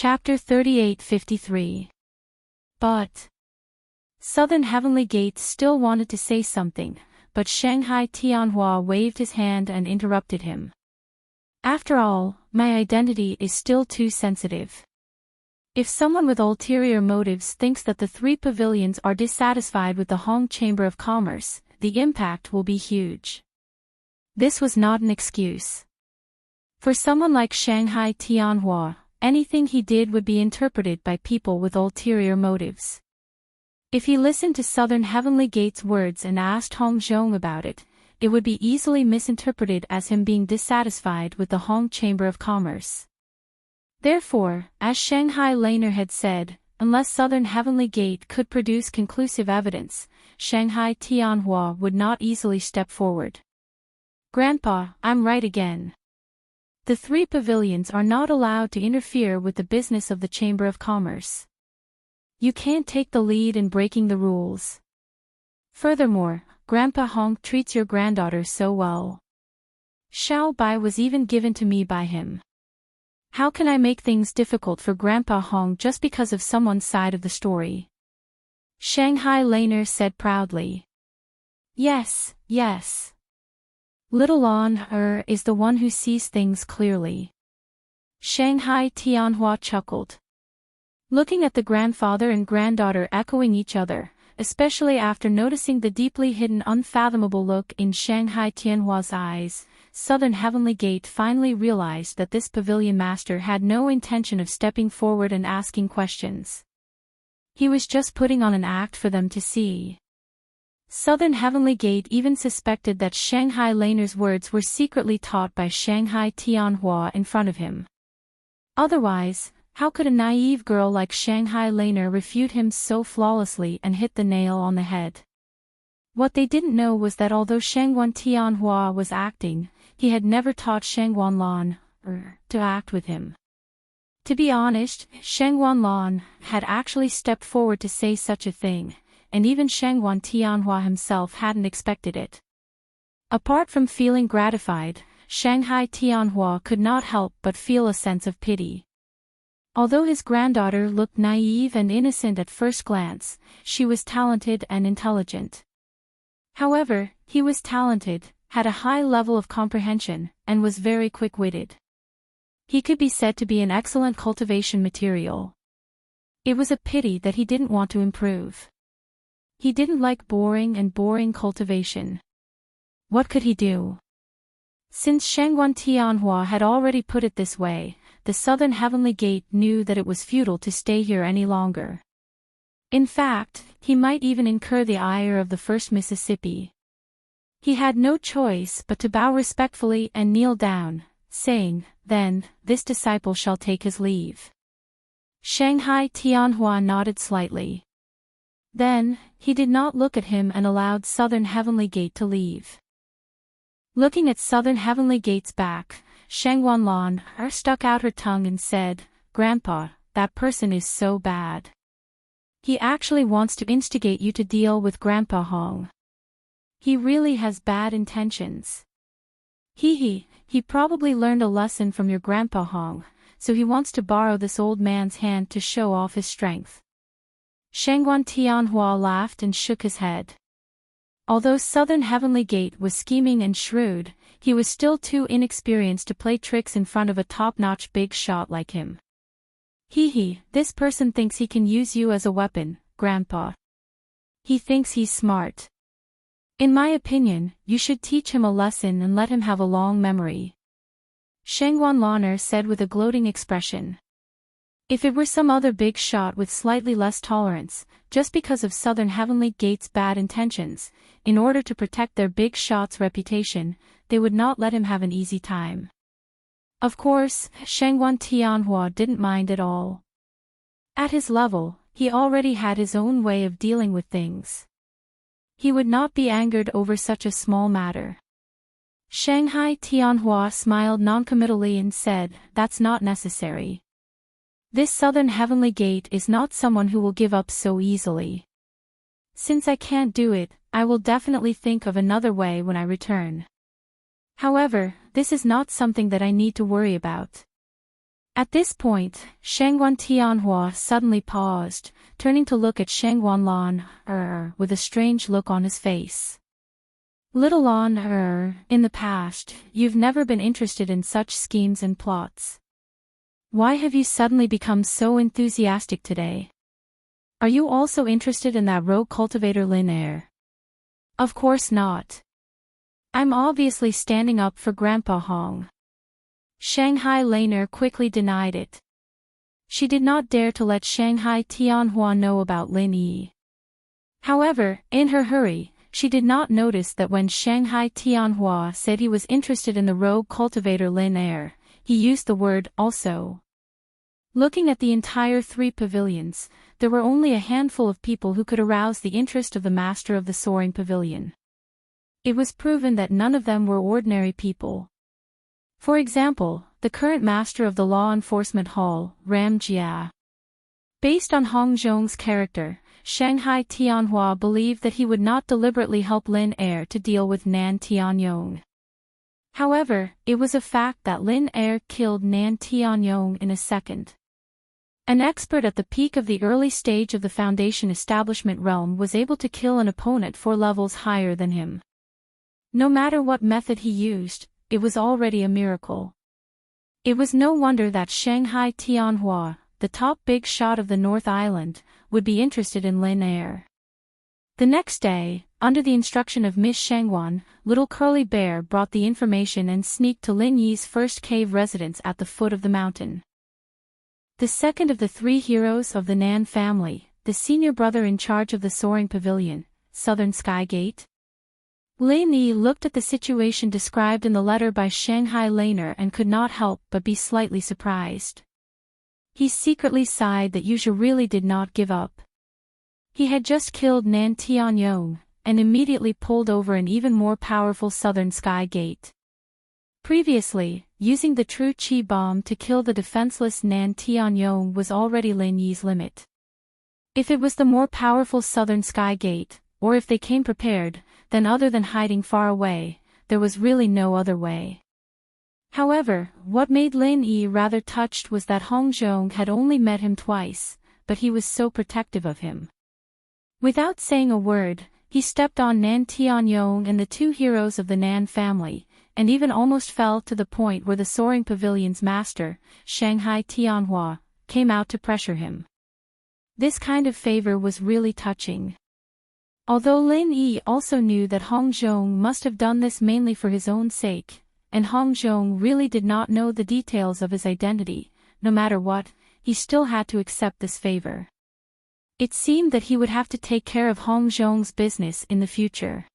Chapter 3853. But Southern Heavenly Gate still wanted to say something, but Shanghai Tianhua waved his hand and interrupted him. After all, my identity is still too sensitive. If someone with ulterior motives thinks that the three pavilions are dissatisfied with the Hong Chamber of Commerce, the impact will be huge. This was not an excuse. For someone like Shanghai Tianhua, anything he did would be interpreted by people with ulterior motives. If he listened to Southern Heavenly Gate's words and asked Hong Zhong about it, it would be easily misinterpreted as him being dissatisfied with the Hong Chamber of Commerce. Therefore, as Shanghai Laner had said, unless Southern Heavenly Gate could produce conclusive evidence, Shanghai Tianhua would not easily step forward. Grandpa, I'm right again. The three pavilions are not allowed to interfere with the business of the Chamber of Commerce. You can't take the lead in breaking the rules. Furthermore, Grandpa Hong treats your granddaughter so well. Xiao Bai was even given to me by him. How can I make things difficult for Grandpa Hong just because of someone's side of the story? Shanghai Laner said proudly. Yes, yes. Little An is the one who sees things clearly. Shanghai Tianhua chuckled. Looking at the grandfather and granddaughter echoing each other, especially after noticing the deeply hidden unfathomable look in Shanghai Tianhua's eyes, Southern Heavenly Gate finally realized that this pavilion master had no intention of stepping forward and asking questions. He was just putting on an act for them to see. Southern Heavenly Gate even suspected that Shanghai Laner's words were secretly taught by Shanghai Tianhua in front of him. Otherwise, how could a naive girl like Shanghai Laner refute him so flawlessly and hit the nail on the head? What they didn't know was that although Shangguan Tianhua was acting, he had never taught Shangguan Lan to act with him. To be honest, Shangguan Lan had actually stepped forward to say such a thing, and even Shangguan Tianhua himself hadn't expected it. Apart from feeling gratified, Shanghai Tianhua could not help but feel a sense of pity. Although his granddaughter looked naive and innocent at first glance, she was talented and intelligent. However, he was talented, had a high level of comprehension, and was very quick-witted. He could be said to be an excellent cultivation material. It was a pity that he didn't want to improve. He didn't like boring cultivation. What could he do? Since Shangguan Tianhua had already put it this way, the Southern Heavenly Gate knew that it was futile to stay here any longer. In fact, he might even incur the ire of the First Mississippi. He had no choice but to bow respectfully and kneel down, saying, "Then, this disciple shall take his leave." Shanghai Tianhua nodded slightly. Then, he did not look at him and allowed Southern Heavenly Gate to leave. Looking at Southern Heavenly Gate's back, Shangguan Lan stuck out her tongue and said, "Grandpa, that person is so bad. He actually wants to instigate you to deal with Grandpa Hong. He really has bad intentions. He probably learned a lesson from your Grandpa Hong, so he wants to borrow this old man's hand to show off his strength." Shangguan Tianhua laughed and shook his head. Although Southern Heavenly Gate was scheming and shrewd, he was still too inexperienced to play tricks in front of a top-notch big shot like him. This person thinks he can use you as a weapon, Grandpa. He thinks he's smart. In my opinion, you should teach him a lesson and let him have a long memory. Shangguan Laner said with a gloating expression. If it were some other big shot with slightly less tolerance, just because of Southern Heavenly Gate's bad intentions, in order to protect their big shot's reputation, they would not let him have an easy time. Of course, Shangguan Tianhua didn't mind at all. At his level, he already had his own way of dealing with things. He would not be angered over such a small matter. Shanghai Tianhua smiled noncommittally and said, "That's not necessary. This Southern Heavenly Gate is not someone who will give up so easily. Since I can't do it, I will definitely think of another way when I return. However, this is not something that I need to worry about." At this point, Shangguan Tianhua suddenly paused, turning to look at Shangguan Lan, with a strange look on his face. Little Lan, in the past, you've never been interested in such schemes and plots. Why have you suddenly become so enthusiastic today? Are you also interested in that rogue cultivator Lin Er? Of course not. I'm obviously standing up for Grandpa Hong. Shanghai Laner quickly denied it. She did not dare to let Shanghai Tianhua know about Lin Yi. However, in her hurry, she did not notice that when Shanghai Tianhua said he was interested in the rogue cultivator Lin Er, he used the word also. Looking at the entire 3 pavilions, there were only a handful of people who could arouse the interest of the master of the soaring pavilion. It was proven that none of them were ordinary people. For example, the current master of the law enforcement hall, Ram Jia. Based on Hong Zhong's character, Shanghai Tianhua believed that he would not deliberately help Lin Er to deal with Nan Tianyong. However, it was a fact that Lin Er killed Nan Tianyong in a second. An expert at the peak of the early stage of the Foundation establishment realm was able to kill an opponent 4 levels higher than him. No matter what method he used, it was already a miracle. It was no wonder that Shanghai Tianhua, the top big shot of the North Island, would be interested in Lin Er. The next day, under the instruction of Miss Shangguan, Little Curly Bear brought the information and sneaked to Lin Yi's first cave residence at the foot of the mountain. The second of the 3 heroes of the Nan family, the senior brother in charge of the soaring pavilion, Southern Sky Gate. Lin Yi looked at the situation described in the letter by Shanghai Laner and could not help but be slightly surprised. He secretly sighed that Yuzha really did not give up. He had just killed Nan Tianyong, and immediately pulled over an even more powerful Southern Sky Gate. Previously, using the True Chi bomb to kill the defenseless Nan Tianyong was already Lin Yi's limit. If it was the more powerful Southern Sky Gate, or if they came prepared, then other than hiding far away, there was really no other way. However, what made Lin Yi rather touched was that Hong Zhong had only met him twice, but he was so protective of him. Without saying a word, he stepped on Nan Tianyong and the 2 heroes of the Nan family, and even almost fell to the point where the soaring pavilion's master, Shanghai Tianhua, came out to pressure him. This kind of favor was really touching. Although Lin Yi also knew that Hong Zhong must have done this mainly for his own sake, and Hong Zhong really did not know the details of his identity, no matter what, he still had to accept this favor. It seemed that he would have to take care of Hong Zhong's business in the future.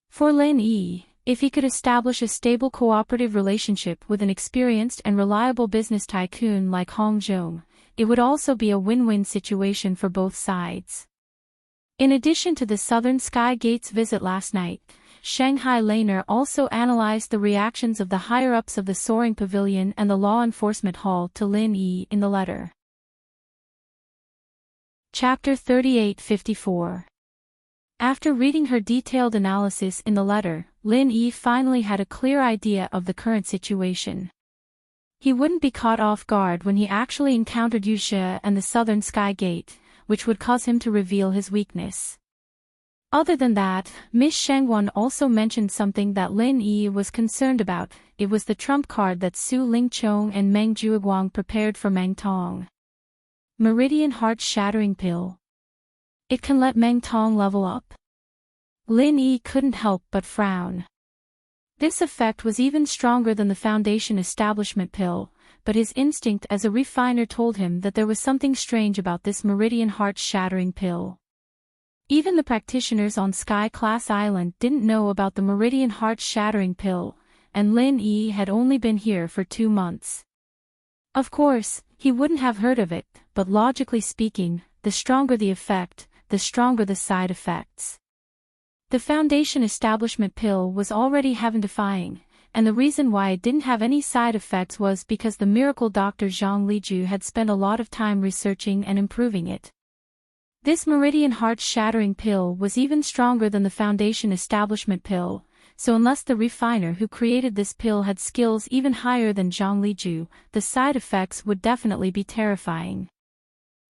For Lin Yi, if he could establish a stable cooperative relationship with an experienced and reliable business tycoon like Hong Zhong, it would also be a win-win situation for both sides. In addition to the Southern Sky Gate's visit last night, Shanghai Laner also analyzed the reactions of the higher-ups of the Soaring Pavilion and the Law Enforcement Hall to Lin Yi in the letter. Chapter 3854. After reading her detailed analysis in the letter, Lin Yi finally had a clear idea of the current situation. He wouldn't be caught off guard when he actually encountered Yuzha and the Southern Sky Gate, which would cause him to reveal his weakness. Other than that, Miss Shangguan also mentioned something that Lin Yi was concerned about. It was the trump card that Su Lingchong and Meng Juiguang prepared for Meng Tong. Meridian Heart-Shattering Pill. It can let Meng Tong level up? Lin Yi couldn't help but frown. This effect was even stronger than the Foundation Establishment Pill, but his instinct as a refiner told him that there was something strange about this Meridian Heart-Shattering Pill. Even the practitioners on Sky Class Island didn't know about the Meridian Heart-Shattering Pill, and Lin Yi had only been here for 2 months. Of course, he wouldn't have heard of it, but logically speaking, the stronger the effect, the stronger the side effects. The Foundation Establishment Pill was already heaven-defying, and the reason why it didn't have any side effects was because the miracle doctor Zhang Liju had spent a lot of time researching and improving it. This Meridian Heart-Shattering Pill was even stronger than the Foundation Establishment Pill, so unless the refiner who created this pill had skills even higher than Zhang Liju, the side effects would definitely be terrifying.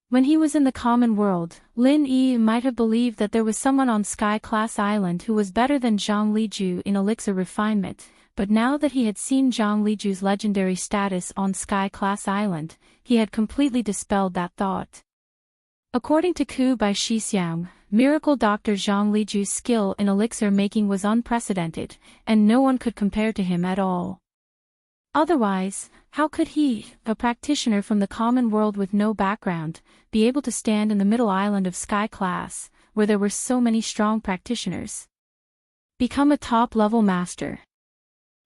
When he was in the common world, Lin Yi might have believed that there was someone on Sky Class Island who was better than Zhang Liju in elixir refinement, but now that he had seen Zhang Liju's legendary status on Sky Class Island, he had completely dispelled that thought. According to Ku by Shixiang, Miracle Dr. Zhang Liju's skill in elixir making was unprecedented, and no one could compare to him at all. Otherwise, how could he, a practitioner from the common world with no background, be able to stand in the middle island of Sky Class, where there were so many strong practitioners? Become a top-level master.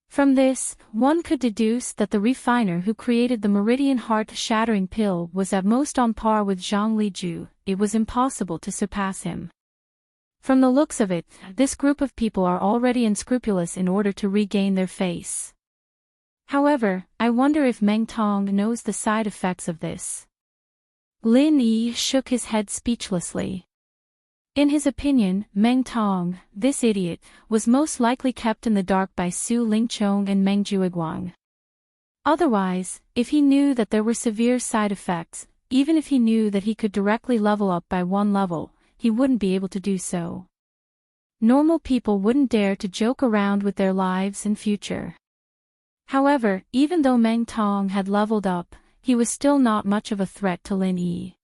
From this, one could deduce that the refiner who created the Meridian Heart-shattering pill was at most on par with Zhang Liju. It was impossible to surpass him. From the looks of it, this group of people are already unscrupulous in order to regain their face. However, I wonder if Meng Tong knows the side effects of this. Lin Yi shook his head speechlessly. In his opinion, Meng Tong, this idiot, was most likely kept in the dark by Su Lingchong and Meng Juiguang. Otherwise, if he knew that there were severe side effects, even if he knew that he could directly level up by one level, he wouldn't be able to do so. Normal people wouldn't dare to joke around with their lives and future. However, even though Meng Tong had leveled up, he was still not much of a threat to Lin Yi.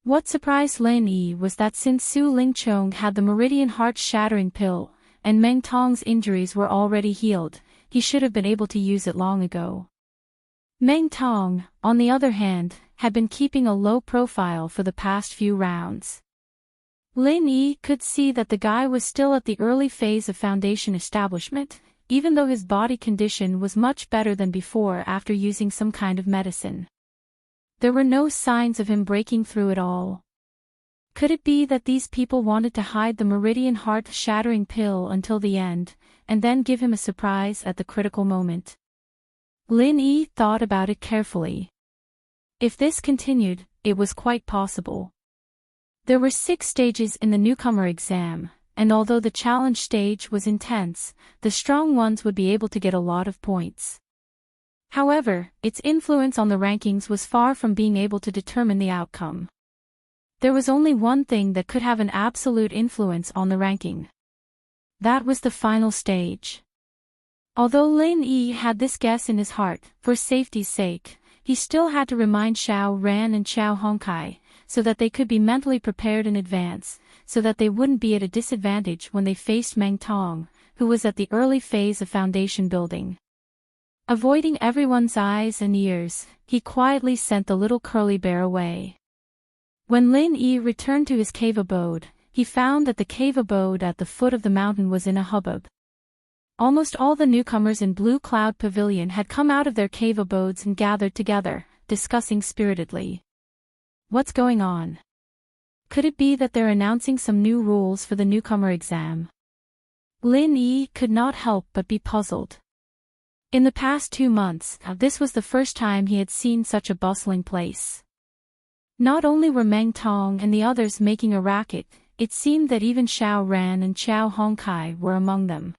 What surprised Lin Yi was that since Su Lingchong had the Meridian Heart-shattering pill, and Meng Tong's injuries were already healed, he should have been able to use it long ago. Meng Tong, on the other hand, had been keeping a low profile for the past few rounds. Lin Yi could see that the guy was still at the early phase of foundation establishment, even though his body condition was much better than before after using some kind of medicine. There were no signs of him breaking through at all. Could it be that these people wanted to hide the Meridian Heart-shattering pill until the end, and then give him a surprise at the critical moment? Lin Yi thought about it carefully. If this continued, it was quite possible. There were 6 stages in the newcomer exam, and although the challenge stage was intense, the strong ones would be able to get a lot of points. However, its influence on the rankings was far from being able to determine the outcome. There was only one thing that could have an absolute influence on the ranking. That was the final stage. Although Lin Yi had this guess in his heart, for safety's sake, he still had to remind Xiao Ran and Xiao Hongkai, so that they could be mentally prepared in advance, so that they wouldn't be at a disadvantage when they faced Meng Tong, who was at the early phase of foundation building. Avoiding everyone's eyes and ears, he quietly sent the little curly bear away. When Lin Yi returned to his cave abode, he found that the cave abode at the foot of the mountain was in a hubbub. Almost all the newcomers in Blue Cloud Pavilion had come out of their cave abodes and gathered together, discussing spiritedly. What's going on? Could it be that they're announcing some new rules for the newcomer exam? Lin Yi could not help but be puzzled. In the past 2 months, this was the first time he had seen such a bustling place. Not only were Meng Tong and the others making a racket, it seemed that even Xiao Ran and Xiao Hongkai were among them.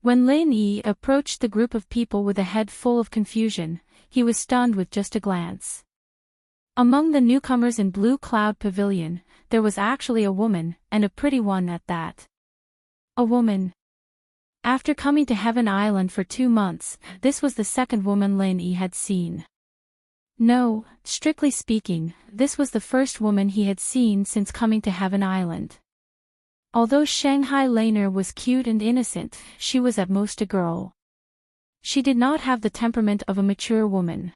When Lin Yi approached the group of people with a head full of confusion, he was stunned with just a glance. Among the newcomers in Blue Cloud Pavilion, there was actually a woman, and a pretty one at that. A woman. After coming to Heaven Island for 2 months, this was the second woman Lin Yi had seen. No, strictly speaking, this was the first woman he had seen since coming to Heaven Island. Although Shanghai Laner was cute and innocent, she was at most a girl. She did not have the temperament of a mature woman.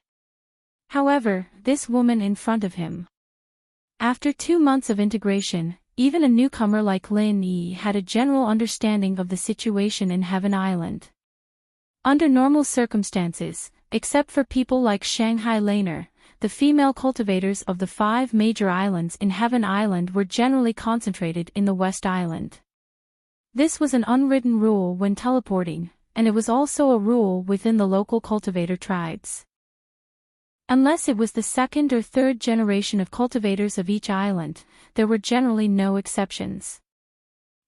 However, this woman in front of him. After 2 months of integration, even a newcomer like Lin Yi had a general understanding of the situation in Heaven Island. Under normal circumstances, except for people like Shanghai Laner, the female cultivators of the 5 major islands in Heaven Island were generally concentrated in the West Island. This was an unwritten rule when teleporting, and it was also a rule within the local cultivator tribes. Unless it was the 2nd or 3rd generation of cultivators of each island, there were generally no exceptions.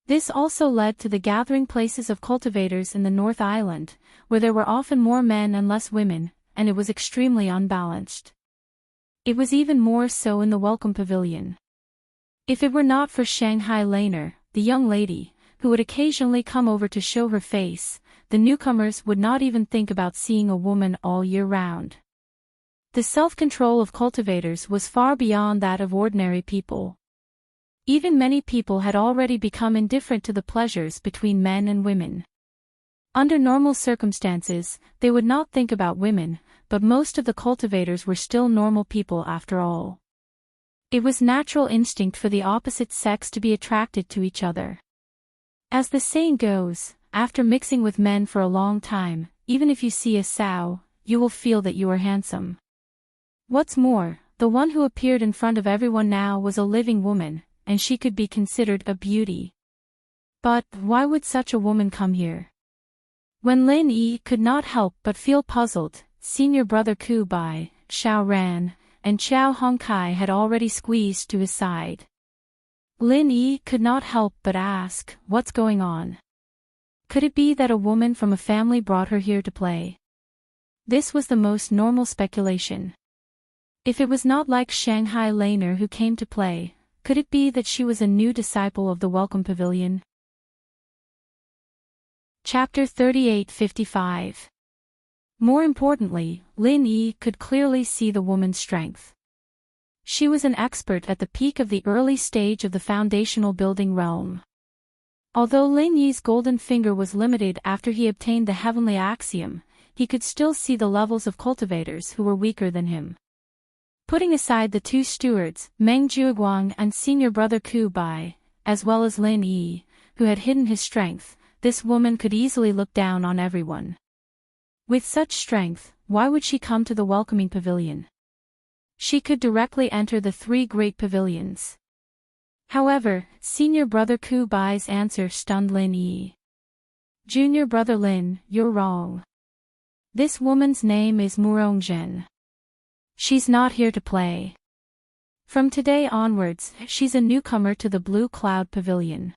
This also led to the gathering places of cultivators in the North Island, where there were often more men and less women, and it was extremely unbalanced. It was even more so in the Welcome Pavilion. If it were not for Shanghai Laner, the young lady, who would occasionally come over to show her face, the newcomers would not even think about seeing a woman all year round. The self-control of cultivators was far beyond that of ordinary people. Even many people had already become indifferent to the pleasures between men and women. Under normal circumstances, they would not think about women, but most of the cultivators were still normal people after all. It was natural instinct for the opposite sex to be attracted to each other. As the saying goes, after mixing with men for a long time, even if you see a sow, you will feel that you are handsome. What's more, the one who appeared in front of everyone now was a living woman, and she could be considered a beauty. But why would such a woman come here? When Lin Yi could not help but feel puzzled, senior brother Ku Bai, Xiao Ran, and Xiao Hongkai had already squeezed to his side. Lin Yi could not help but ask, what's going on? Could it be that a woman from a family brought her here to play? This was the most normal speculation. If it was not like Shanghai Laner who came to play, could it be that she was a new disciple of the Welcome Pavilion? Chapter 38:55. More importantly, Lin Yi could clearly see the woman's strength. She was an expert at the peak of the early stage of the foundational building realm. Although Lin Yi's golden finger was limited after he obtained the heavenly axiom, he could still see the levels of cultivators who were weaker than him. Putting aside the two stewards, Meng Juiguang and senior brother Ku Bai, as well as Lin Yi, who had hidden his strength, this woman could easily look down on everyone. With such strength, why would she come to the welcoming pavilion? She could directly enter the three great pavilions. However, senior brother Ku Bai's answer stunned Lin Yi. Junior brother Lin, you're wrong. This woman's name is Murongzhen. She's not here to play. From today onwards, she's a newcomer to the Blue Cloud Pavilion.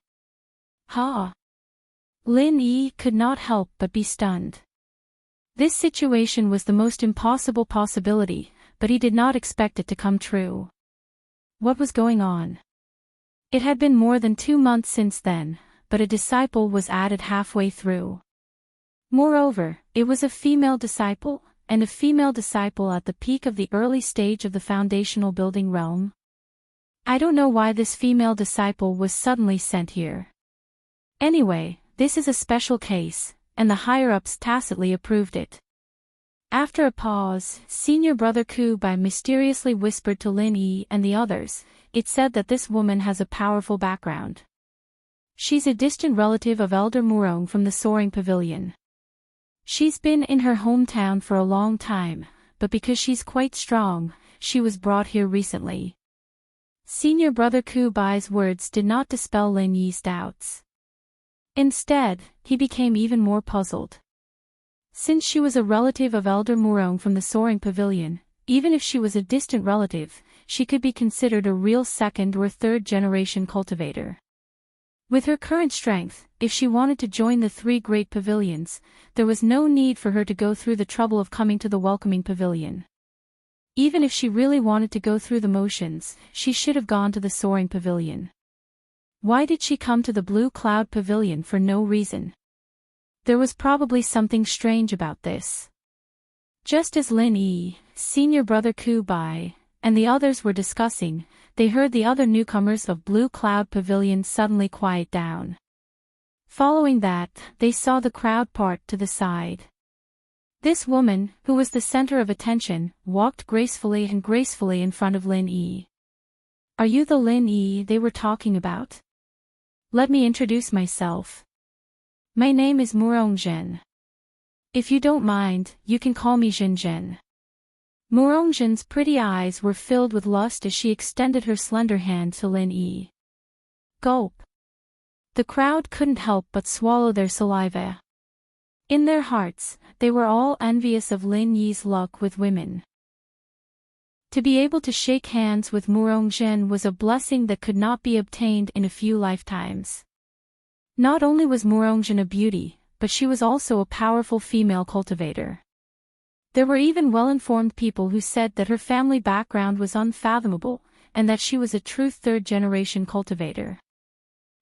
Ha! Lin Yi could not help but be stunned. This situation was the most impossible possibility, but he did not expect it to come true. What was going on? It had been more than 2 months since then, but a disciple was added halfway through. Moreover, it was a female disciple, and a female disciple at the peak of the early stage of the foundational building realm. I don't know why this female disciple was suddenly sent here. Anyway, this is a special case, and the higher-ups tacitly approved it. After a pause, senior brother Ku Bai mysteriously whispered to Lin Yi and the others, it said that this woman has a powerful background. She's a distant relative of Elder Murong from the Soaring Pavilion. She's been in her hometown for a long time, but because she's quite strong, she was brought here recently. Senior brother Ku Bai's words did not dispel Lin Yi's doubts. Instead, he became even more puzzled. Since she was a relative of Elder Murong from the Soaring Pavilion, even if she was a distant relative, she could be considered a real second or third generation cultivator. With her current strength, if she wanted to join the three great pavilions, there was no need for her to go through the trouble of coming to the welcoming pavilion. Even if she really wanted to go through the motions, she should have gone to the Soaring Pavilion. Why did she come to the Blue Cloud Pavilion for no reason? There was probably something strange about this. Just as Lin Yi, senior brother Ku Bai, and the others were discussing, they heard the other newcomers of Blue Cloud Pavilion suddenly quiet down. Following that, they saw the crowd part to the side. This woman, who was the center of attention, walked gracefully in front of Lin Yi. Are you the Lin Yi they were talking about? Let me introduce myself. My name is Murongzhen. If you don't mind, you can call me Zhenzhen. Murongzhen's pretty eyes were filled with lust as she extended her slender hand to Lin Yi. Gulp. The crowd couldn't help but swallow their saliva. In their hearts, they were all envious of Lin Yi's luck with women. To be able to shake hands with Murongzhen was a blessing that could not be obtained in a few lifetimes. Not only was Murongjin a beauty, but she was also a powerful female cultivator. There were even well-informed people who said that her family background was unfathomable, and that she was a true third-generation cultivator.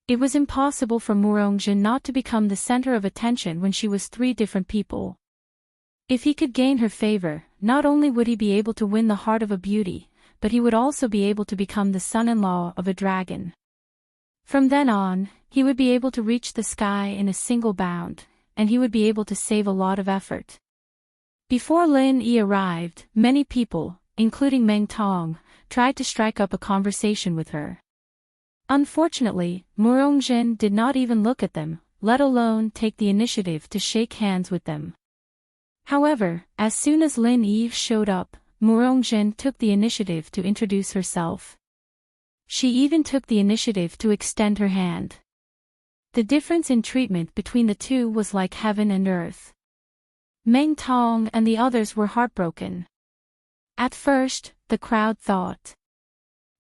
It was impossible for Murongjin not to become the center of attention when she was three different people. If he could gain her favor, not only would he be able to win the heart of a beauty, but he would also be able to become the son-in-law of a dragon. From then on, he would be able to reach the sky in a single bound, and he would be able to save a lot of effort. Before Lin Yi arrived, many people, including Meng Tong, tried to strike up a conversation with her. Unfortunately, Murongjin did not even look at them, let alone take the initiative to shake hands with them. However, as soon as Lin Yi showed up, Murongjin took the initiative to introduce herself. She even took the initiative to extend her hand. The difference in treatment between the two was like heaven and earth. Meng Tong and the others were heartbroken. At first, the crowd thought,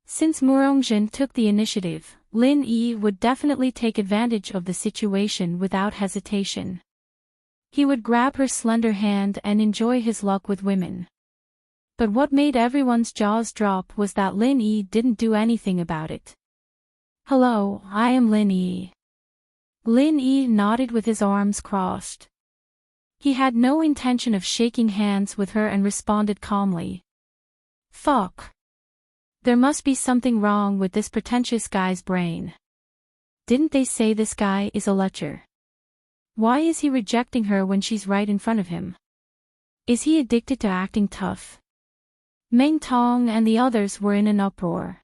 since Murongjin took the initiative, Lin Yi would definitely take advantage of the situation without hesitation. He would grab her slender hand and enjoy his luck with women. But what made everyone's jaws drop was that Lin Yi didn't do anything about it. "Hello, I am Lin Yi." Lin Yi nodded with his arms crossed. He had no intention of shaking hands with her and responded calmly. "Fuck. There must be something wrong with this pretentious guy's brain. Didn't they say this guy is a lecher? Why is he rejecting her when she's right in front of him? Is he addicted to acting tough?" Meng Tong and the others were in an uproar.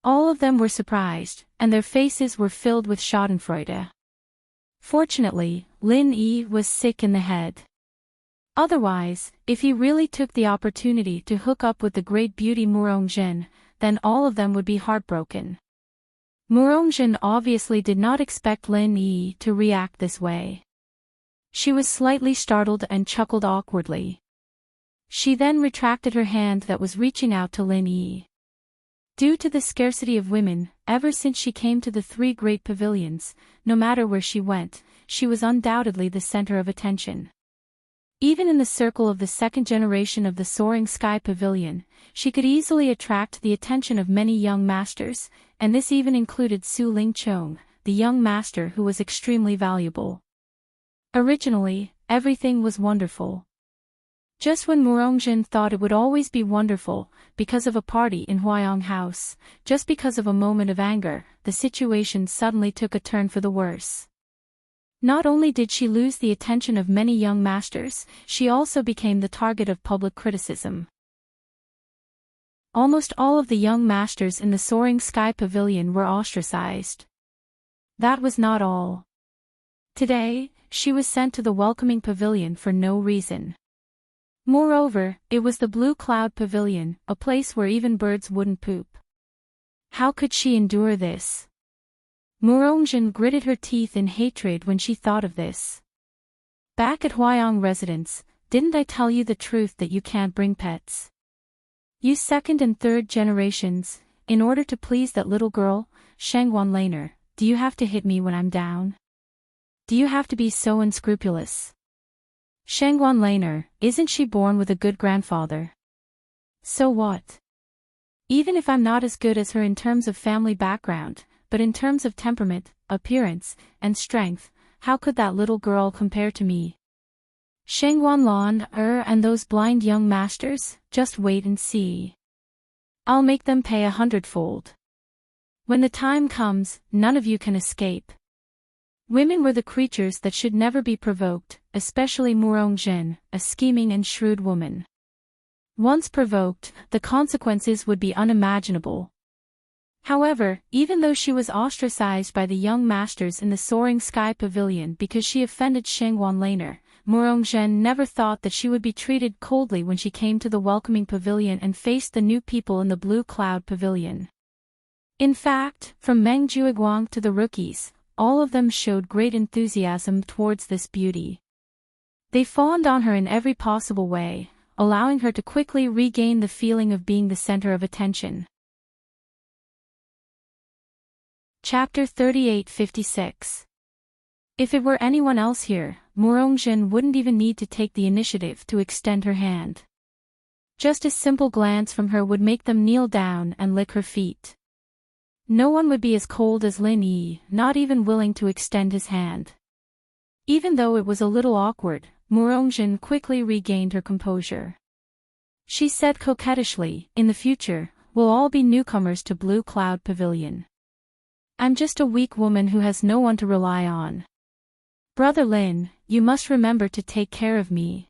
All of them were surprised, and their faces were filled with schadenfreude. Fortunately, Lin Yi was sick in the head. Otherwise, if he really took the opportunity to hook up with the great beauty Murongjin, then all of them would be heartbroken. Murongjin obviously did not expect Lin Yi to react this way. She was slightly startled and chuckled awkwardly. She then retracted her hand that was reaching out to Lin Yi. Due to the scarcity of women, ever since she came to the three great pavilions, no matter where she went, she was undoubtedly the center of attention. Even in the circle of the second generation of the Soaring Sky Pavilion, she could easily attract the attention of many young masters, and this even included Su Lingchong, the young master who was extremely valuable. Originally, everything was wonderful. Just when Murongjin thought it would always be wonderful, because of a party in Huayong House, just because of a moment of anger, the situation suddenly took a turn for the worse. Not only did she lose the attention of many young masters, she also became the target of public criticism. Almost all of the young masters in the Soaring Sky Pavilion were ostracized. That was not all. Today, she was sent to the Welcoming Pavilion for no reason. Moreover, it was the Blue Cloud Pavilion, a place where even birds wouldn't poop. How could she endure this? Murongjin gritted her teeth in hatred when she thought of this. Back at Huayong residence, didn't I tell you the truth that you can't bring pets? You second and third generations, in order to please that little girl, Shangguan Laner, do you have to hit me when I'm down? Do you have to be so unscrupulous? Shangguan Laner, isn't she born with a good grandfather? So what? Even if I'm not as good as her in terms of family background, but in terms of temperament, appearance, and strength, how could that little girl compare to me? Shangguan Lan, and those blind young masters, just wait and see. I'll make them pay 100-fold. When the time comes, none of you can escape. Women were the creatures that should never be provoked, especially Murongjin, a scheming and shrewd woman. Once provoked, the consequences would be unimaginable. However, even though she was ostracized by the young masters in the Soaring Sky Pavilion because she offended Shangguan Laner, Murongjin never thought that she would be treated coldly when she came to the Welcoming Pavilion and faced the new people in the Blue Cloud Pavilion. In fact, from Meng Juiguang to the rookies, all of them showed great enthusiasm towards this beauty. They fawned on her in every possible way, allowing her to quickly regain the feeling of being the center of attention. Chapter 3856. If it were anyone else here, Murongjin wouldn't even need to take the initiative to extend her hand. Just a simple glance from her would make them kneel down and lick her feet. No one would be as cold as Lin Yi, not even willing to extend his hand. Even though it was a little awkward, Murongjin quickly regained her composure. She said coquettishly, "In the future, we'll all be newcomers to Blue Cloud Pavilion. I'm just a weak woman who has no one to rely on. Brother Lin, you must remember to take care of me."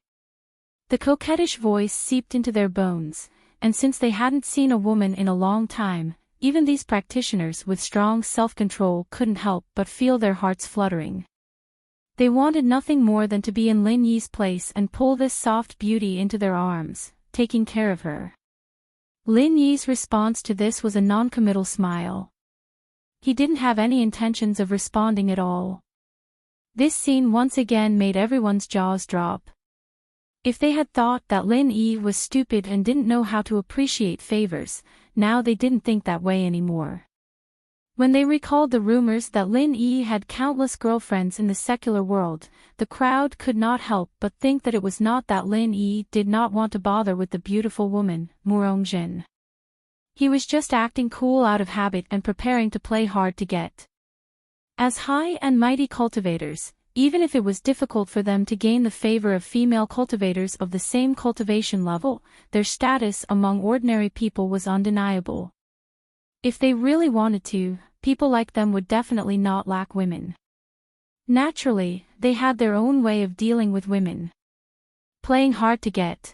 The coquettish voice seeped into their bones, and since they hadn't seen a woman in a long time, even these practitioners with strong self-control couldn't help but feel their hearts fluttering. They wanted nothing more than to be in Lin Yi's place and pull this soft beauty into their arms, taking care of her. Lin Yi's response to this was a non-committal smile. He didn't have any intentions of responding at all. This scene once again made everyone's jaws drop. If they had thought that Lin Yi was stupid and didn't know how to appreciate favors, now they didn't think that way anymore. When they recalled the rumors that Lin Yi had countless girlfriends in the secular world, the crowd could not help but think that it was not that Lin Yi did not want to bother with the beautiful woman, Murongjin. He was just acting cool out of habit and preparing to play hard to get. As high and mighty cultivators, even if it was difficult for them to gain the favor of female cultivators of the same cultivation level, their status among ordinary people was undeniable. If they really wanted to, people like them would definitely not lack women. Naturally, they had their own way of dealing with women. Playing hard to get.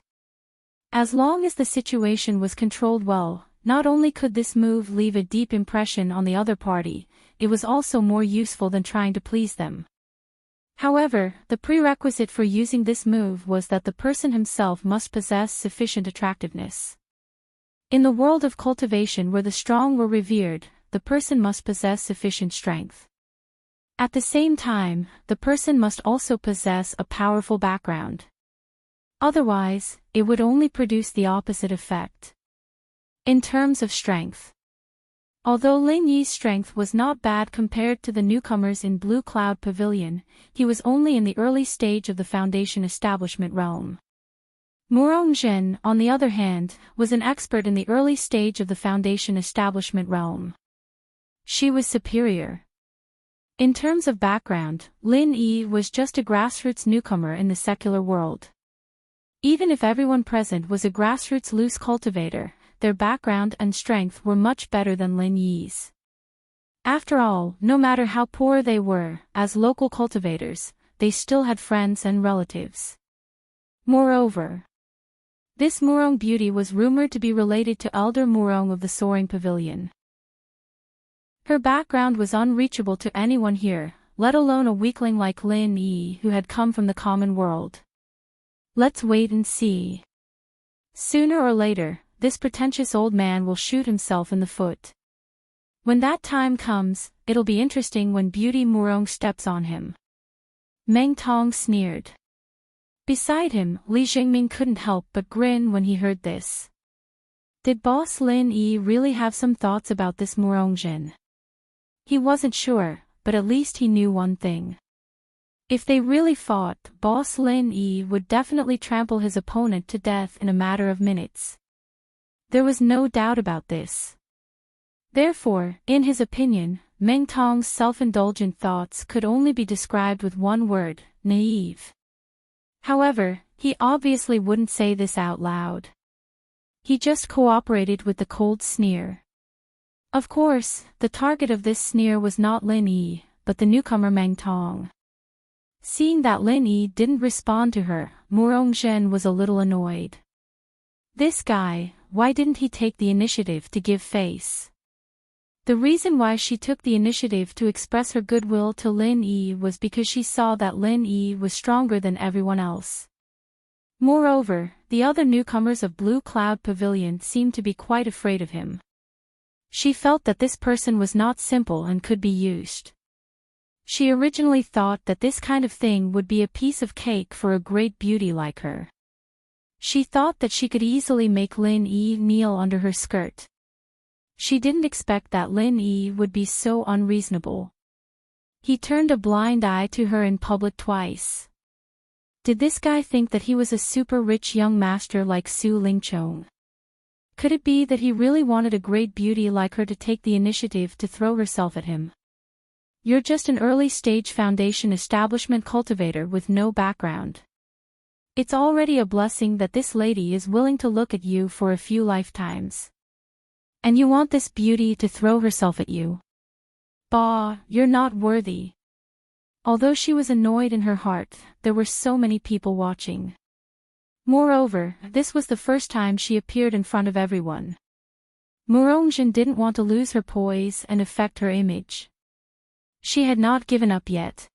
As long as the situation was controlled well, not only could this move leave a deep impression on the other party, it was also more useful than trying to please them. However, the prerequisite for using this move was that the person himself must possess sufficient attractiveness. In the world of cultivation where the strong were revered, the person must possess sufficient strength. At the same time, the person must also possess a powerful background. Otherwise, it would only produce the opposite effect. In terms of strength. Although Lin Yi's strength was not bad compared to the newcomers in Blue Cloud Pavilion, he was only in the early stage of the foundation establishment realm. Murongjin, on the other hand, was an expert in the early stage of the foundation establishment realm. She was superior. In terms of background, Lin Yi was just a grassroots newcomer in the secular world. Even if everyone present was a grassroots loose cultivator, their background and strength were much better than Lin Yi's. After all, no matter how poor they were, as local cultivators, they still had friends and relatives. Moreover, this Murong beauty was rumored to be related to Elder Murong of the Soaring Pavilion. Her background was unreachable to anyone here, let alone a weakling like Lin Yi who had come from the common world. Let's wait and see. Sooner or later, this pretentious old man will shoot himself in the foot. When that time comes, it'll be interesting when Beauty Murong steps on him. Meng Tong sneered. Beside him, Li Jingming couldn't help but grin when he heard this. Did Boss Lin Yi really have some thoughts about this Murongjin? He wasn't sure, but at least he knew one thing. If they really fought, Boss Lin Yi would definitely trample his opponent to death in a matter of minutes. There was no doubt about this. Therefore, in his opinion, Meng Tong's self-indulgent thoughts could only be described with one word: naive. However, he obviously wouldn't say this out loud. He just cooperated with the cold sneer. Of course, the target of this sneer was not Lin Yi, but the newcomer Meng Tong. Seeing that Lin Yi didn't respond to her, Murongjin was a little annoyed. This guy, why didn't he take the initiative to give face? The reason why she took the initiative to express her goodwill to Lin Yi was because she saw that Lin Yi was stronger than everyone else. Moreover, the other newcomers of Blue Cloud Pavilion seemed to be quite afraid of him. She felt that this person was not simple and could be used. She originally thought that this kind of thing would be a piece of cake for a great beauty like her. She thought that she could easily make Lin Yi kneel under her skirt. She didn't expect that Lin Yi would be so unreasonable. He turned a blind eye to her in public twice. Did this guy think that he was a super rich young master like Su Lingchong? Could it be that he really wanted a great beauty like her to take the initiative to throw herself at him? You're just an early-stage foundation establishment cultivator with no background. It's already a blessing that this lady is willing to look at you for a few lifetimes. And you want this beauty to throw herself at you? Bah, you're not worthy. Although she was annoyed in her heart, there were so many people watching. Moreover, this was the first time she appeared in front of everyone. Murongjin didn't want to lose her poise and affect her image. She had not given up yet.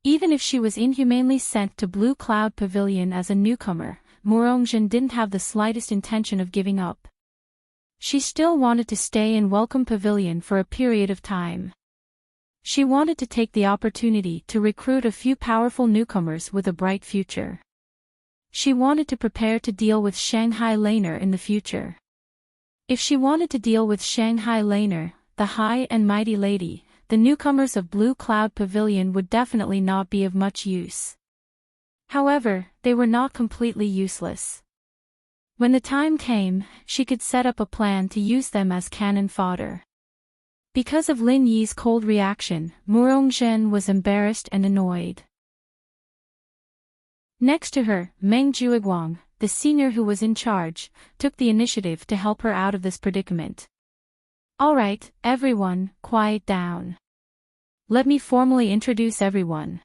Even if she was inhumanely sent to Blue Cloud Pavilion as a newcomer, Murongjin didn't have the slightest intention of giving up. She still wanted to stay in Welcome Pavilion for a period of time. She wanted to take the opportunity to recruit a few powerful newcomers with a bright future. She wanted to prepare to deal with Shanghai Laner in the future. If she wanted to deal with Shanghai Laner, the high and mighty lady, the newcomers of Blue Cloud Pavilion would definitely not be of much use. However, they were not completely useless. When the time came, she could set up a plan to use them as cannon fodder. Because of Lin Yi's cold reaction, Murongjin was embarrassed and annoyed. Next to her, Meng Juiguang, the senior who was in charge, took the initiative to help her out of this predicament. Alright, everyone, quiet down. Let me formally introduce everyone.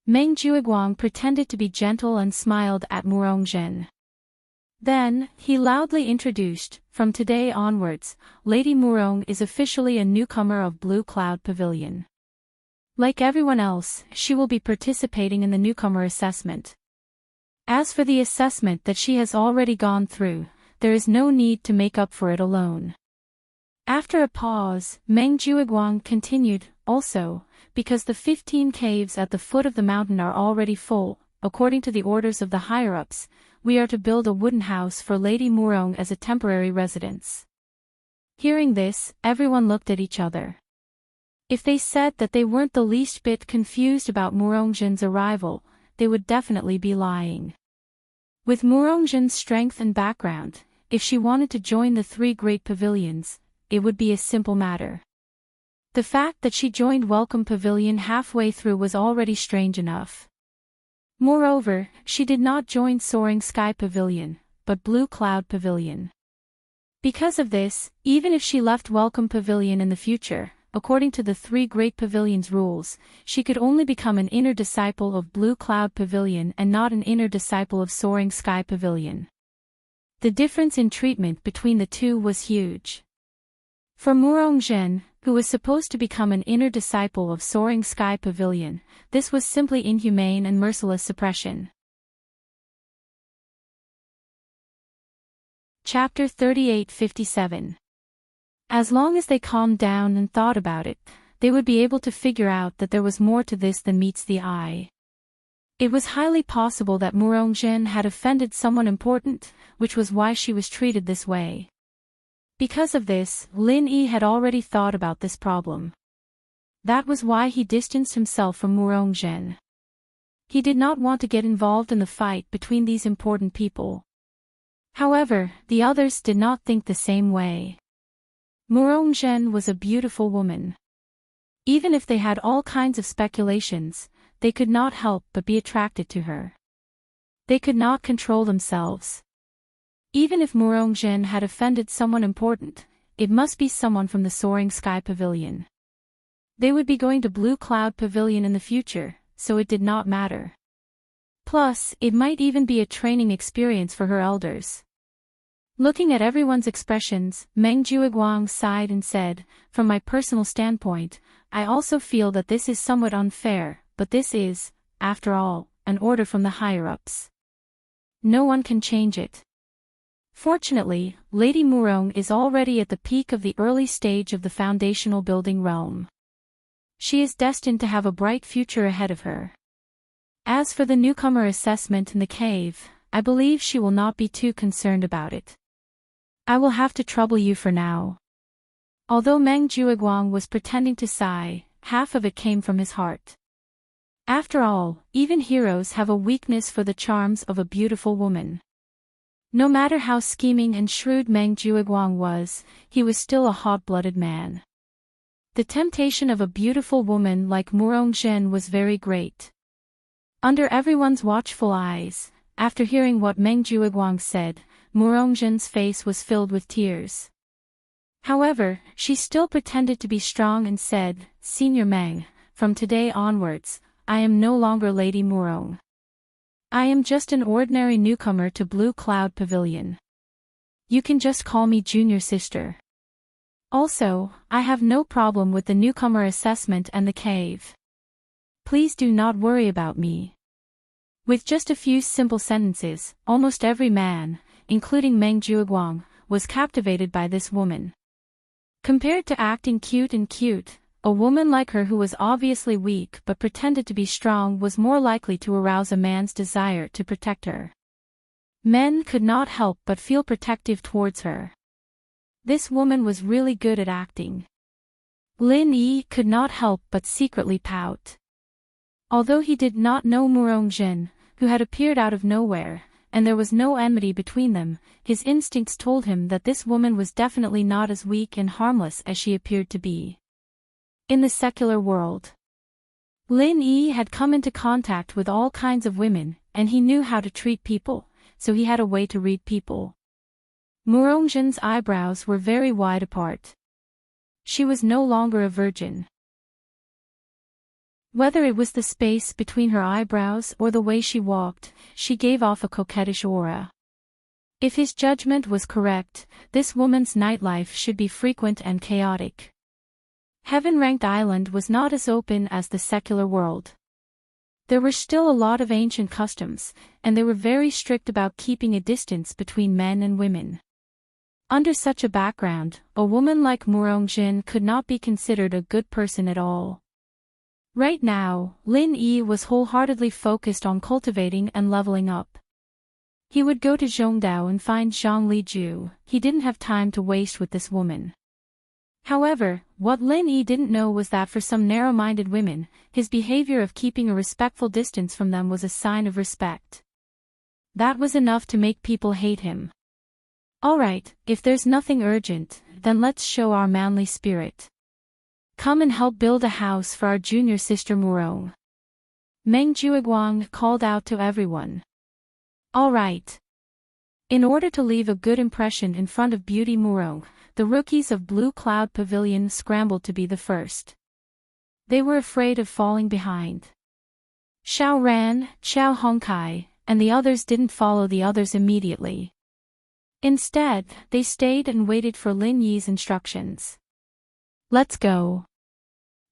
Meng Juiguang pretended to be gentle and smiled at Murongjin. Then, he loudly introduced, from today onwards, Lady Murong is officially a newcomer of Blue Cloud Pavilion. Like everyone else, she will be participating in the newcomer assessment. As for the assessment that she has already gone through, there is no need to make up for it alone. After a pause, Meng Juiguang continued, also, because the 15 caves at the foot of the mountain are already full, according to the orders of the higher-ups, we are to build a wooden house for Lady Murong as a temporary residence. Hearing this, everyone looked at each other. If they said that they weren't the least bit confused about Murongjin's arrival, they would definitely be lying. With Murongjin's strength and background, if she wanted to join the 3 great pavilions, it would be a simple matter. The fact that she joined Welcome Pavilion halfway through was already strange enough. Moreover, she did not join Soaring Sky Pavilion, but Blue Cloud Pavilion. Because of this, even if she left Welcome Pavilion in the future, according to the 3 great pavilions' rules, she could only become an inner disciple of Blue Cloud Pavilion and not an inner disciple of Soaring Sky Pavilion. The difference in treatment between the two was huge. For Murongjin, who was supposed to become an inner disciple of Soaring Sky Pavilion, this was simply inhumane and merciless suppression. Chapter 3857. As long as they calmed down and thought about it, they would be able to figure out that there was more to this than meets the eye. It was highly possible that Murongjin had offended someone important, which was why she was treated this way. Because of this, Lin Yi had already thought about this problem. That was why he distanced himself from Murongjin. He did not want to get involved in the fight between these important people. However, the others did not think the same way. Murongjin was a beautiful woman. Even if they had all kinds of speculations, they could not help but be attracted to her. They could not control themselves. Even if Murongjin had offended someone important, it must be someone from the Soaring Sky Pavilion. They would be going to Blue Cloud Pavilion in the future, so it did not matter. Plus, it might even be a training experience for her elders. Looking at everyone's expressions, Meng Juiguang sighed and said, "From my personal standpoint, I also feel that this is somewhat unfair, but this is, after all, an order from the higher-ups. No one can change it." Fortunately, Lady Murong is already at the peak of the early stage of the foundational building realm. She is destined to have a bright future ahead of her. As for the newcomer assessment in the cave, I believe she will not be too concerned about it. I will have to trouble you for now. Although Meng Juiguang was pretending to sigh, half of it came from his heart. After all, even heroes have a weakness for the charms of a beautiful woman. No matter how scheming and shrewd Meng Jueguang was, he was still a hot-blooded man. The temptation of a beautiful woman like Murong Zhen was very great. Under everyone's watchful eyes, after hearing what Meng Jueguang said, Murong Zhen's face was filled with tears. However, she still pretended to be strong and said, "Senior Meng, from today onwards, I am no longer Lady Murong. I am just an ordinary newcomer to Blue Cloud Pavilion. You can just call me junior sister. Also, I have no problem with the newcomer assessment and the cave. Please do not worry about me." With just a few simple sentences, almost every man, including Meng Jueguang, was captivated by this woman. Compared to acting cute, a woman like her who was obviously weak but pretended to be strong was more likely to arouse a man's desire to protect her. Men could not help but feel protective towards her. This woman was really good at acting. Lin Yi could not help but secretly pout. Although he did not know Murong Zhen, who had appeared out of nowhere, and there was no enmity between them, his instincts told him that this woman was definitely not as weak and harmless as she appeared to be. In the secular world, Lin Yi had come into contact with all kinds of women, and he knew how to treat people, so he had a way to read people. Murong Zhen's eyebrows were very wide apart. She was no longer a virgin. Whether it was the space between her eyebrows or the way she walked, she gave off a coquettish aura. If his judgment was correct, this woman's nightlife should be frequent and chaotic. Heaven-ranked Island was not as open as the secular world. There were still a lot of ancient customs, and they were very strict about keeping a distance between men and women. Under such a background, a woman like Murong Zhen could not be considered a good person at all. Right now, Lin Yi was wholeheartedly focused on cultivating and leveling up. He would go to Zhongdao and find Zhang Liju. He didn't have time to waste with this woman. However, what Lin Yi didn't know was that for some narrow-minded women, his behavior of keeping a respectful distance from them was a sign of respect. That was enough to make people hate him. Alright, if there's nothing urgent, then let's show our manly spirit. Come and help build a house for our junior sister Murong. Meng Jueguang called out to everyone. Alright. In order to leave a good impression in front of Beauty Murong, the rookies of Blue Cloud Pavilion scrambled to be the first. They were afraid of falling behind. Xiao Ran, Xiao Hongkai, and the others didn't follow the others immediately. Instead, they stayed and waited for Lin Yi's instructions. Let's go.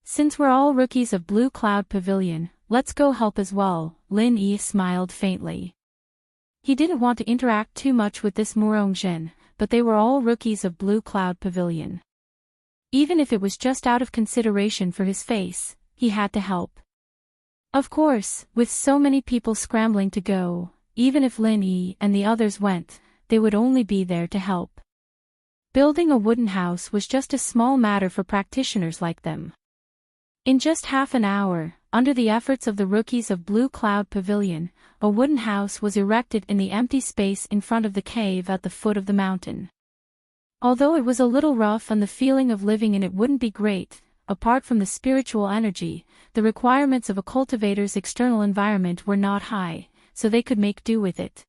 Since we're all rookies of Blue Cloud Pavilion, let's go help as well, Lin Yi smiled faintly. He didn't want to interact too much with this Murong Zhen, but they were all rookies of Blue Cloud Pavilion. Even if it was just out of consideration for his face, he had to help. Of course, with so many people scrambling to go, even if Lin Yi and the others went, they would only be there to help. Building a wooden house was just a small matter for practitioners like them. In just half an hour, under the efforts of the rookies of Blue Cloud Pavilion, a wooden house was erected in the empty space in front of the cave at the foot of the mountain. Although it was a little rough and the feeling of living in it wouldn't be great, apart from the spiritual energy, the requirements of a cultivator's external environment were not high, so they could make do with it.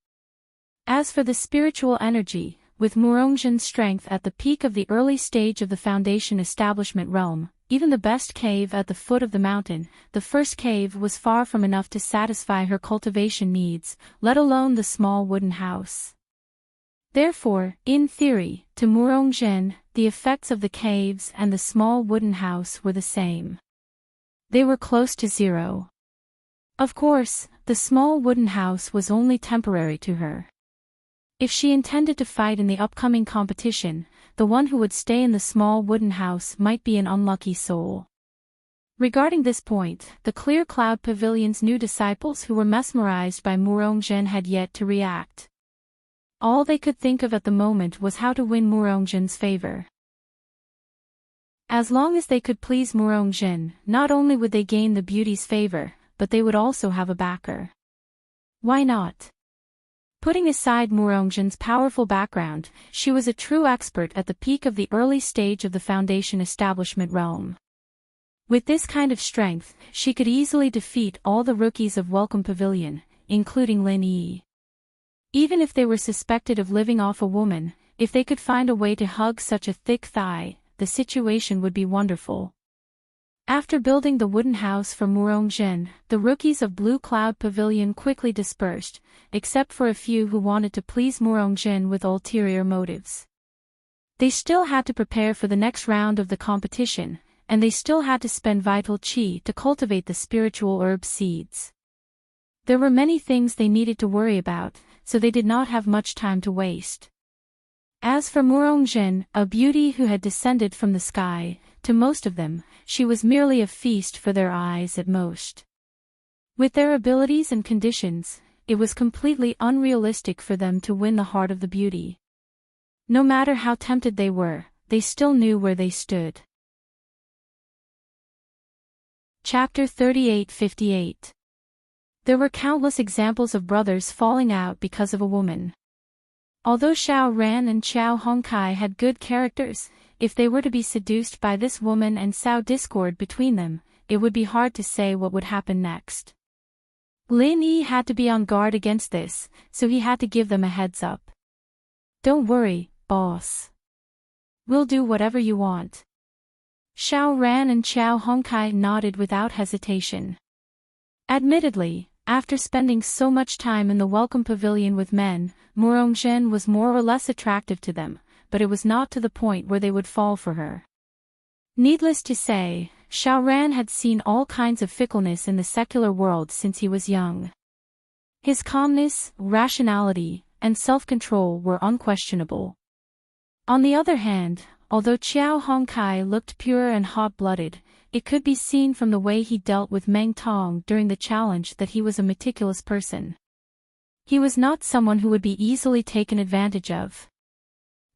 As for the spiritual energy, with Murong Zhen's strength at the peak of the early stage of the Foundation establishment realm, even the best cave at the foot of the mountain, the first cave was far from enough to satisfy her cultivation needs, let alone the small wooden house. Therefore, in theory, to Murong Zhen, the effects of the caves and the small wooden house were the same. They were close to zero. Of course, the small wooden house was only temporary to her. If she intended to fight in the upcoming competition, the one who would stay in the small wooden house might be an unlucky soul. Regarding this point, the Clear Cloud Pavilion's new disciples who were mesmerized by Murong Zhen had yet to react. All they could think of at the moment was how to win Murong Zhen's favor. As long as they could please Murongjin, not only would they gain the beauty's favor, but they would also have a backer. Why not? Putting aside Murongjin's powerful background, she was a true expert at the peak of the early stage of the Foundation establishment realm. With this kind of strength, she could easily defeat all the rookies of Welcome Pavilion, including Lin Yi. Even if they were suspected of living off a woman, if they could find a way to hug such a thick thigh, the situation would be wonderful. After building the wooden house for Murongjin, the rookies of Blue Cloud Pavilion quickly dispersed, except for a few who wanted to please Murongjin with ulterior motives. They still had to prepare for the next round of the competition, and they still had to spend vital qi to cultivate the spiritual herb seeds. There were many things they needed to worry about, so they did not have much time to waste. As for Murongjin, a beauty who had descended from the sky, to most of them, she was merely a feast for their eyes at most. With their abilities and conditions, it was completely unrealistic for them to win the heart of the beauty. No matter how tempted they were, they still knew where they stood. Chapter 38-58. There were countless examples of brothers falling out because of a woman. Although Xiao Ran and Xiao Hongkai had good characters, if they were to be seduced by this woman and sow discord between them, it would be hard to say what would happen next. Lin Yi had to be on guard against this, so he had to give them a heads up. "Don't worry, boss. We'll do whatever you want." Xiao Ran and Xiao Hongkai nodded without hesitation. Admittedly, after spending so much time in the Welcome Pavilion with men, Murongjin was more or less attractive to them, but it was not to the point where they would fall for her. Needless to say, Xiao Ran had seen all kinds of fickleness in the secular world since he was young. His calmness, rationality, and self-control were unquestionable. On the other hand, although Xiao Hongkai looked pure and hot-blooded, it could be seen from the way he dealt with Meng Tong during the challenge that he was a meticulous person. He was not someone who would be easily taken advantage of.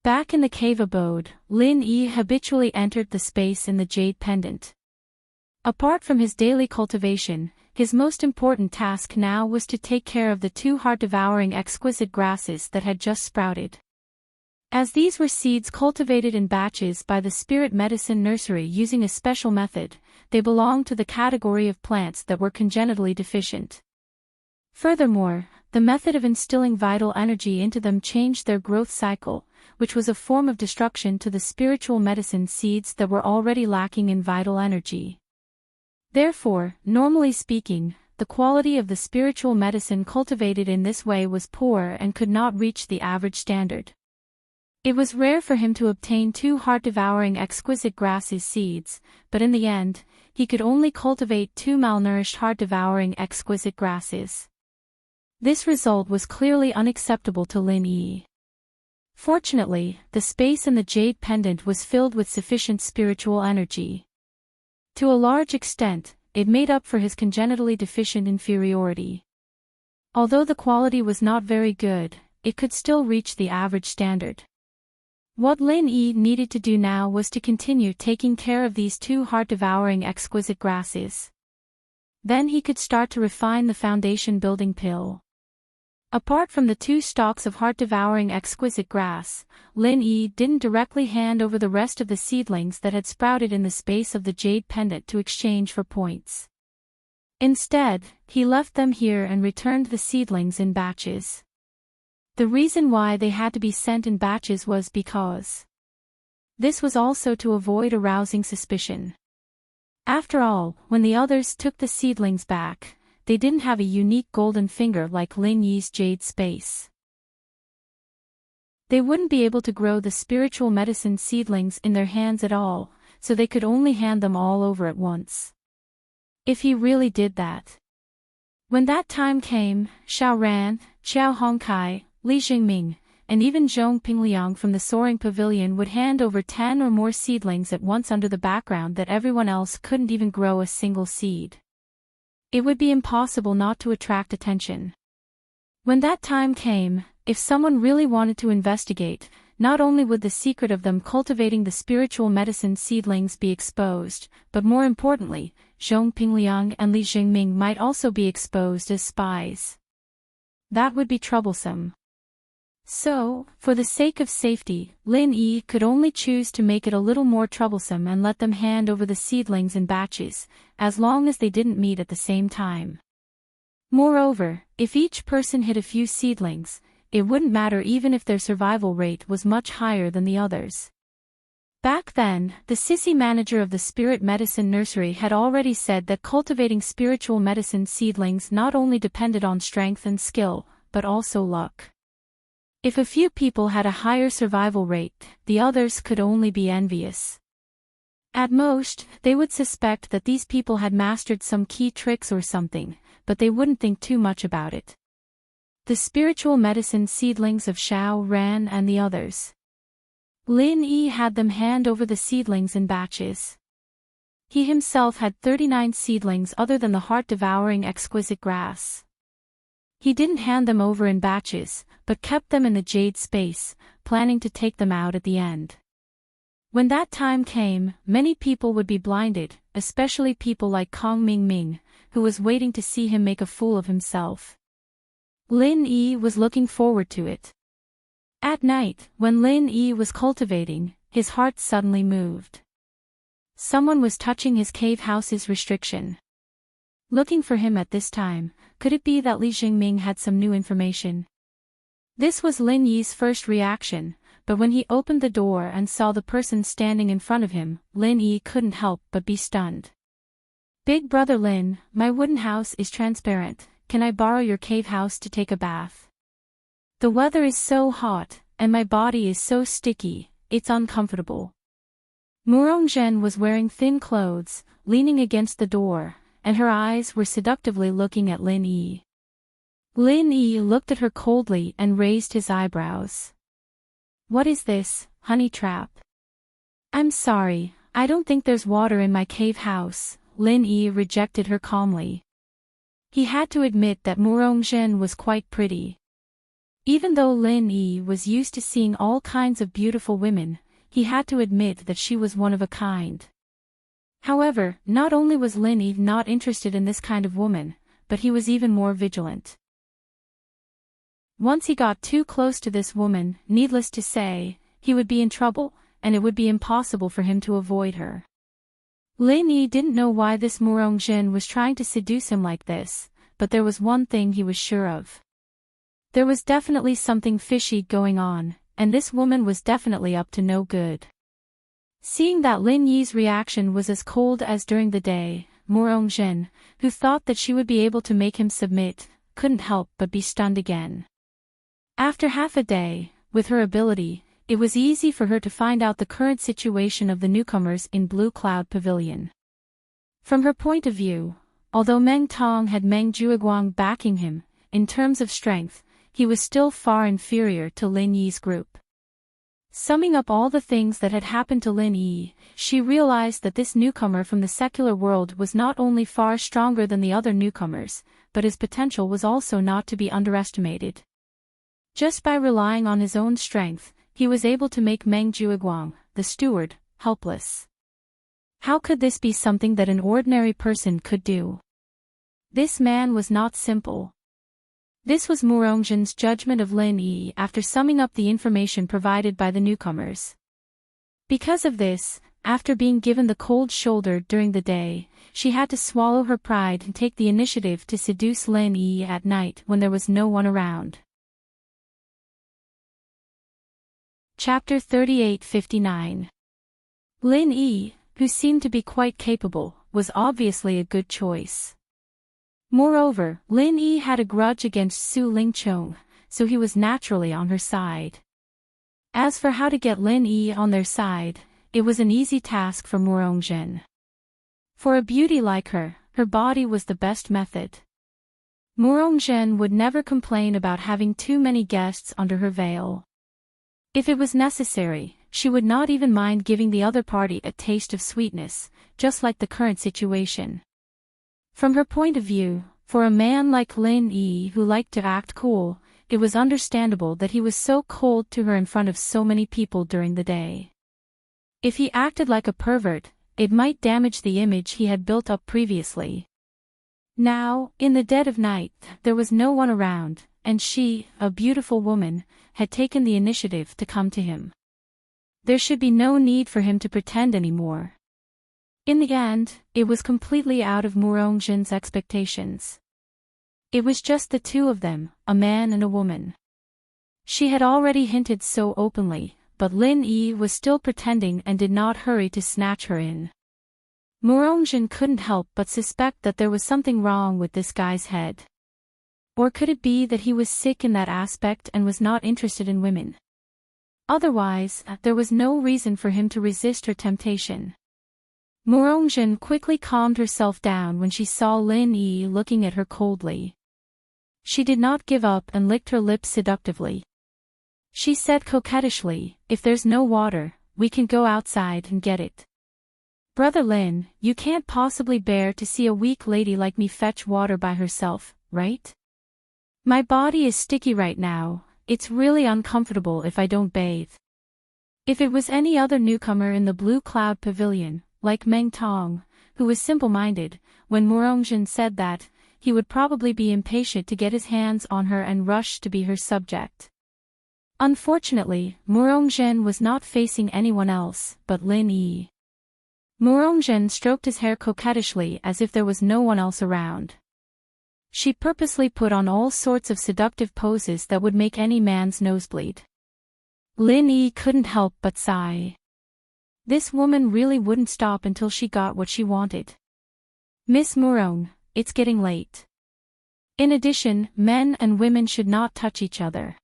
Back in the cave abode, Lin Yi habitually entered the space in the jade pendant. Apart from his daily cultivation, his most important task now was to take care of the two heart-devouring exquisite grasses that had just sprouted. As these were seeds cultivated in batches by the spirit medicine nursery using a special method, they belonged to the category of plants that were congenitally deficient. Furthermore, the method of instilling vital energy into them changed their growth cycle, which was a form of destruction to the spiritual medicine seeds that were already lacking in vital energy. Therefore, normally speaking, the quality of the spiritual medicine cultivated in this way was poor and could not reach the average standard. It was rare for him to obtain two heart-devouring exquisite grasses seeds, but in the end, he could only cultivate two malnourished heart-devouring exquisite grasses. This result was clearly unacceptable to Lin Yi. Fortunately, the space in the jade pendant was filled with sufficient spiritual energy. To a large extent, it made up for his congenitally deficient inferiority. Although the quality was not very good, it could still reach the average standard. What Lin Yi needed to do now was to continue taking care of these two heart-devouring exquisite grasses. Then he could start to refine the foundation building pill. Apart from the two stalks of heart-devouring exquisite grass, Lin Yi didn't directly hand over the rest of the seedlings that had sprouted in the space of the jade pendant to exchange for points. Instead, he left them here and returned the seedlings in batches. The reason why they had to be sent in batches was because this was also to avoid arousing suspicion. After all, when the others took the seedlings back, they didn't have a unique golden finger like Lin Yi's jade space. They wouldn't be able to grow the spiritual medicine seedlings in their hands at all, so they could only hand them all over at once. If he really did that. When that time came, Xiao Ran, Xiao Hongkai, Li Jingming, and even Zhong Pingliang from the Soaring Pavilion would hand over 10 or more seedlings at once under the background that everyone else couldn't even grow a single seed. It would be impossible not to attract attention. When that time came, if someone really wanted to investigate, not only would the secret of them cultivating the spiritual medicine seedlings be exposed, but more importantly, Zhong Pingliang and Li Jingming might also be exposed as spies. That would be troublesome. So, for the sake of safety, Lin Yi could only choose to make it a little more troublesome and let them hand over the seedlings in batches, as long as they didn't meet at the same time. Moreover, if each person hid a few seedlings, it wouldn't matter even if their survival rate was much higher than the others. Back then, the sissy manager of the spirit medicine nursery had already said that cultivating spiritual medicine seedlings not only depended on strength and skill, but also luck. If a few people had a higher survival rate, the others could only be envious. At most, they would suspect that these people had mastered some key tricks or something, but they wouldn't think too much about it. The spiritual medicine seedlings of Xiao Ran and the others. Lin Yi had them hand over the seedlings in batches. He himself had 39 seedlings other than the heart-devouring exquisite grass. He didn't hand them over in batches, but kept them in the jade space, planning to take them out at the end. When that time came, many people would be blinded, especially people like Kong Mingming, who was waiting to see him make a fool of himself. Lin Yi was looking forward to it. At night, when Lin Yi was cultivating, his heart suddenly moved. Someone was touching his cave house's restriction. Looking for him at this time, could it be that Li Jingming had some new information? This was Lin Yi's first reaction, but when he opened the door and saw the person standing in front of him, Lin Yi couldn't help but be stunned. Big brother Lin, my wooden house is transparent, can I borrow your cave house to take a bath? The weather is so hot, and my body is so sticky, it's uncomfortable. Murongzhen was wearing thin clothes, leaning against the door, and her eyes were seductively looking at Lin Yi. Lin Yi looked at her coldly and raised his eyebrows. What is this, honey trap? I'm sorry, I don't think there's water in my cave house, Lin Yi rejected her calmly. He had to admit that Murongzhen was quite pretty. Even though Lin Yi was used to seeing all kinds of beautiful women, he had to admit that she was one of a kind. However, not only was Lin Yi not interested in this kind of woman, but he was even more vigilant. Once he got too close to this woman, needless to say, he would be in trouble, and it would be impossible for him to avoid her. Lin Yi didn't know why this Murongzhen was trying to seduce him like this, but there was one thing he was sure of. There was definitely something fishy going on, and this woman was definitely up to no good. Seeing that Lin Yi's reaction was as cold as during the day, Murongzhen, who thought that she would be able to make him submit, couldn't help but be stunned again. After half a day, with her ability, it was easy for her to find out the current situation of the newcomers in Blue Cloud Pavilion. From her point of view, although Meng Tong had Meng Jueguang backing him, in terms of strength, he was still far inferior to Lin Yi's group. Summing up all the things that had happened to Lin Yi, she realized that this newcomer from the secular world was not only far stronger than the other newcomers, but his potential was also not to be underestimated. Just by relying on his own strength, he was able to make Meng Jueguang, the steward, helpless. How could this be something that an ordinary person could do? This man was not simple. This was Murongzhen's judgment of Lin Yi after summing up the information provided by the newcomers. Because of this, after being given the cold shoulder during the day, she had to swallow her pride and take the initiative to seduce Lin Yi at night when there was no one around. Chapter 38:59. Lin Yi, who seemed to be quite capable, was obviously a good choice. Moreover, Lin Yi had a grudge against Su Lingchong, so he was naturally on her side. As for how to get Lin Yi on their side, it was an easy task for Murongzhen. For a beauty like her, her body was the best method. Murongzhen would never complain about having too many guests under her veil. If it was necessary, she would not even mind giving the other party a taste of sweetness, just like the current situation. From her point of view, for a man like Lin Yi who liked to act cool, it was understandable that he was so cold to her in front of so many people during the day. If he acted like a pervert, it might damage the image he had built up previously. Now, in the dead of night, there was no one around, and she, a beautiful woman, had taken the initiative to come to him. There should be no need for him to pretend anymore. In the end, it was completely out of Murongjin's expectations. It was just the two of them, a man and a woman. She had already hinted so openly, but Lin Yi was still pretending and did not hurry to snatch her in. Murongjin couldn't help but suspect that there was something wrong with this guy's head. Or could it be that he was sick in that aspect and was not interested in women? Otherwise, there was no reason for him to resist her temptation. Murongjin quickly calmed herself down when she saw Lin Yi looking at her coldly. She did not give up and licked her lips seductively. She said coquettishly, "If there's no water, we can go outside and get it. Brother Lin, you can't possibly bear to see a weak lady like me fetch water by herself, right? My body is sticky right now, it's really uncomfortable if I don't bathe." If it was any other newcomer in the Blue Cloud Pavilion, like Meng Tong, who was simple-minded, when Murongjin said that, he would probably be impatient to get his hands on her and rush to be her subject. Unfortunately, Murongjin was not facing anyone else but Lin Yi. Murongjin stroked his hair coquettishly as if there was no one else around. She purposely put on all sorts of seductive poses that would make any man's nose bleed. Lin Yi couldn't help but sigh. This woman really wouldn't stop until she got what she wanted. "Miss Murong, it's getting late. In addition, men and women should not touch each other.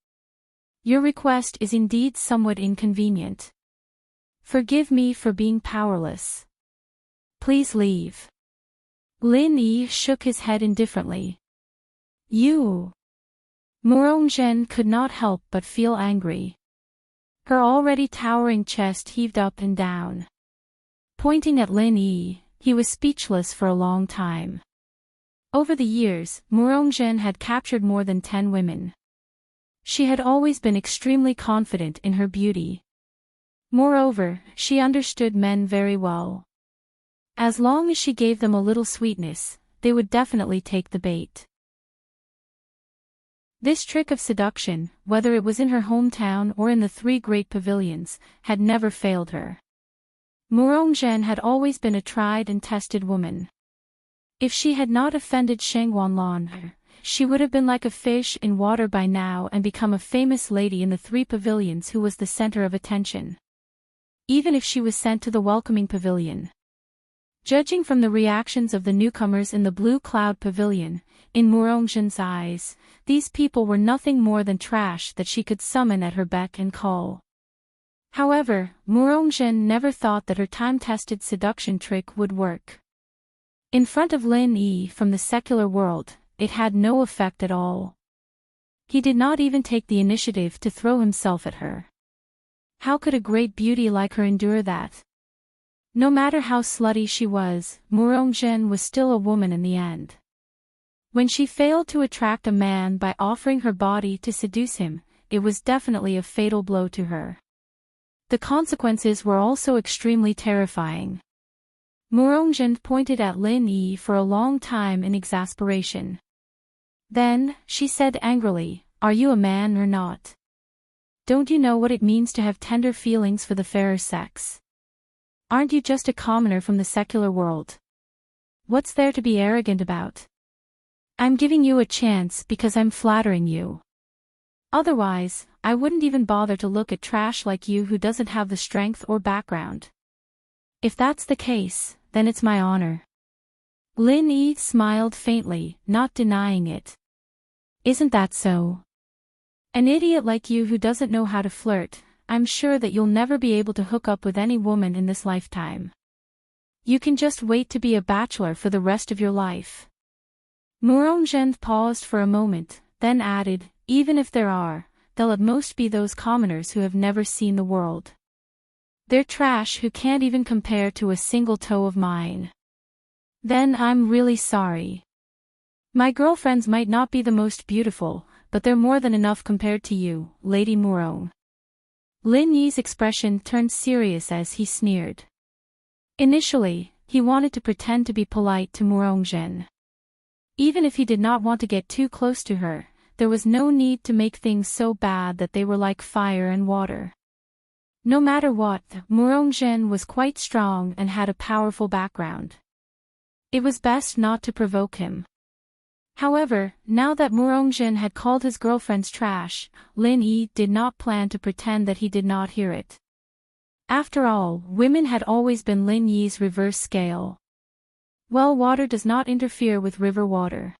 Your request is indeed somewhat inconvenient. Forgive me for being powerless. Please leave." Lin Yi shook his head indifferently. "You." Murongjin could not help but feel angry. Her already towering chest heaved up and down. Pointing at Lin Yi, he was speechless for a long time. Over the years, Murongjin had captured more than 10 women. She had always been extremely confident in her beauty. Moreover, she understood men very well. As long as she gave them a little sweetness, they would definitely take the bait. This trick of seduction, whether it was in her hometown or in the 3 great pavilions, had never failed her. Murongjin had always been a tried and tested woman. If she had not offended Sheng Wanlan, she would have been like a fish in water by now and become a famous lady in the 3 pavilions who was the center of attention. Even if she was sent to the welcoming pavilion. Judging from the reactions of the newcomers in the Blue Cloud Pavilion, in Murongjin's eyes, these people were nothing more than trash that she could summon at her beck and call. However, Murongjin never thought that her time-tested seduction trick would work. In front of Lin Yi from the secular world, it had no effect at all. He did not even take the initiative to throw himself at her. How could a great beauty like her endure that? No matter how slutty she was, Murongjin was still a woman in the end. When she failed to attract a man by offering her body to seduce him, it was definitely a fatal blow to her. The consequences were also extremely terrifying. Murongjin pointed at Lin Yi for a long time in exasperation. Then, she said angrily, "Are you a man or not? Don't you know what it means to have tender feelings for the fairer sex? Aren't you just a commoner from the secular world? What's there to be arrogant about? I'm giving you a chance because I'm flattering you. Otherwise, I wouldn't even bother to look at trash like you who doesn't have the strength or background. If that's the case, then it's my honor." Lin Yi smiled faintly, not denying it. "Isn't that so? An idiot like you who doesn't know how to flirt, I'm sure that you'll never be able to hook up with any woman in this lifetime. You can just wait to be a bachelor for the rest of your life." Murongjin paused for a moment, then added, "Even if there are, they'll at most be those commoners who have never seen the world. They're trash who can't even compare to a single toe of mine. Then I'm really sorry. My girlfriends might not be the most beautiful, but they're more than enough compared to you, Lady Murong. Lin Yi's expression turned serious as he sneered. Initially, he wanted to pretend to be polite to Murong Zhen. Even if he did not want to get too close to her, there was no need to make things so bad that they were like fire and water. No matter what, Murong Zhen was quite strong and had a powerful background. It was best not to provoke him. However, now that Murong Zhen had called his girlfriends trash, Lin Yi did not plan to pretend that he did not hear it. After all, women had always been Lin Yi's reverse scale. Well, water does not interfere with river water.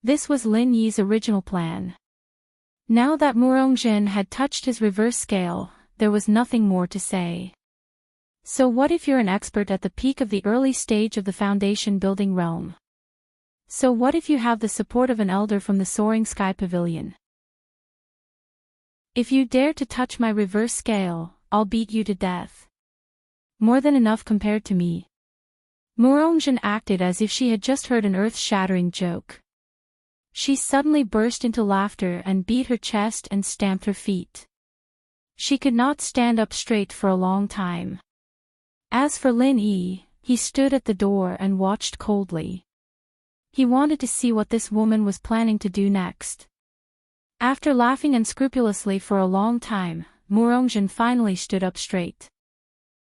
This was Lin Yi's original plan. Now that Murong Zhen had touched his reverse scale, there was nothing more to say. So what if you're an expert at the peak of the early stage of the foundation building realm? So what if you have the support of an elder from the Soaring Sky Pavilion? If you dare to touch my reverse scale, I'll beat you to death. More than enough compared to me. Murong Zhen acted as if she had just heard an earth-shattering joke. She suddenly burst into laughter and beat her chest and stamped her feet. She could not stand up straight for a long time. As for Lin Yi, he stood at the door and watched coldly. He wanted to see what this woman was planning to do next. After laughing unscrupulously for a long time, Murong Zhen finally stood up straight.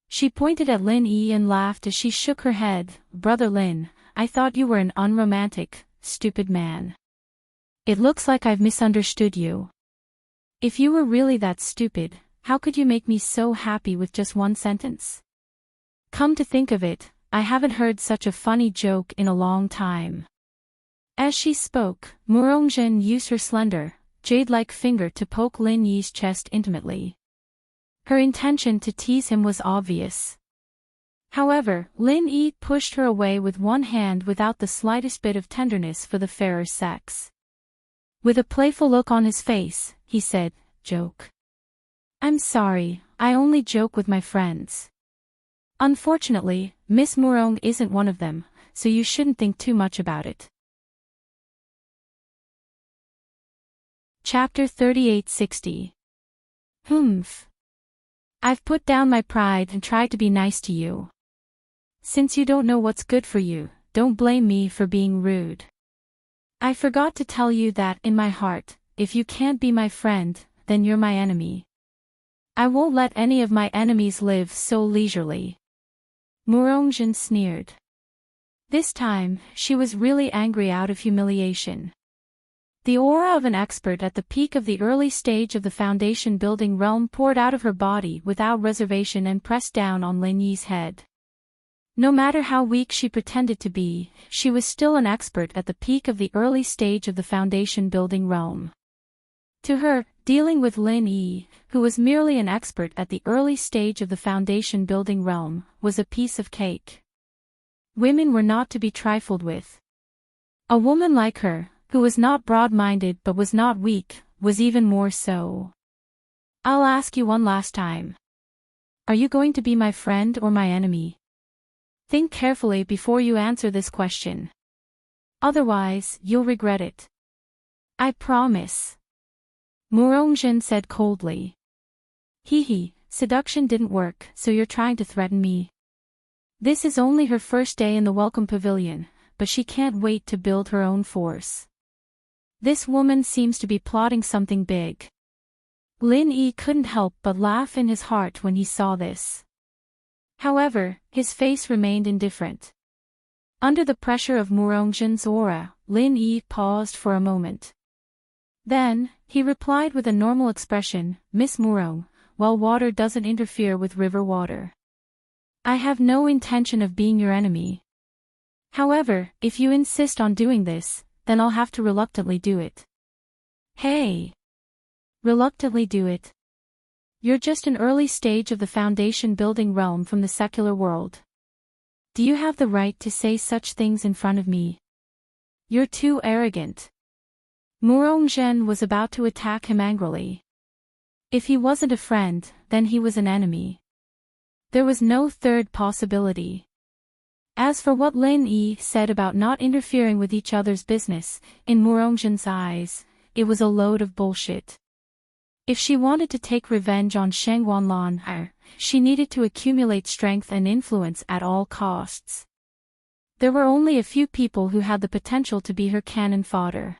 She pointed at Lin Yi and laughed as she shook her head. Brother Lin, I thought you were an unromantic, stupid man. It looks like I've misunderstood you. If you were really that stupid, how could you make me so happy with just one sentence? Come to think of it, I haven't heard such a funny joke in a long time. As she spoke, Murong Zhen used her slender, jade-like finger to poke Lin Yi's chest intimately. Her intention to tease him was obvious. However, Lin Yi pushed her away with one hand without the slightest bit of tenderness for the fairer sex. With a playful look on his face, he said, "Joke. I'm sorry, I only joke with my friends. Unfortunately, Miss Murong isn't one of them, so you shouldn't think too much about it." Chapter 3860. Humph. I've put down my pride and tried to be nice to you. Since you don't know what's good for you, don't blame me for being rude. I forgot to tell you that in my heart, if you can't be my friend, then you're my enemy. I won't let any of my enemies live so leisurely. Murong Zhen sneered. This time, she was really angry out of humiliation. The aura of an expert at the peak of the early stage of the foundation building realm poured out of her body without reservation and pressed down on Lin Yi's head. No matter how weak she pretended to be, she was still an expert at the peak of the early stage of the foundation building realm. To her, dealing with Lin Yi, who was merely an expert at the early stage of the foundation building realm, was a piece of cake. Women were not to be trifled with. A woman like her, who was not broad-minded but was not weak, was even more so. I'll ask you one last time. Are you going to be my friend or my enemy? Think carefully before you answer this question. Otherwise, you'll regret it. I promise. Murong Zhen said coldly. Hee, seduction didn't work, so you're trying to threaten me. This is only her first day in the Welcome Pavilion, but she can't wait to build her own force. This woman seems to be plotting something big. Lin Yi couldn't help but laugh in his heart when he saw this. However, his face remained indifferent. Under the pressure of Murong Zhen's aura, Lin Yi paused for a moment. Then, he replied with a normal expression, Miss Murong, well, water doesn't interfere with river water. I have no intention of being your enemy. However, if you insist on doing this, then I'll have to reluctantly do it. Hey! Reluctantly do it? You're just an early stage of the foundation building realm from the secular world. Do you have the right to say such things in front of me? You're too arrogant. Murong Zhen was about to attack him angrily. If he wasn't a friend, then he was an enemy. There was no third possibility. As for what Lin Yi said about not interfering with each other's business, in Murong Zhen's eyes, it was a load of bullshit. If she wanted to take revenge on Shang Wanlan, she needed to accumulate strength and influence at all costs. There were only a few people who had the potential to be her cannon fodder.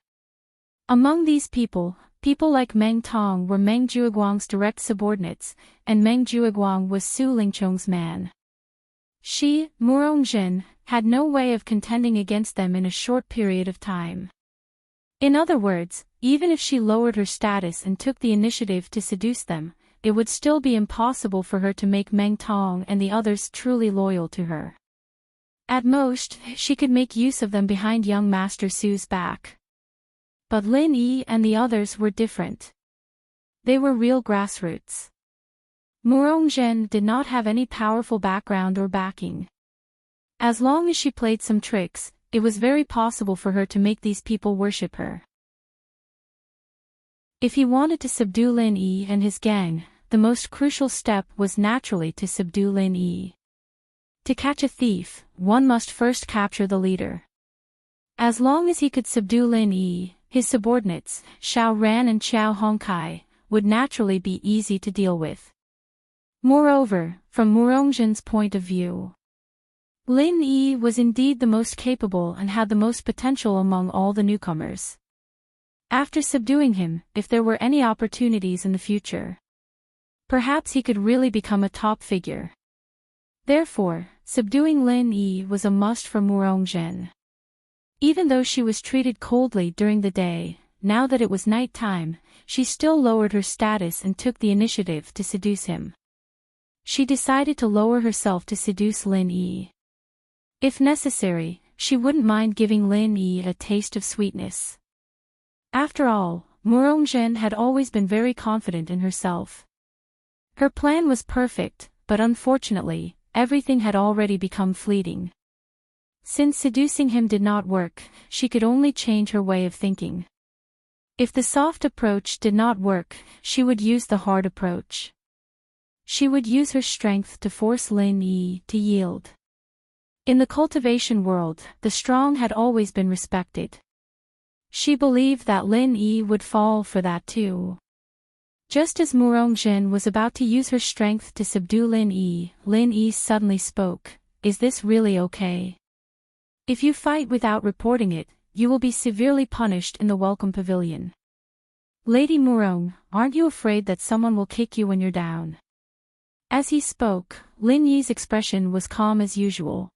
Among these people, people like Meng Tong were Meng Jueguang's direct subordinates, and Meng Jueguang was Su Lingchong's man. She, Murongjin, had no way of contending against them in a short period of time. In other words, even if she lowered her status and took the initiative to seduce them, it would still be impossible for her to make Meng Tong and the others truly loyal to her. At most, she could make use of them behind young Master Su's back. But Lin Yi and the others were different. They were real grassroots. Murongjin did not have any powerful background or backing. As long as she played some tricks, it was very possible for her to make these people worship her. If he wanted to subdue Lin Yi and his gang, the most crucial step was naturally to subdue Lin Yi. To catch a thief, one must first capture the leader. As long as he could subdue Lin Yi, his subordinates, Xiao Ran and Xiao Hongkai, would naturally be easy to deal with. Moreover, from Murongjin's point of view, Lin Yi was indeed the most capable and had the most potential among all the newcomers. After subduing him, if there were any opportunities in the future, perhaps he could really become a top figure. Therefore, subduing Lin Yi was a must for Murongjin. Even though she was treated coldly during the day, now that it was night time, she still lowered her status and took the initiative to seduce him. She decided to lower herself to seduce Lin Yi. If necessary, she wouldn't mind giving Lin Yi a taste of sweetness. After all, Murongjin had always been very confident in herself. Her plan was perfect, but unfortunately, everything had already become fleeting. Since seducing him did not work, she could only change her way of thinking. If the soft approach did not work, she would use the hard approach. She would use her strength to force Lin Yi to yield. In the cultivation world, the strong had always been respected. She believed that Lin Yi would fall for that too. Just as Murongjin was about to use her strength to subdue Lin Yi suddenly spoke, "Is this really okay? If you fight without reporting it, you will be severely punished in the welcome pavilion. Lady Murong, aren't you afraid that someone will kick you when you're down?" As he spoke, Lin Yi's expression was calm as usual.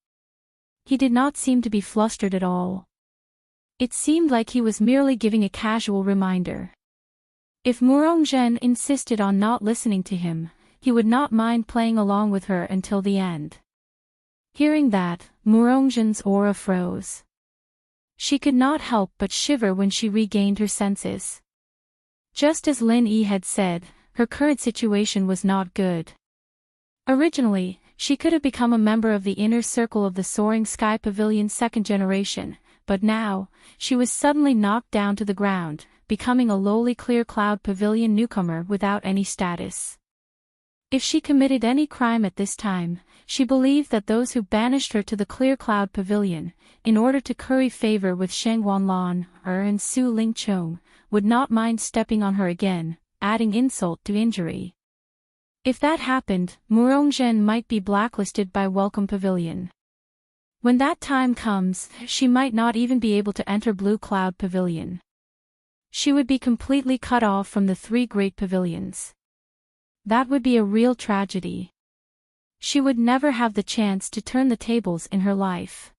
He did not seem to be flustered at all. It seemed like he was merely giving a casual reminder. If Murongjin insisted on not listening to him, he would not mind playing along with her until the end. Hearing that, Murongjin's aura froze. She could not help but shiver when she regained her senses. Just as Lin Yi had said, her current situation was not good. Originally, she could have become a member of the inner circle of the Soaring Sky Pavilion second generation, but now, she was suddenly knocked down to the ground, becoming a lowly Clear Cloud Pavilion newcomer without any status. If she committed any crime at this time, she believed that those who banished her to the Clear Cloud Pavilion, in order to curry favor with Shang Wanlan and Su Lingchong, would not mind stepping on her again, adding insult to injury. If that happened, Murongjin might be blacklisted by Welcome Pavilion. When that time comes, she might not even be able to enter Blue Cloud Pavilion. She would be completely cut off from the three great pavilions. That would be a real tragedy. She would never have the chance to turn the tables in her life.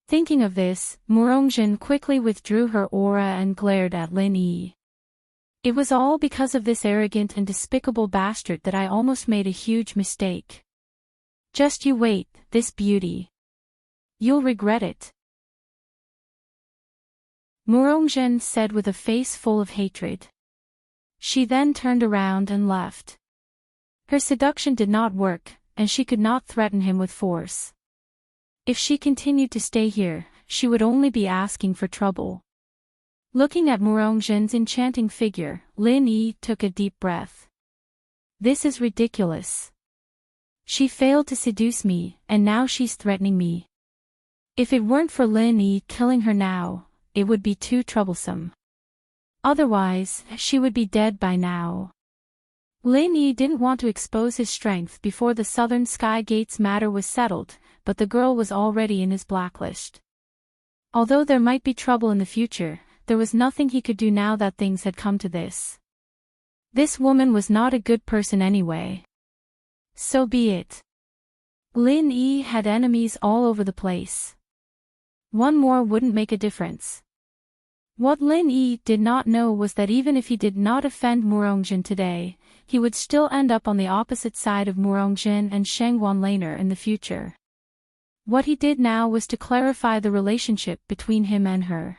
Thinking of this, Murongjin quickly withdrew her aura and glared at Lin Yi. It was all because of this arrogant and despicable bastard that I almost made a huge mistake. Just you wait, this beauty. You'll regret it. Murongjin said with a face full of hatred. She then turned around and left. Her seduction did not work, and she could not threaten him with force. If she continued to stay here, she would only be asking for trouble. Looking at Murongjin's enchanting figure, Lin Yi took a deep breath. This is ridiculous. She failed to seduce me, and now she's threatening me. If it weren't for Lin Yi killing her now, it would be too troublesome. Otherwise, she would be dead by now. Lin Yi didn't want to expose his strength before the Southern Sky Gate's matter was settled, but the girl was already in his blacklist. Although there might be trouble in the future, there was nothing he could do now that things had come to this. This woman was not a good person anyway. So be it. Lin Yi had enemies all over the place. One more wouldn't make a difference. What Lin Yi did not know was that even if he did not offend Murongjin today, he would still end up on the opposite side of Murongjin and Shangguan later in the future. What he did now was to clarify the relationship between him and her.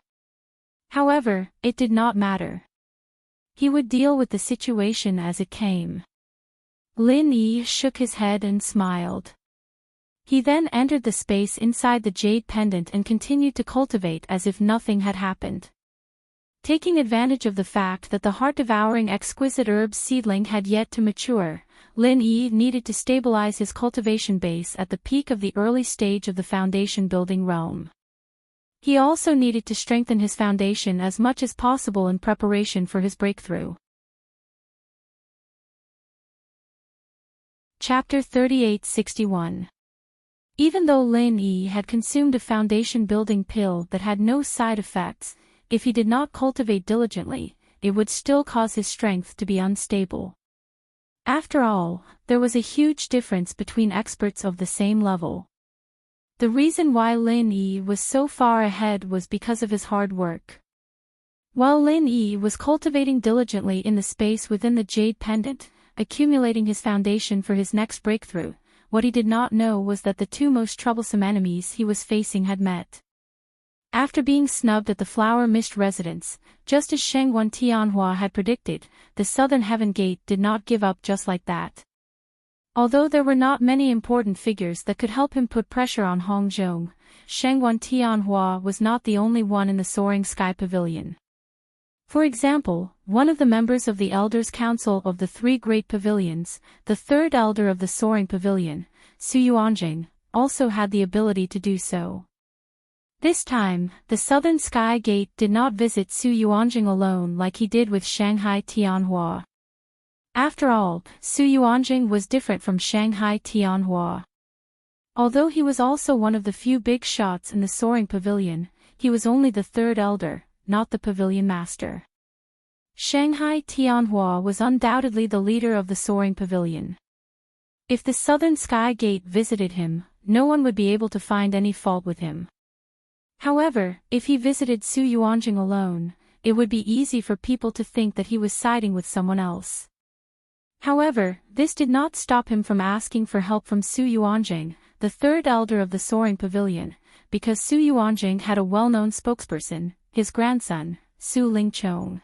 However, it did not matter. He would deal with the situation as it came. Lin Yi shook his head and smiled. He then entered the space inside the jade pendant and continued to cultivate as if nothing had happened. Taking advantage of the fact that the heart-devouring exquisite herb seedling had yet to mature, Lin Yi needed to stabilize his cultivation base at the peak of the early stage of the foundation building realm. He also needed to strengthen his foundation as much as possible in preparation for his breakthrough. Chapter 3861. Even though Lin Yi had consumed a foundation-building pill that had no side effects, if he did not cultivate diligently, it would still cause his strength to be unstable. After all, there was a huge difference between experts of the same level. The reason why Lin Yi was so far ahead was because of his hard work. While Lin Yi was cultivating diligently in the space within the jade pendant, accumulating his foundation for his next breakthrough, what he did not know was that the two most troublesome enemies he was facing had met. After being snubbed at the Flower Mist residence, just as Shangguan Tianhua had predicted, the Southern Heaven Gate did not give up just like that. Although there were not many important figures that could help him put pressure on Hongzhong, Shangguan Tianhua was not the only one in the Soaring Sky Pavilion. For example, one of the members of the Elders' Council of the Three Great Pavilions, the third elder of the Soaring Pavilion, Su Yuanjing, also had the ability to do so. This time, the Southern Sky Gate did not visit Su Yuanjing alone like he did with Shanghai Tianhua. After all, Su Yuanjing was different from Shanghai Tianhua. Although he was also one of the few big shots in the Soaring Pavilion, he was only the third elder, not the pavilion master. Shanghai Tianhua was undoubtedly the leader of the Soaring Pavilion. If the Southern Sky Gate visited him, no one would be able to find any fault with him. However, if he visited Su Yuanjing alone, it would be easy for people to think that he was siding with someone else. However, this did not stop him from asking for help from Su Yuanjing, the third elder of the Soaring Pavilion, because Su Yuanjing had a well-known spokesperson, his grandson, Su Lingchong.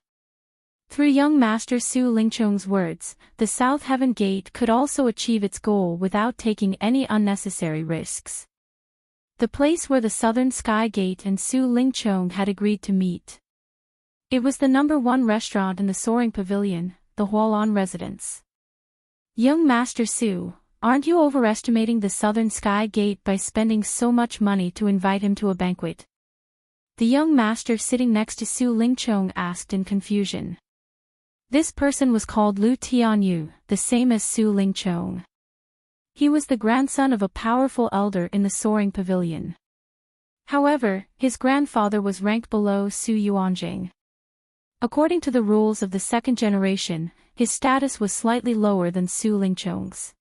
Through young Master Su Lingchong's words, the South Heaven Gate could also achieve its goal without taking any unnecessary risks. The place where the Southern Sky Gate and Su Lingchong had agreed to meet. It was the #1 restaurant in the Soaring Pavilion, the Hualan residence. Young Master Su, aren't you overestimating the Southern Sky Gate by spending so much money to invite him to a banquet? The young master sitting next to Su Lingchong asked in confusion. This person was called Lu Tianyu, the same as Su Lingchong. He was the grandson of a powerful elder in the Soaring Pavilion. However, his grandfather was ranked below Su Yuanjing. According to the rules of the second generation, his status was slightly lower than Su Lingchong's.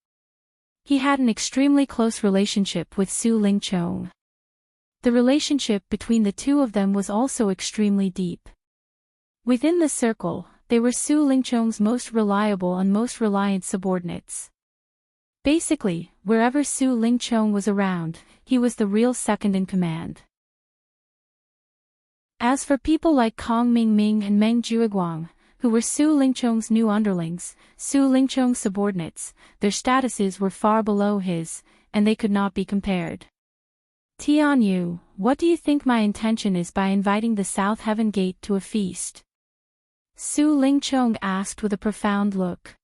He had an extremely close relationship with Su Lingchong. The relationship between the two of them was also extremely deep. Within the circle, they were Su Lingchong's most reliable and most reliant subordinates. Basically, wherever Su Lingchong was around, he was the real second in command. As for people like Kong Mingming and Meng Juiguang, who were Su Lingchong's new underlings, Su Lingchong's subordinates, their statuses were far below his, and they could not be compared. Tianyu, what do you think my intention is by inviting the South Heaven Gate to a feast? Su Lingchong asked with a profound look.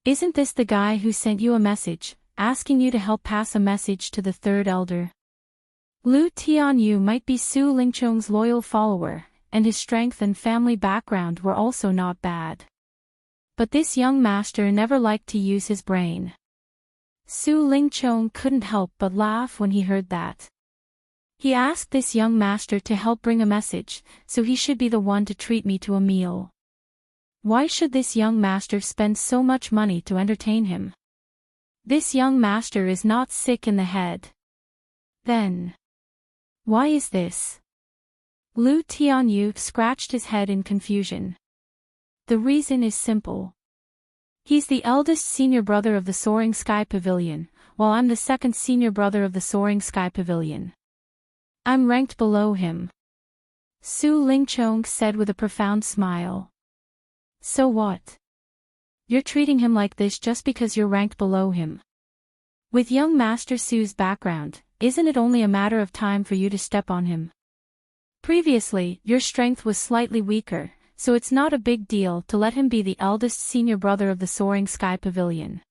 Isn't this the guy who sent you a message, asking you to help pass a message to the third elder? Lu Tianyu might be Su Lingchong's loyal follower, and his strength and family background were also not bad. But this young master never liked to use his brain. Su Lingchong couldn't help but laugh when he heard that. He asked this young master to help bring a message, so he should be the one to treat me to a meal. Why should this young master spend so much money to entertain him? This young master is not sick in the head. Then, why is this? Lu Tianyu scratched his head in confusion. The reason is simple. He's the eldest senior brother of the Soaring Sky Pavilion, while I'm the second senior brother of the Soaring Sky Pavilion. I'm ranked below him. Su Lingchong said with a profound smile. So what? You're treating him like this just because you're ranked below him. With young Master Su's background, isn't it only a matter of time for you to step on him? Previously, your strength was slightly weaker, so it's not a big deal to let him be the eldest senior brother of the Soaring Sky Pavilion.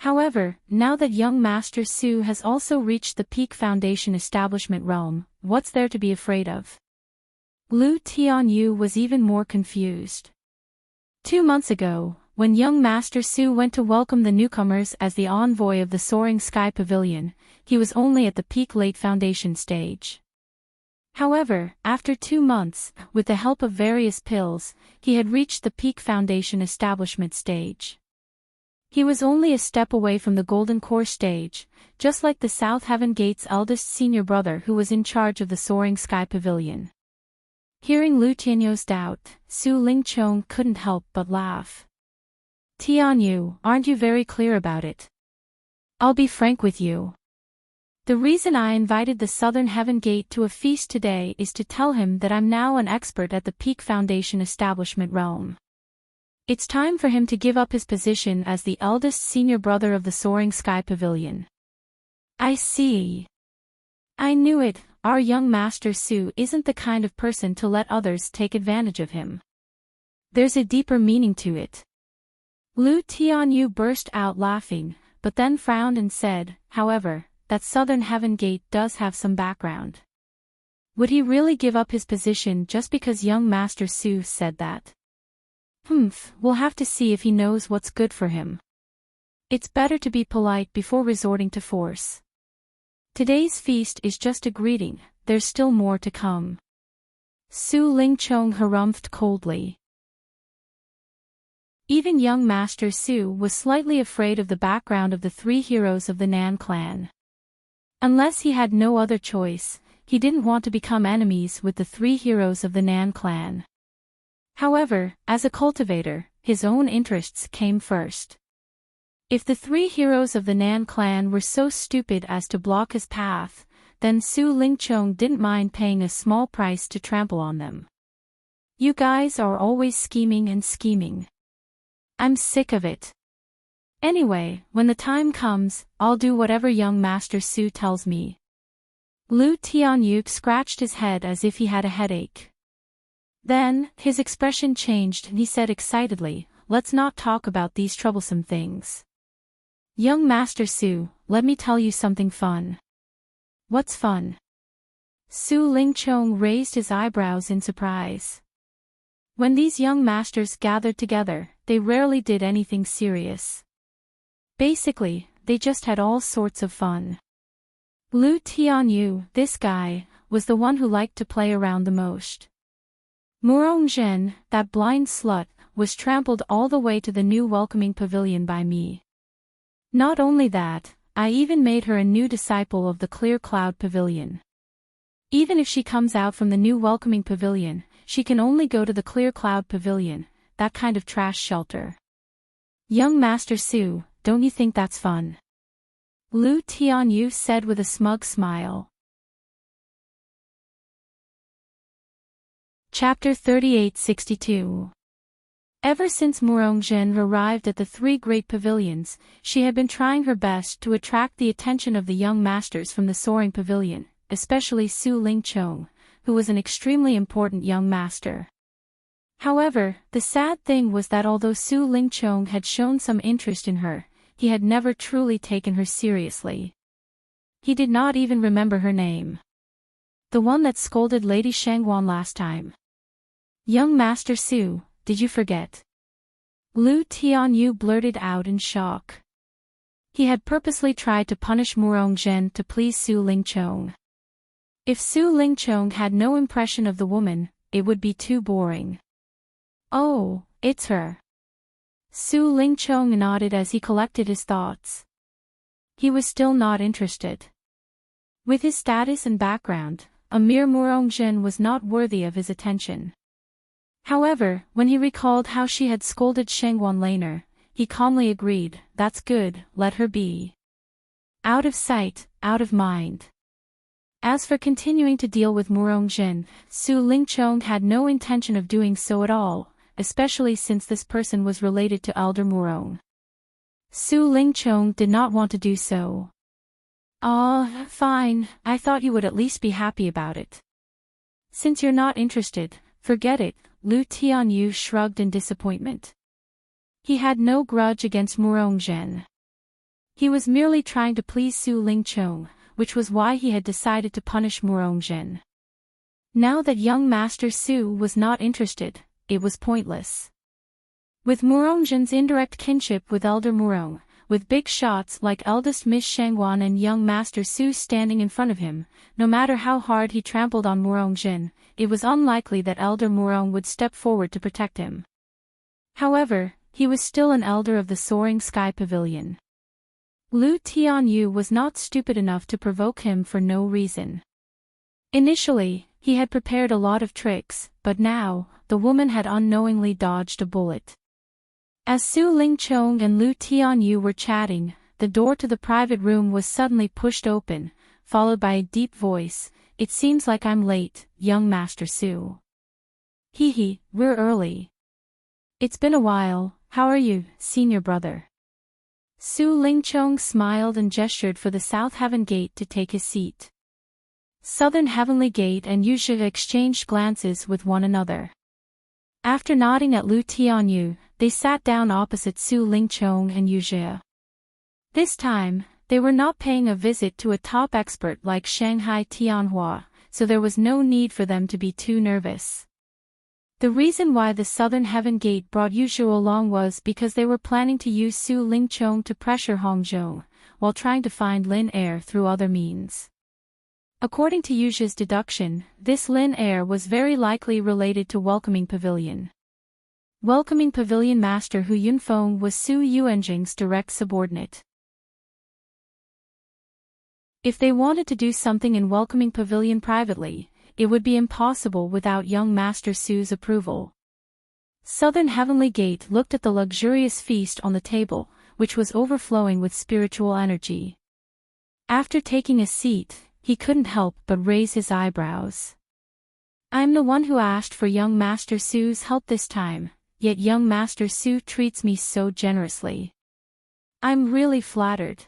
However, now that young Master Su has also reached the peak foundation establishment realm, what's there to be afraid of? Lu Tianyu was even more confused. 2 months ago, when young Master Su went to welcome the newcomers as the envoy of the Soaring Sky Pavilion, he was only at the peak late foundation stage. However, after 2 months, with the help of various pills, he had reached the peak foundation establishment stage. He was only a step away from the Golden Core stage, just like the South Heaven Gate's eldest senior brother who was in charge of the Soaring Sky Pavilion. Hearing Lu Tianyu's doubt, Su Lingchong couldn't help but laugh. Tianyu, aren't you very clear about it? I'll be frank with you. The reason I invited the Southern Heaven Gate to a feast today is to tell him that I'm now an expert at the Peak Foundation establishment realm. It's time for him to give up his position as the eldest senior brother of the Soaring Sky Pavilion. I see. I knew it, our young Master Su isn't the kind of person to let others take advantage of him. There's a deeper meaning to it. Lu Tianyu burst out laughing, but then frowned and said, however, that Southern Heaven Gate does have some background. Would he really give up his position just because young Master Su said that? We'll have to see if he knows what's good for him. It's better to be polite before resorting to force. Today's feast is just a greeting, there's still more to come. Su Lingchong harumphed coldly. Even young Master Su was slightly afraid of the background of the 3 heroes of the Nan clan. Unless he had no other choice, he didn't want to become enemies with the 3 heroes of the Nan clan. However, as a cultivator, his own interests came first. If the 3 heroes of the Nan clan were so stupid as to block his path, then Su Lingchong didn't mind paying a small price to trample on them. You guys are always scheming and scheming. I'm sick of it. Anyway, when the time comes, I'll do whatever young Master Su tells me. Lu Tianyu scratched his head as if he had a headache. Then, his expression changed and he said excitedly, let's not talk about these troublesome things. Young Master Su, let me tell you something fun. What's fun? Su Lingchong raised his eyebrows in surprise. When these young masters gathered together, they rarely did anything serious. Basically, they just had all sorts of fun. Lu Tianyu, this guy, was the one who liked to play around the most. Murongzhen, that blind slut, was trampled all the way to the new welcoming pavilion by me. Not only that, I even made her a new disciple of the Clear Cloud Pavilion. Even if she comes out from the new welcoming pavilion, she can only go to the Clear Cloud Pavilion, that kind of trash shelter. Young Master Su, don't you think that's fun? Lu Tianyu said with a smug smile. Chapter 3862. Ever since Murongzhen arrived at the 3 great pavilions, she had been trying her best to attract the attention of the young masters from the Soaring Pavilion, especially Su Lingchong, who was an extremely important young master. However, the sad thing was that although Su Lingchong had shown some interest in her, he had never truly taken her seriously. He did not even remember her name. The one that scolded Lady Shangwan last time. Young Master Su, did you forget? Lu Tianyu blurted out in shock. He had purposely tried to punish Murong to please Su Lingchong. If Su Lingchong had no impression of the woman, it would be too boring. Oh, it's her. Su Lingchong nodded as he collected his thoughts. He was still not interested. With his status and background, a mere Murong was not worthy of his attention. However, when he recalled how she had scolded Shengwan Laner, he calmly agreed, that's good, let her be. Out of sight, out of mind. As for continuing to deal with Murong Su Lingchong had no intention of doing so at all, especially since this person was related to Elder Murong. Su Lingchong did not want to do so. Fine, I thought you would at least be happy about it. Since you're not interested, forget it, Lu Tianyu shrugged in disappointment. He had no grudge against Murong. He was merely trying to please Su Lingchong, which was why he had decided to punish Murong. Now that young Master Su was not interested, it was pointless. With Murong's indirect kinship with Elder Murong, with big shots like eldest Miss Shangwan and young Master Su standing in front of him, no matter how hard he trampled on Murong, it was unlikely that Elder Murong would step forward to protect him. However, he was still an elder of the Soaring Sky Pavilion. Lu Tianyu was not stupid enough to provoke him for no reason. Initially, he had prepared a lot of tricks, but now, the woman had unknowingly dodged a bullet. As Su Lingchong and Lu Tianyu were chatting, the door to the private room was suddenly pushed open, followed by a deep voice, "It seems like I'm late, young Master Su." "Hee, we're early." "It's been a while, how are you, senior brother?" Su Lingchong smiled and gestured for the South Heaven Gate to take his seat. Southern Heavenly Gate and Yuzhe exchanged glances with one another. After nodding at Lu Tianyu, they sat down opposite Su Lingchong and Yuzhe. This time, they were not paying a visit to a top expert like Shanghai Tianhua, so there was no need for them to be too nervous. The reason why the Southern Heaven Gate brought Yuzhe along was because they were planning to use Su Lingchong to pressure Hongzhou, while trying to find Lin Air through other means. According to Yuzhe's deduction, this Lin Air was very likely related to Welcoming Pavilion. Welcoming Pavilion Master Hu Yunfeng was Su Yuanjing's direct subordinate. If they wanted to do something in Welcoming Pavilion privately, it would be impossible without young Master Su's approval. Southern Heavenly Gate looked at the luxurious feast on the table, which was overflowing with spiritual energy. After taking a seat, he couldn't help but raise his eyebrows. "I'm the one who asked for young Master Su's help this time, yet young Master Su treats me so generously. I'm really flattered."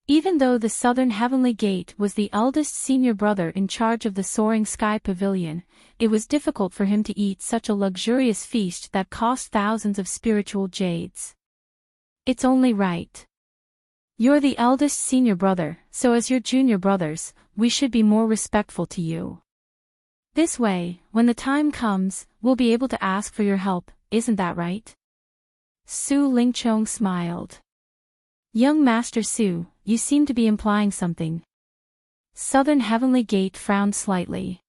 Even though the Southern Heavenly Gate was the eldest senior brother in charge of the Soaring Sky Pavilion, it was difficult for him to eat such a luxurious feast that cost thousands of spiritual jades. "It's only right. You're the eldest senior brother, so as your junior brothers, we should be more respectful to you. This way, when the time comes, we'll be able to ask for your help, isn't that right?" Su Lingchong smiled. "Young Master Su, you seem to be implying something." Southern Heavenly Gate frowned slightly.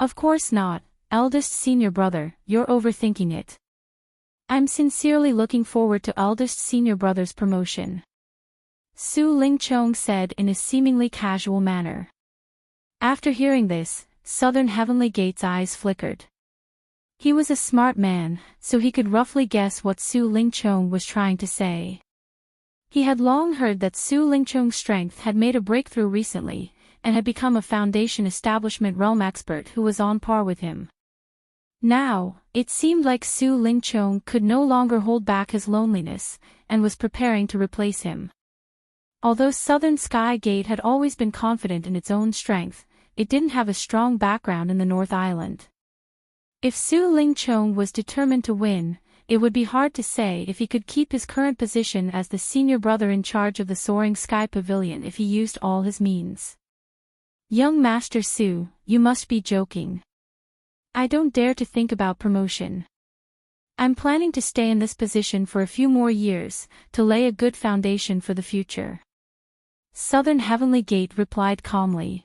"Of course not, eldest senior brother, you're overthinking it. I'm sincerely looking forward to eldest senior brother's promotion," Su Lingchong said in a seemingly casual manner. After hearing this, Southern Heavenly Gate's eyes flickered. He was a smart man, so he could roughly guess what Su Lingchong was trying to say. He had long heard that Su Lingchong's strength had made a breakthrough recently, and had become a Foundation Establishment realm expert who was on par with him. Now, it seemed like Su Lingchong could no longer hold back his loneliness, and was preparing to replace him. Although Southern Sky Gate had always been confident in its own strength, it didn't have a strong background in the North Island. If Su Lingchong was determined to win, it would be hard to say if he could keep his current position as the senior brother in charge of the Soaring Sky Pavilion if he used all his means. "Young Master Su, you must be joking. I don't dare to think about promotion. I'm planning to stay in this position for a few more years, to lay a good foundation for the future. Southern Heavenly Gate replied calmly.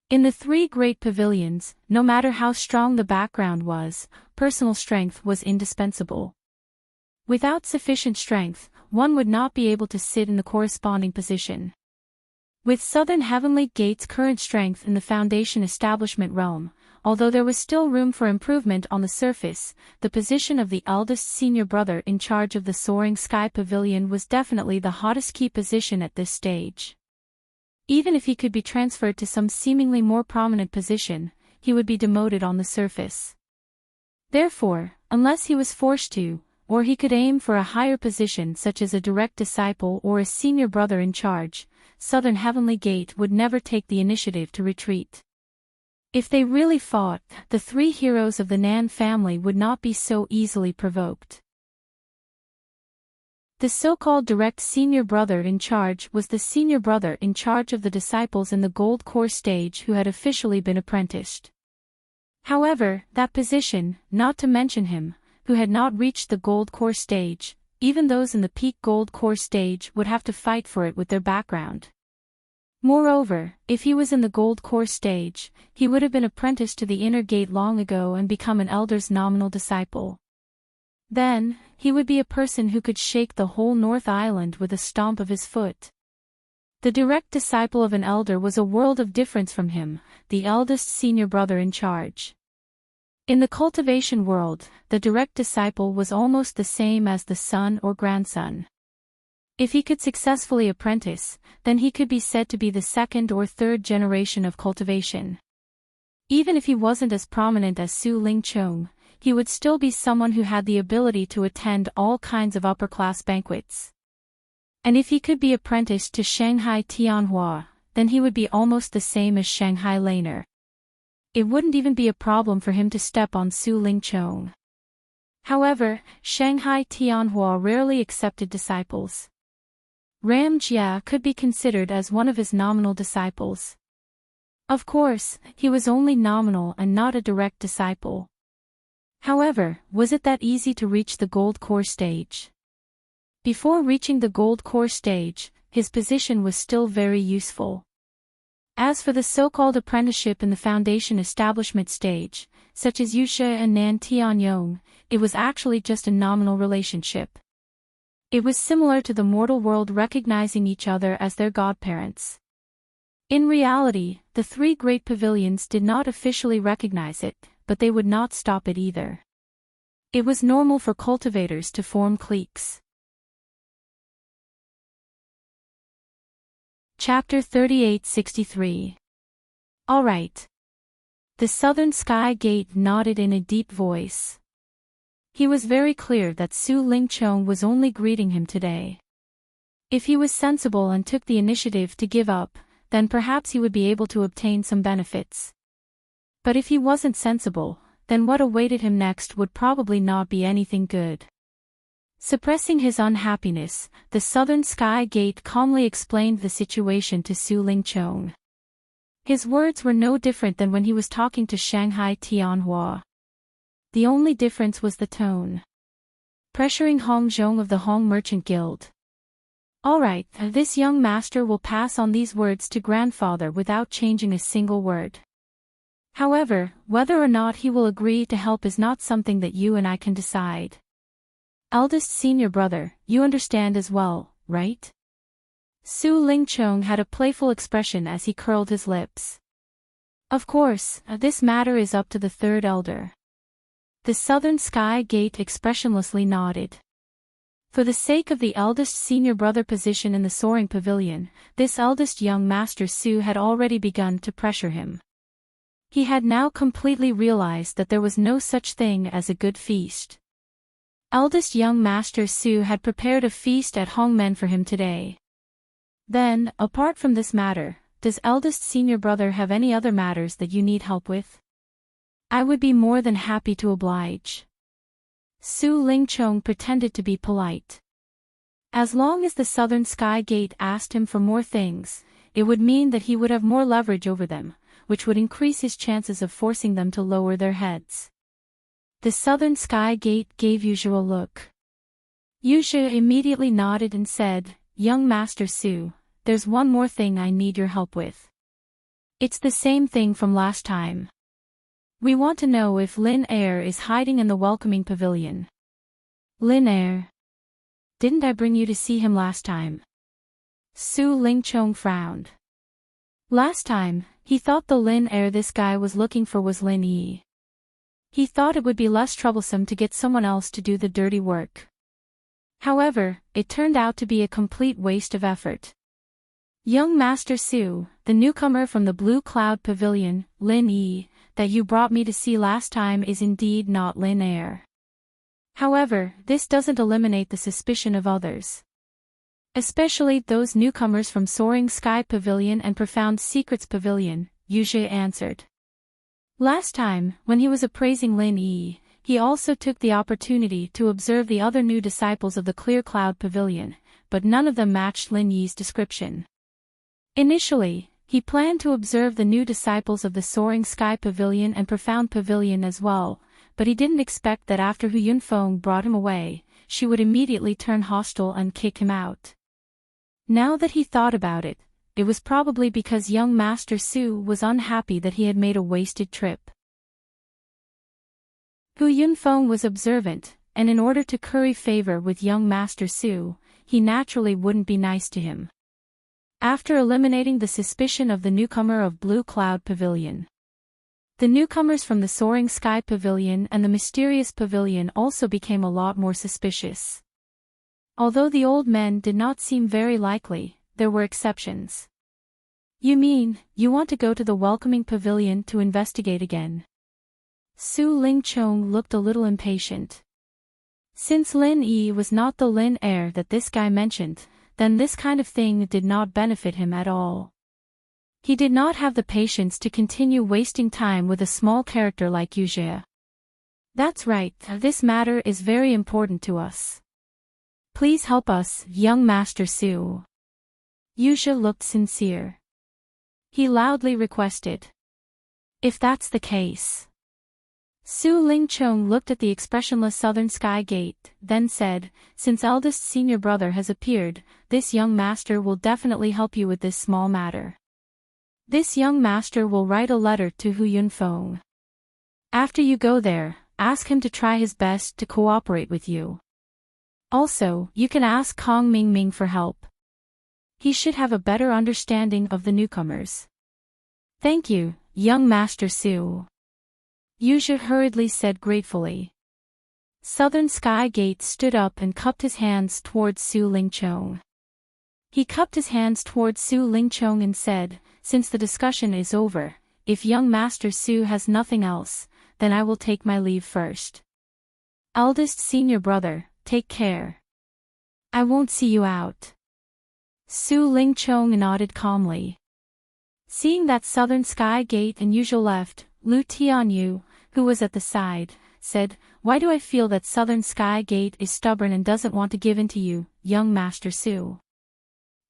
In the three great pavilions, no matter how strong the background was, personal strength was indispensable. Without sufficient strength, one would not be able to sit in the corresponding position. With Southern Heavenly Gate's current strength in the Foundation establishment realm, although there was still room for improvement on the surface, the position of the eldest senior brother in charge of the Soaring Sky Pavilion was definitely the hottest key position at this stage. Even if he could be transferred to some seemingly more prominent position, he would be demoted on the surface. Therefore, unless he was forced to, or he could aim for a higher position such as a direct disciple or a senior brother in charge, Southern Heavenly Gate would never take the initiative to retreat. If they really fought, the three heroes of the Nan family would not be so easily provoked. The so-called direct senior brother in charge was the senior brother in charge of the disciples in the Gold Core stage who had officially been apprenticed. However, that position, not to mention him, who had not reached the Gold Core stage, even those in the Peak Gold Core stage would have to fight for it with their background. Moreover, if he was in the Gold Core stage, he would have been apprenticed to the Inner Gate long ago and become an Elder's nominal disciple. Then, he would be a person who could shake the whole North Island with a stomp of his foot. The direct disciple of an Elder was a world of difference from him, the eldest senior brother in charge. In the cultivation world, the direct disciple was almost the same as the son or grandson. If he could successfully apprentice, then he could be said to be the second or third generation of cultivation. Even if he wasn't as prominent as Su Ling Chong, he would still be someone who had the ability to attend all kinds of upper-class banquets. And if he could be apprenticed to Shanghai Tianhua, then he would be almost the same as Shanghai Laner. It wouldn't even be a problem for him to step on Su Ling Chong. However, Shanghai Tianhua rarely accepted disciples. Ram Jia could be considered as one of his nominal disciples. Of course, he was only nominal and not a direct disciple. However, was it that easy to reach the Gold Core stage? Before reaching the Gold Core stage, his position was still very useful. As for the so-called apprenticeship in the Foundation establishment stage, such as Yusha and Nan Tianyong, it was actually just a nominal relationship. It was similar to the mortal world recognizing each other as their godparents. In reality, the three great pavilions did not officially recognize it, but they would not stop it either. It was normal for cultivators to form cliques. Chapter 3863. All right. The Southern Sky Gate nodded in a deep voice. He was very clear that Su Ling Chong was only greeting him today. If he was sensible and took the initiative to give up, then perhaps he would be able to obtain some benefits. But if he wasn't sensible, then what awaited him next would probably not be anything good. Suppressing his unhappiness, the Southern Sky Gate calmly explained the situation to Su Ling Chong. His words were no different than when he was talking to Shanghai Tianhua. The only difference was the tone. Pressuring Hong Zhong of the Hong Merchant Guild. All right, this young master will pass on these words to grandfather without changing a single word. However, whether or not he will agree to help is not something that you and I can decide. Eldest senior brother, you understand as well, right? Su Ling Chong had a playful expression as he curled his lips. Of course, this matter is up to the third elder. The Southern Sky Gate expressionlessly nodded. For the sake of the eldest senior brother position in the Soaring Pavilion, this eldest young master Su had already begun to pressure him. He had now completely realized that there was no such thing as a good feast. Eldest young master Su had prepared a feast at Hongmen for him today. Then, apart from this matter, does eldest senior brother have any other matters that you need help with? I would be more than happy to oblige. Su Ling Chong pretended to be polite. As long as the Southern Sky Gate asked him for more things, it would mean that he would have more leverage over them, which would increase his chances of forcing them to lower their heads. The Southern Sky Gate gave Yuzhe a look. Yuzhe immediately nodded and said, "Young Master Su, there's one more thing I need your help with. It's the same thing from last time. We want to know if Lin Air is hiding in the welcoming pavilion." "Lin Air? Didn't I bring you to see him last time?" Su Lingchong frowned. Last time, he thought the Lin Air this guy was looking for was Lin Yi. He thought it would be less troublesome to get someone else to do the dirty work. However, it turned out to be a complete waste of effort. "Young Master Su, the newcomer from the Blue Cloud Pavilion, Lin Yi, that you brought me to see last time is indeed not Lin Air. However, this doesn't eliminate the suspicion of others. Especially those newcomers from Soaring Sky Pavilion and Profound Secrets Pavilion," Yuzhe answered. Last time, when he was appraising Lin Yi, he also took the opportunity to observe the other new disciples of the Clear Cloud Pavilion, but none of them matched Lin Yi's description. Initially, he planned to observe the new disciples of the Soaring Sky Pavilion and Profound Pavilion as well, but he didn't expect that after Hu Yunfeng brought him away, she would immediately turn hostile and kick him out. Now that he thought about it, it was probably because young Master Su was unhappy that he had made a wasted trip. Hu Yunfeng was observant, and in order to curry favor with young Master Su, he naturally wouldn't be nice to him. After eliminating the suspicion of the newcomer of Blue Cloud Pavilion, the newcomers from the Soaring Sky Pavilion and the Mysterious Pavilion also became a lot more suspicious. Although the old men did not seem very likely, there were exceptions. "You mean, you want to go to the Welcoming Pavilion to investigate again?" Su Lingchong looked a little impatient. Since Lin Yi was not the Lin Air that this guy mentioned, then this kind of thing did not benefit him at all. He did not have the patience to continue wasting time with a small character like Yuzhe. "That's right, this matter is very important to us. Please help us, young Master Su." Yuzhe looked sincere. He loudly requested. "If that's the case." Su Lingchong looked at the expressionless Southern Sky Gate, then said, "Since eldest senior brother has appeared, this young master will definitely help you with this small matter. This young master will write a letter to Hu Yunfeng. After you go there, ask him to try his best to cooperate with you. Also, you can ask Kong Mingming for help. He should have a better understanding of the newcomers." "Thank you, young Master Su," Yuzhe hurriedly said gratefully. Southern Sky Gate stood up and cupped his hands towards Su Lingchong. He cupped his hands towards Su Lingchong and said, "Since the discussion is over, if young Master Su has nothing else, then I will take my leave first. Eldest senior brother, take care. I won't see you out." Su Lingchong nodded calmly. Seeing that Southern Sky Gate and Yuzhe left, Lu Tianyu, who was at the side, said, "Why do I feel that Southern Sky Gate is stubborn and doesn't want to give in to you, young Master Su?"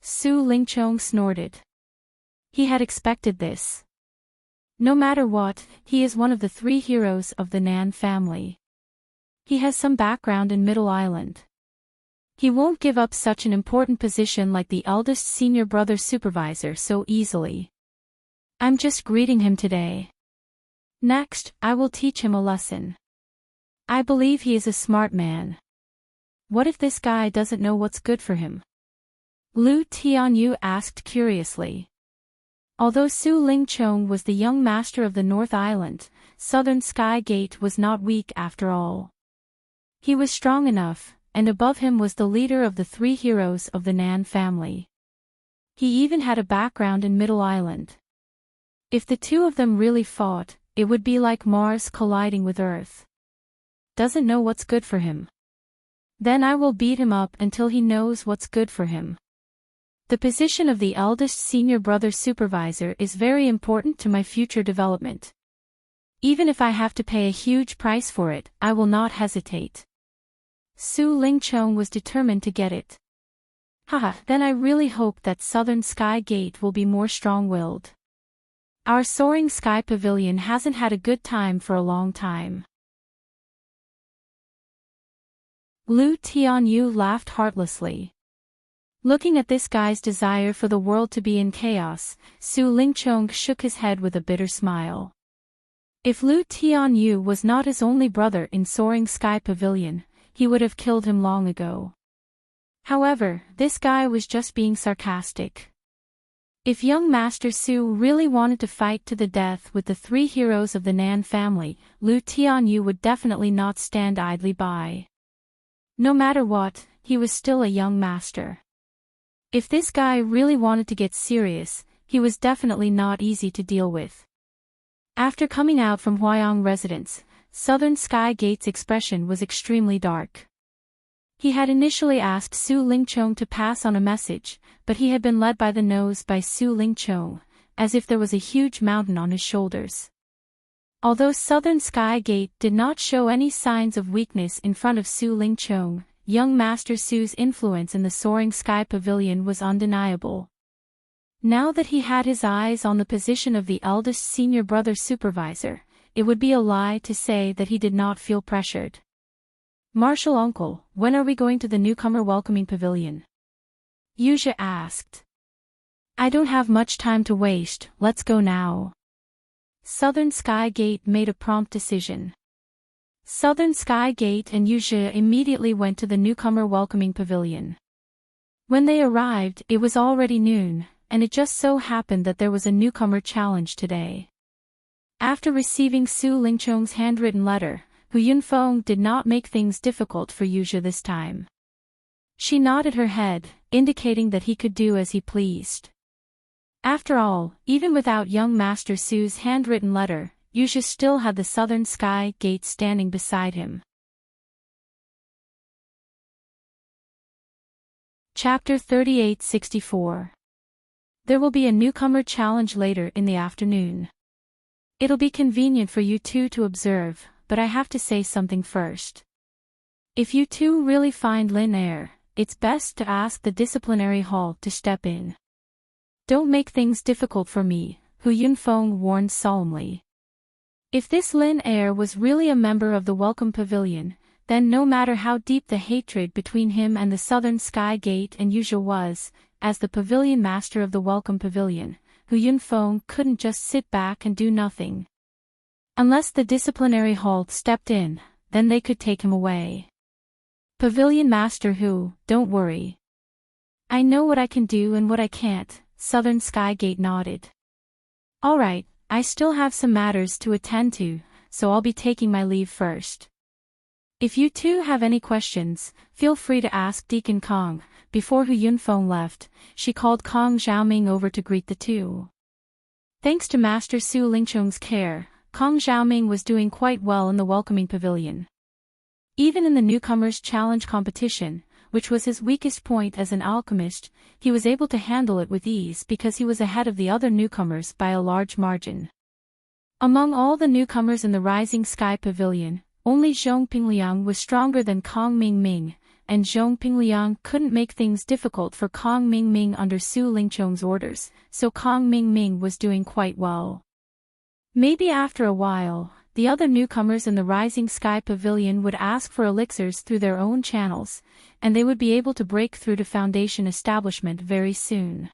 Su Lingchong snorted. He had expected this. No matter what, he is one of the three heroes of the Nan family. He has some background in Middle Island. He won't give up such an important position like the eldest senior brother supervisor so easily. I'm just greeting him today. Next, I will teach him a lesson. I believe he is a smart man. What if this guy doesn't know what's good for him? Lu Tianyu asked curiously. Although Su Lingchong was the young master of the North Island, Southern Sky Gate was not weak after all. He was strong enough, and above him was the leader of the three heroes of the Nan family. He even had a background in Middle Island. If the two of them really fought, it would be like Mars colliding with Earth. Doesn't know what's good for him. Then I will beat him up until he knows what's good for him. The position of the eldest senior brother supervisor is very important to my future development. Even if I have to pay a huge price for it, I will not hesitate. Su Lingchong was determined to get it. Haha, then I really hope that Southern Sky Gate will be more strong-willed. Our soaring sky pavilion hasn't had a good time for a long time. Lu Tianyu laughed heartlessly. Looking at this guy's desire for the world to be in chaos, Su Lingchong shook his head with a bitter smile. If Lu Tianyu was not his only brother in Soaring Sky Pavilion, he would have killed him long ago. However, this guy was just being sarcastic. If young Master Su really wanted to fight to the death with the three heroes of the Nan family, Lu Tianyu would definitely not stand idly by. No matter what, he was still a young master. If this guy really wanted to get serious, he was definitely not easy to deal with. After coming out from Huayang residence, Southern Sky Gate's expression was extremely dark. He had initially asked Su Lingchong to pass on a message, but he had been led by the nose by Su Lingchong, as if there was a huge mountain on his shoulders. Although Southern Sky Gate did not show any signs of weakness in front of Su Lingchong, young Master Su's influence in the Soaring Sky Pavilion was undeniable. Now that he had his eyes on the position of the eldest senior brother supervisor, it would be a lie to say that he did not feel pressured. "Martial uncle, when are we going to the newcomer welcoming pavilion?" Yuzha asked. "I don't have much time to waste, let's go now." Southern Sky Gate made a prompt decision. Southern Sky Gate and Yuzha immediately went to the newcomer welcoming pavilion. When they arrived, it was already noon, and it just so happened that there was a newcomer challenge today. After receiving Su Lingchong's handwritten letter, Hu Yunfeng did not make things difficult for Yuzha this time. She nodded her head, indicating that he could do as he pleased. After all, even without young Master Su's handwritten letter, Yuzha still had the Southern Sky Gate standing beside him. Chapter 3864. There will be a newcomer challenge later in the afternoon. It'll be convenient for you two to observe, but I have to say something first. If you two really find Lin Air, it's best to ask the disciplinary hall to step in. Don't make things difficult for me, Hu Yunfeng warned solemnly. If this Lin Air was really a member of the Welcome Pavilion, then no matter how deep the hatred between him and the Southern Sky Gate and Yuzha was, as the pavilion master of the Welcome Pavilion, Hu Yunfeng couldn't just sit back and do nothing. Unless the disciplinary hall stepped in, then they could take him away. Pavilion Master Hu, don't worry. I know what I can do and what I can't, Southern Sky Gate nodded. Alright, I still have some matters to attend to, so I'll be taking my leave first. If you two have any questions, feel free to ask Deacon Kong. Before Hu Yunfeng left, she called Kong Xiaoming over to greet the two. Thanks to Master Su Lingchong's care, Kong Xiaoming was doing quite well in the welcoming pavilion. Even in the newcomers' challenge competition, which was his weakest point as an alchemist, he was able to handle it with ease because he was ahead of the other newcomers by a large margin. Among all the newcomers in the Rising Sky Pavilion, only Zhong Pingliang was stronger than Kong Mingming, and Zhong Pingliang couldn't make things difficult for Kong Mingming under Su Lingchong's orders, so Kong Mingming was doing quite well. Maybe after a while, the other newcomers in the Rising Sky Pavilion would ask for elixirs through their own channels, and they would be able to break through to Foundation establishment very soon.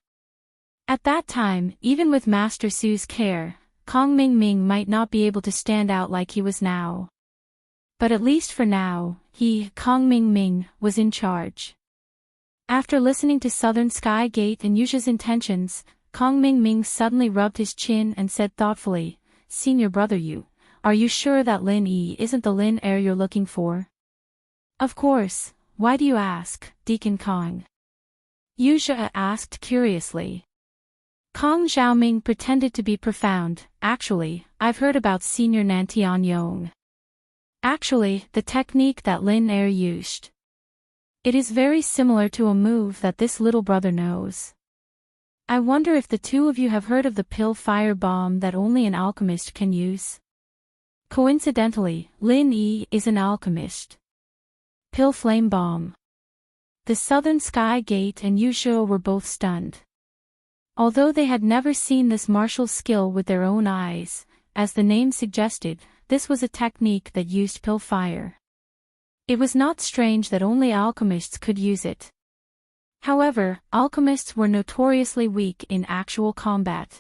At that time, even with Master Su's care, Kong Mingming might not be able to stand out like he was now. But at least for now, he, Kong Mingming, was in charge. After listening to Southern Sky Gate and Yuzha's intentions, Kong Mingming suddenly rubbed his chin and said thoughtfully, "Senior brother Yu, are you sure that Lin Yi isn't the Lin Air you're looking for?" "Of course, why do you ask, Deacon Kong?" Yuzha asked curiously. Kong Xiaoming pretended to be profound. "Actually, I've heard about Senior Nantian Yong. Actually, the technique that Lin Air used. It is very similar to a move that this little brother knows. I wonder if the two of you have heard of the pill fire bomb that only an alchemist can use. Coincidentally, Lin Yi is an alchemist. Pill flame bomb." The Southern Sky Gate and Yuzha were both stunned. Although they had never seen this martial skill with their own eyes, as the name suggested, this was a technique that used pill fire. It was not strange that only alchemists could use it. However, alchemists were notoriously weak in actual combat.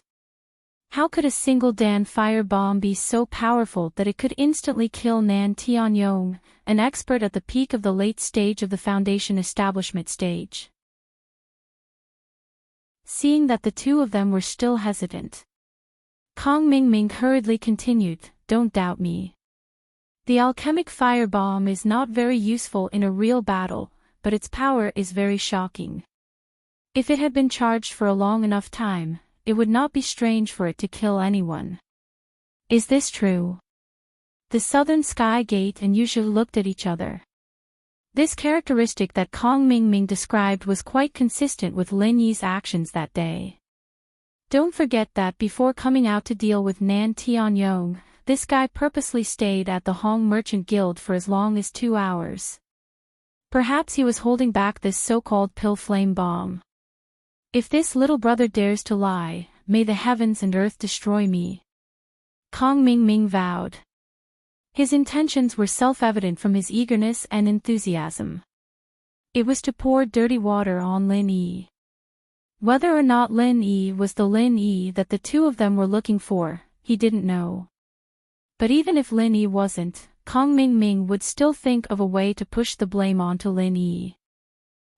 How could a single Dan fire bomb be so powerful that it could instantly kill Nan Tianyong, an expert at the peak of the late stage of the Foundation establishment stage? Seeing that the two of them were still hesitant, Kong Mingming hurriedly continued, "Don't doubt me. The alchemic fire bomb is not very useful in a real battle, but its power is very shocking. If it had been charged for a long enough time, it would not be strange for it to kill anyone." "Is this true?" The Southern Sky Gate and Yuzhe looked at each other. This characteristic that Kong Mingming described was quite consistent with Lin Yi's actions that day. Don't forget that before coming out to deal with Nan Tianyong, this guy purposely stayed at the Hong Merchant Guild for as long as 2 hours. Perhaps he was holding back this so-called pill flame bomb. If this little brother dares to lie, may the heavens and earth destroy me. Kong Mingming vowed. His intentions were self-evident from his eagerness and enthusiasm. It was to pour dirty water on Lin Yi. Whether or not Lin Yi was the Lin Yi that the two of them were looking for, he didn't know. But even if Lin Yi wasn't, Kong Mingming would still think of a way to push the blame onto Lin Yi.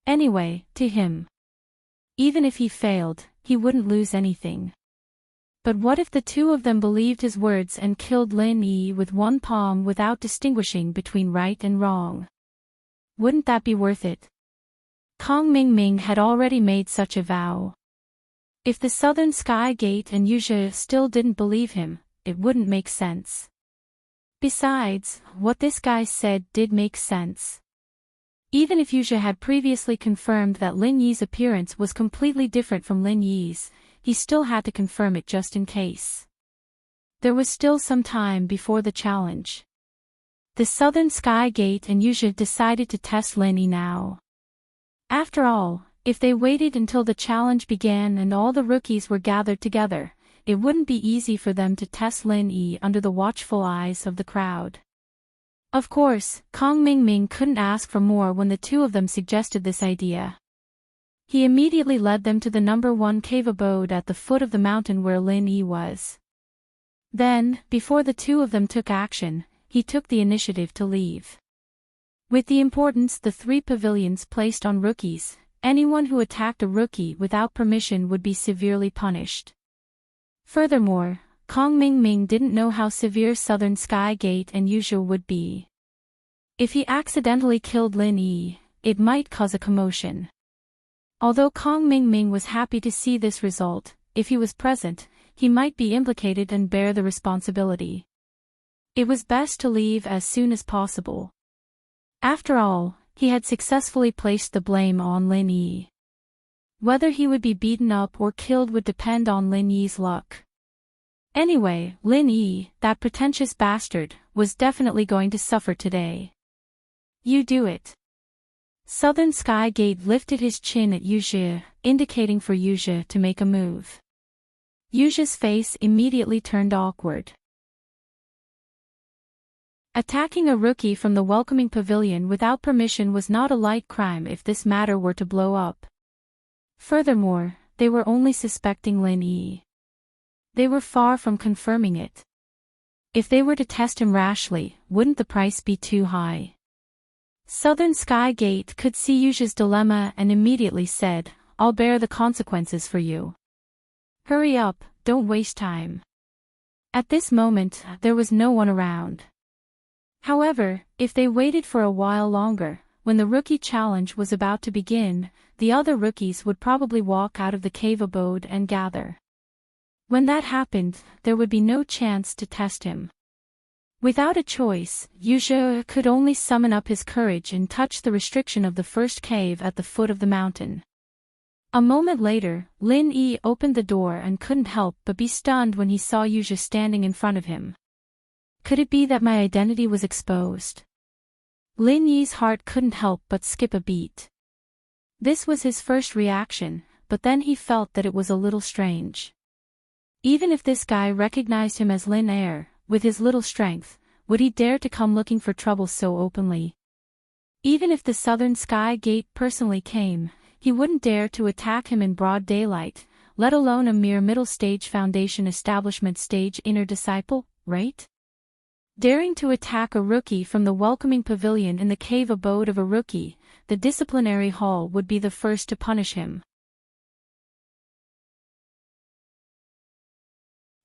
Anyway, to him, even if he failed, he wouldn't lose anything. But what if the two of them believed his words and killed Lin Yi with one palm without distinguishing between right and wrong? Wouldn't that be worth it? Kong Mingming had already made such a vow. If the Southern Sky Gate and Yuzhe still didn't believe him, it wouldn't make sense. Besides, what this guy said did make sense. Even if Yuzhe had previously confirmed that Lin Yi's appearance was completely different from Lin Yi's, he still had to confirm it just in case. There was still some time before the challenge. The Southern Sky Gate and Yuzhe decided to test Lin Yi now. After all, if they waited until the challenge began and all the rookies were gathered together, it wouldn't be easy for them to test Lin Yi under the watchful eyes of the crowd. Of course, Kong Mingming couldn't ask for more when the two of them suggested this idea. He immediately led them to the number 1 cave abode at the foot of the mountain where Lin Yi was. Then, before the two of them took action, he took the initiative to leave. With the importance the 3 pavilions placed on rookies, anyone who attacked a rookie without permission would be severely punished. Furthermore, Kong Mingming didn't know how severe Southern Sky Gate and Yuzhe would be. If he accidentally killed Lin Yi, it might cause a commotion. Although Kong Mingming was happy to see this result, if he was present, he might be implicated and bear the responsibility. It was best to leave as soon as possible. After all, he had successfully placed the blame on Lin Yi. Whether he would be beaten up or killed would depend on Lin Yi's luck. Anyway, Lin Yi, that pretentious bastard, was definitely going to suffer today. "You do it." Southern Sky Gate lifted his chin at Yuzhe, indicating for Yuzhe to make a move. Yuzhe's face immediately turned awkward. Attacking a rookie from the welcoming pavilion without permission was not a light crime if this matter were to blow up. Furthermore, they were only suspecting Lin Yi. They were far from confirming it. If they were to test him rashly, wouldn't the price be too high? Southern Sky Gate could see Yuzhe's dilemma and immediately said, "I'll bear the consequences for you. Hurry up, don't waste time." At this moment, there was no one around. However, if they waited for a while longer, when the rookie challenge was about to begin, the other rookies would probably walk out of the cave abode and gather. When that happened, there would be no chance to test him. Without a choice, Yuzhe could only summon up his courage and touch the restriction of the first cave at the foot of the mountain. A moment later, Lin Yi opened the door and couldn't help but be stunned when he saw Yuzhe standing in front of him. Could it be that my identity was exposed? Lin Yi's heart couldn't help but skip a beat. This was his first reaction, but then he felt that it was a little strange. Even if this guy recognized him as Lin Air, with his little strength, would he dare to come looking for trouble so openly? Even if the Southern Sky Gate personally came, he wouldn't dare to attack him in broad daylight, let alone a mere middle-stage Foundation establishment stage inner disciple, right? Daring to attack a rookie from the welcoming pavilion in the cave abode of a rookie, the disciplinary hall would be the first to punish him.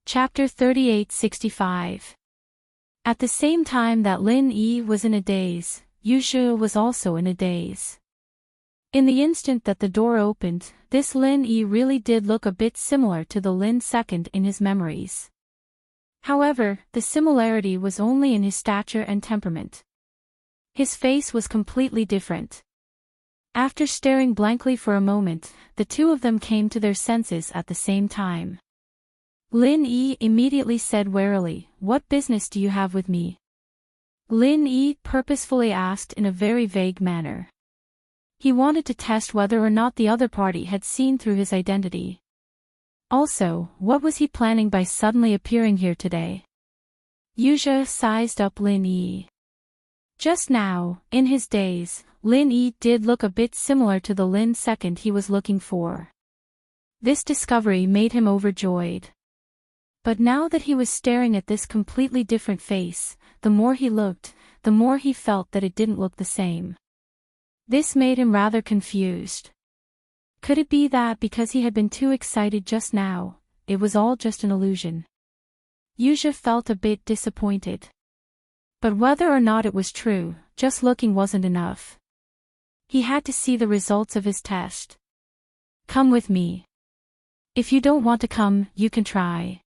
Chapter 3865. At the same time that Lin Yi was in a daze, Yu Zhe was also in a daze. In the instant that the door opened, this Lin Yi really did look a bit similar to the Lin second in his memories. However, the similarity was only in his stature and temperament. His face was completely different. After staring blankly for a moment, the two of them came to their senses at the same time. Lin Yi immediately said warily, "What business do you have with me?" Lin Yi purposefully asked in a very vague manner. He wanted to test whether or not the other party had seen through his identity. Also, what was he planning by suddenly appearing here today? Yu Zhe sized up Lin Yi. Just now, in his daze, Lin Yi did look a bit similar to the Lin second he was looking for. This discovery made him overjoyed. But now that he was staring at this completely different face, the more he looked, the more he felt that it didn't look the same. This made him rather confused. Could it be that because he had been too excited just now, it was all just an illusion? Yu Zhe felt a bit disappointed. But whether or not it was true, just looking wasn't enough. He had to see the results of his test. "Come with me. If you don't want to come, you can try,"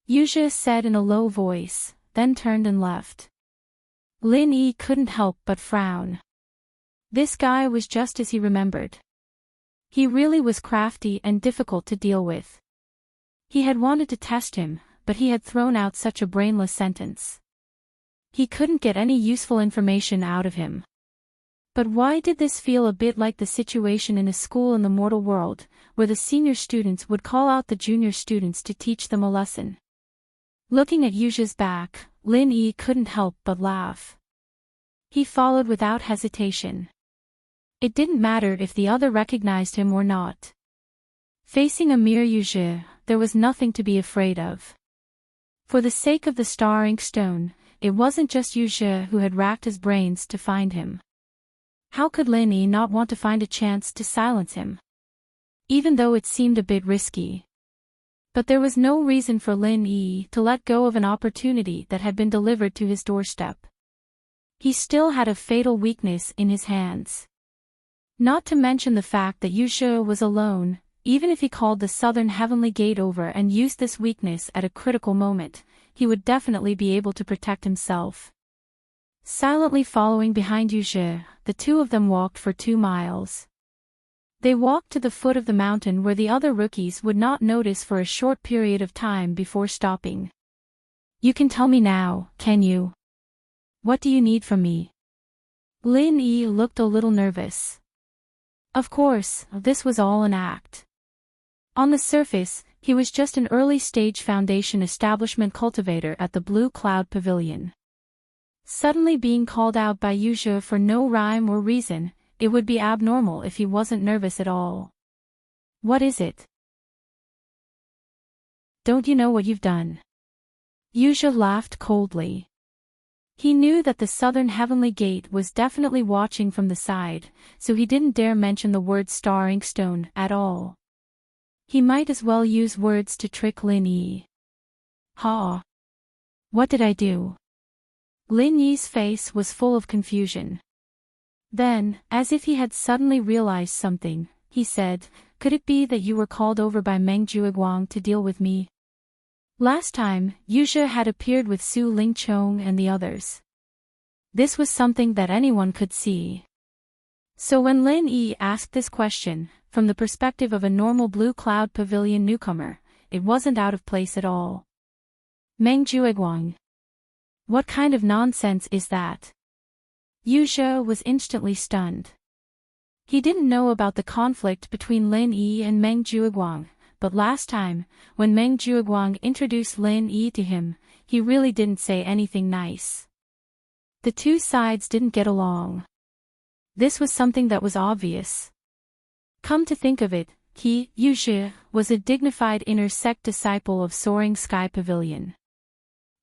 Yu Zhe said in a low voice, then turned and left. Lin Yi couldn't help but frown. This guy was just as he remembered. He really was crafty and difficult to deal with. He had wanted to test him, but he had thrown out such a brainless sentence. He couldn't get any useful information out of him. But why did this feel a bit like the situation in a school in the mortal world, where the senior students would call out the junior students to teach them a lesson? Looking at Yu Zhe's back, Lin Yi couldn't help but laugh. He followed without hesitation. It didn't matter if the other recognized him or not. Facing a mere Yu Zhe, there was nothing to be afraid of. For the sake of the star ink stone, it wasn't just Yu Zhe who had racked his brains to find him. How could Lin Yi not want to find a chance to silence him? Even though it seemed a bit risky. But there was no reason for Lin Yi to let go of an opportunity that had been delivered to his doorstep. He still had a fatal weakness in his hands. Not to mention the fact that Yu Zhe was alone. Even if he called the Southern Heavenly Gate over and used this weakness at a critical moment, he would definitely be able to protect himself. Silently following behind Yu Zhe, the two of them walked for 2 miles. They walked to the foot of the mountain where the other rookies would not notice for a short period of time before stopping. "You can tell me now, can you? What do you need from me?" Lin Yi looked a little nervous. Of course, this was all an act. On the surface, he was just an early-stage Foundation establishment cultivator at the Blue Cloud Pavilion. Suddenly being called out by Yu Zhe for no rhyme or reason, it would be abnormal if he wasn't nervous at all. "What is it? Don't you know what you've done?" Yu Zhe laughed coldly. He knew that the Southern Heavenly Gate was definitely watching from the side, so he didn't dare mention the word Star Inkstone at all. He might as well use words to trick Lin Yi. "Ha! What did I do?" Lin Yi's face was full of confusion. Then, as if he had suddenly realized something, he said, "Could it be that you were called over by Meng Jueguang to deal with me? Last time, Yu Zhe had appeared with Su Lingchong and the others. This was something that anyone could see." So when Lin Yi asked this question, from the perspective of a normal Blue Cloud Pavilion newcomer, it wasn't out of place at all. "Meng Jueguang? What kind of nonsense is that?" Yu Zhe was instantly stunned. He didn't know about the conflict between Lin Yi and Meng Juiguang, but last time, when Meng Juiguang introduced Lin Yi to him, he really didn't say anything nice. The two sides didn't get along. This was something that was obvious. Come to think of it, he, Yu Zhi, was a dignified inner sect disciple of Soaring Sky Pavilion.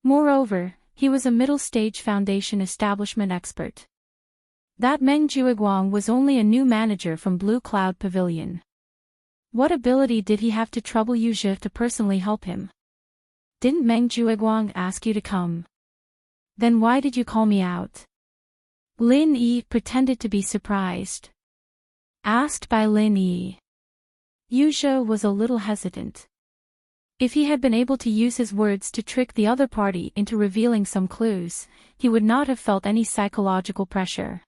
Moreover, he was a middle-stage foundation establishment expert. That Meng Juiguang was only a new manager from Blue Cloud Pavilion. What ability did he have to trouble Yu Zhi to personally help him? Didn't Meng Juiguang ask you to come? Then why did you call me out? Lin Yi pretended to be surprised. Asked by Lin Yi. Yu Zhi was a little hesitant. If he had been able to use his words to trick the other party into revealing some clues, he would not have felt any psychological pressure.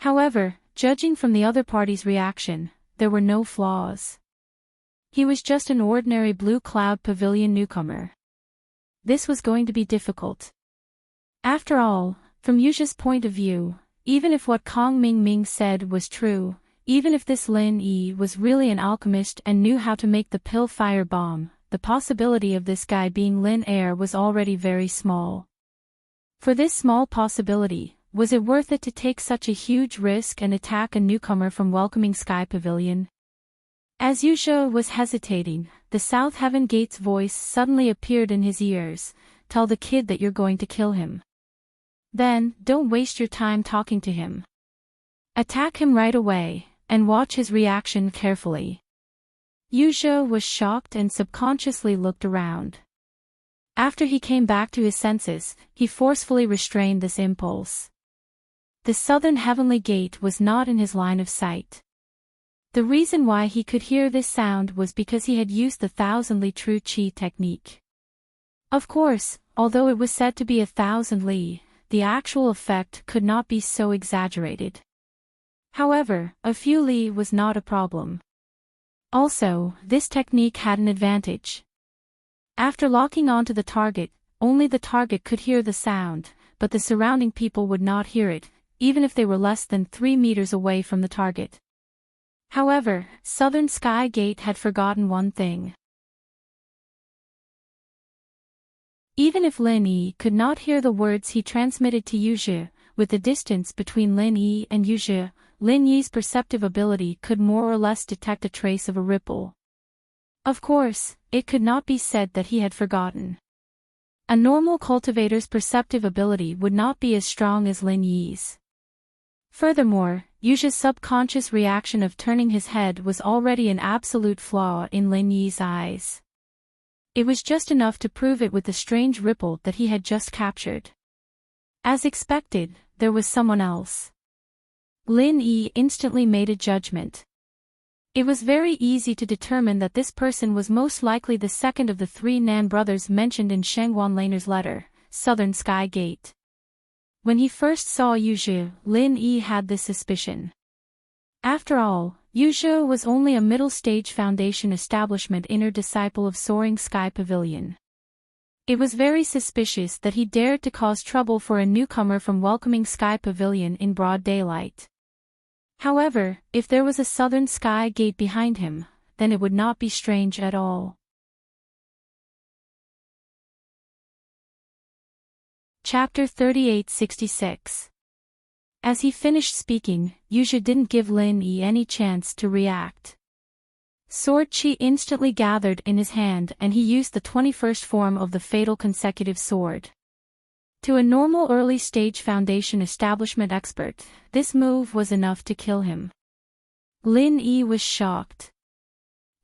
However, judging from the other party's reaction, there were no flaws. He was just an ordinary Blue Cloud Pavilion newcomer. This was going to be difficult. After all, from Yu Zhi's point of view, even if what Kong Mingming said was true, even if this Lin Yi was really an alchemist and knew how to make the pill fire bomb, the possibility of this guy being Lin Air was already very small. For this small possibility, was it worth it to take such a huge risk and attack a newcomer from Welcoming Sky Pavilion? As Yu Zhi was hesitating, the South Heaven Gate's voice suddenly appeared in his ears. Tell the kid that you're going to kill him. Then, don't waste your time talking to him. Attack him right away, and watch his reaction carefully. Yu Zhi was shocked and subconsciously looked around. After he came back to his senses, he forcefully restrained this impulse. The Southern Heavenly Gate was not in his line of sight. The reason why he could hear this sound was because he had used the Thousand Li True Qi technique. Of course, although it was said to be 1,000 li, the actual effect could not be so exaggerated. However, a few li was not a problem. Also, this technique had an advantage. After locking onto the target, only the target could hear the sound, but the surrounding people would not hear it, even if they were less than 3 meters away from the target. However, Southern Sky Gate had forgotten one thing. Even if Lin Yi could not hear the words he transmitted to Yu Zhi, with the distance between Lin Yi and Yu Zhi, Lin Yi's perceptive ability could more or less detect a trace of a ripple. Of course, it could not be said that he had forgotten. A normal cultivator's perceptive ability would not be as strong as Lin Yi's. Furthermore, Yu Zhi's subconscious reaction of turning his head was already an absolute flaw in Lin Yi's eyes. It was just enough to prove it with the strange ripple that he had just captured. As expected, there was someone else. Lin Yi instantly made a judgment. It was very easy to determine that this person was most likely the second of the 3 Nan brothers mentioned in Sheng Wanlaner's letter, Southern Sky Gate. When he first saw Yu Zhi, Lin Yi had this suspicion. After all, Yu Zhi was only a middle-stage foundation establishment inner disciple of Soaring Sky Pavilion. It was very suspicious that he dared to cause trouble for a newcomer from Welcoming Sky Pavilion in broad daylight. However, if there was a Southern Sky Gate behind him, then it would not be strange at all. Chapter 3866. As he finished speaking, Yu Zhi didn't give Lin Yi any chance to react. Sword Qi instantly gathered in his hand and he used the 21st form of the fatal consecutive sword. To a normal early-stage foundation establishment expert, this move was enough to kill him. Lin Yi was shocked.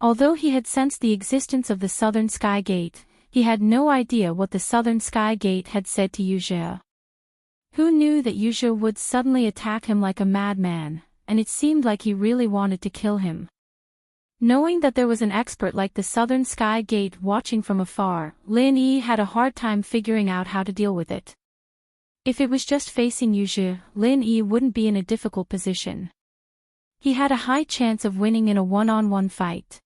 Although he had sensed the existence of the Southern Sky Gate, he had no idea what the Southern Sky Gate had said to Yu Zhi. Who knew that Yu Zhi would suddenly attack him like a madman, and it seemed like he really wanted to kill him. Knowing that there was an expert like the Southern Sky Gate watching from afar, Lin Yi had a hard time figuring out how to deal with it. If it was just facing Yu Zhi, Lin Yi wouldn't be in a difficult position. He had a high chance of winning in a one-on-one fight.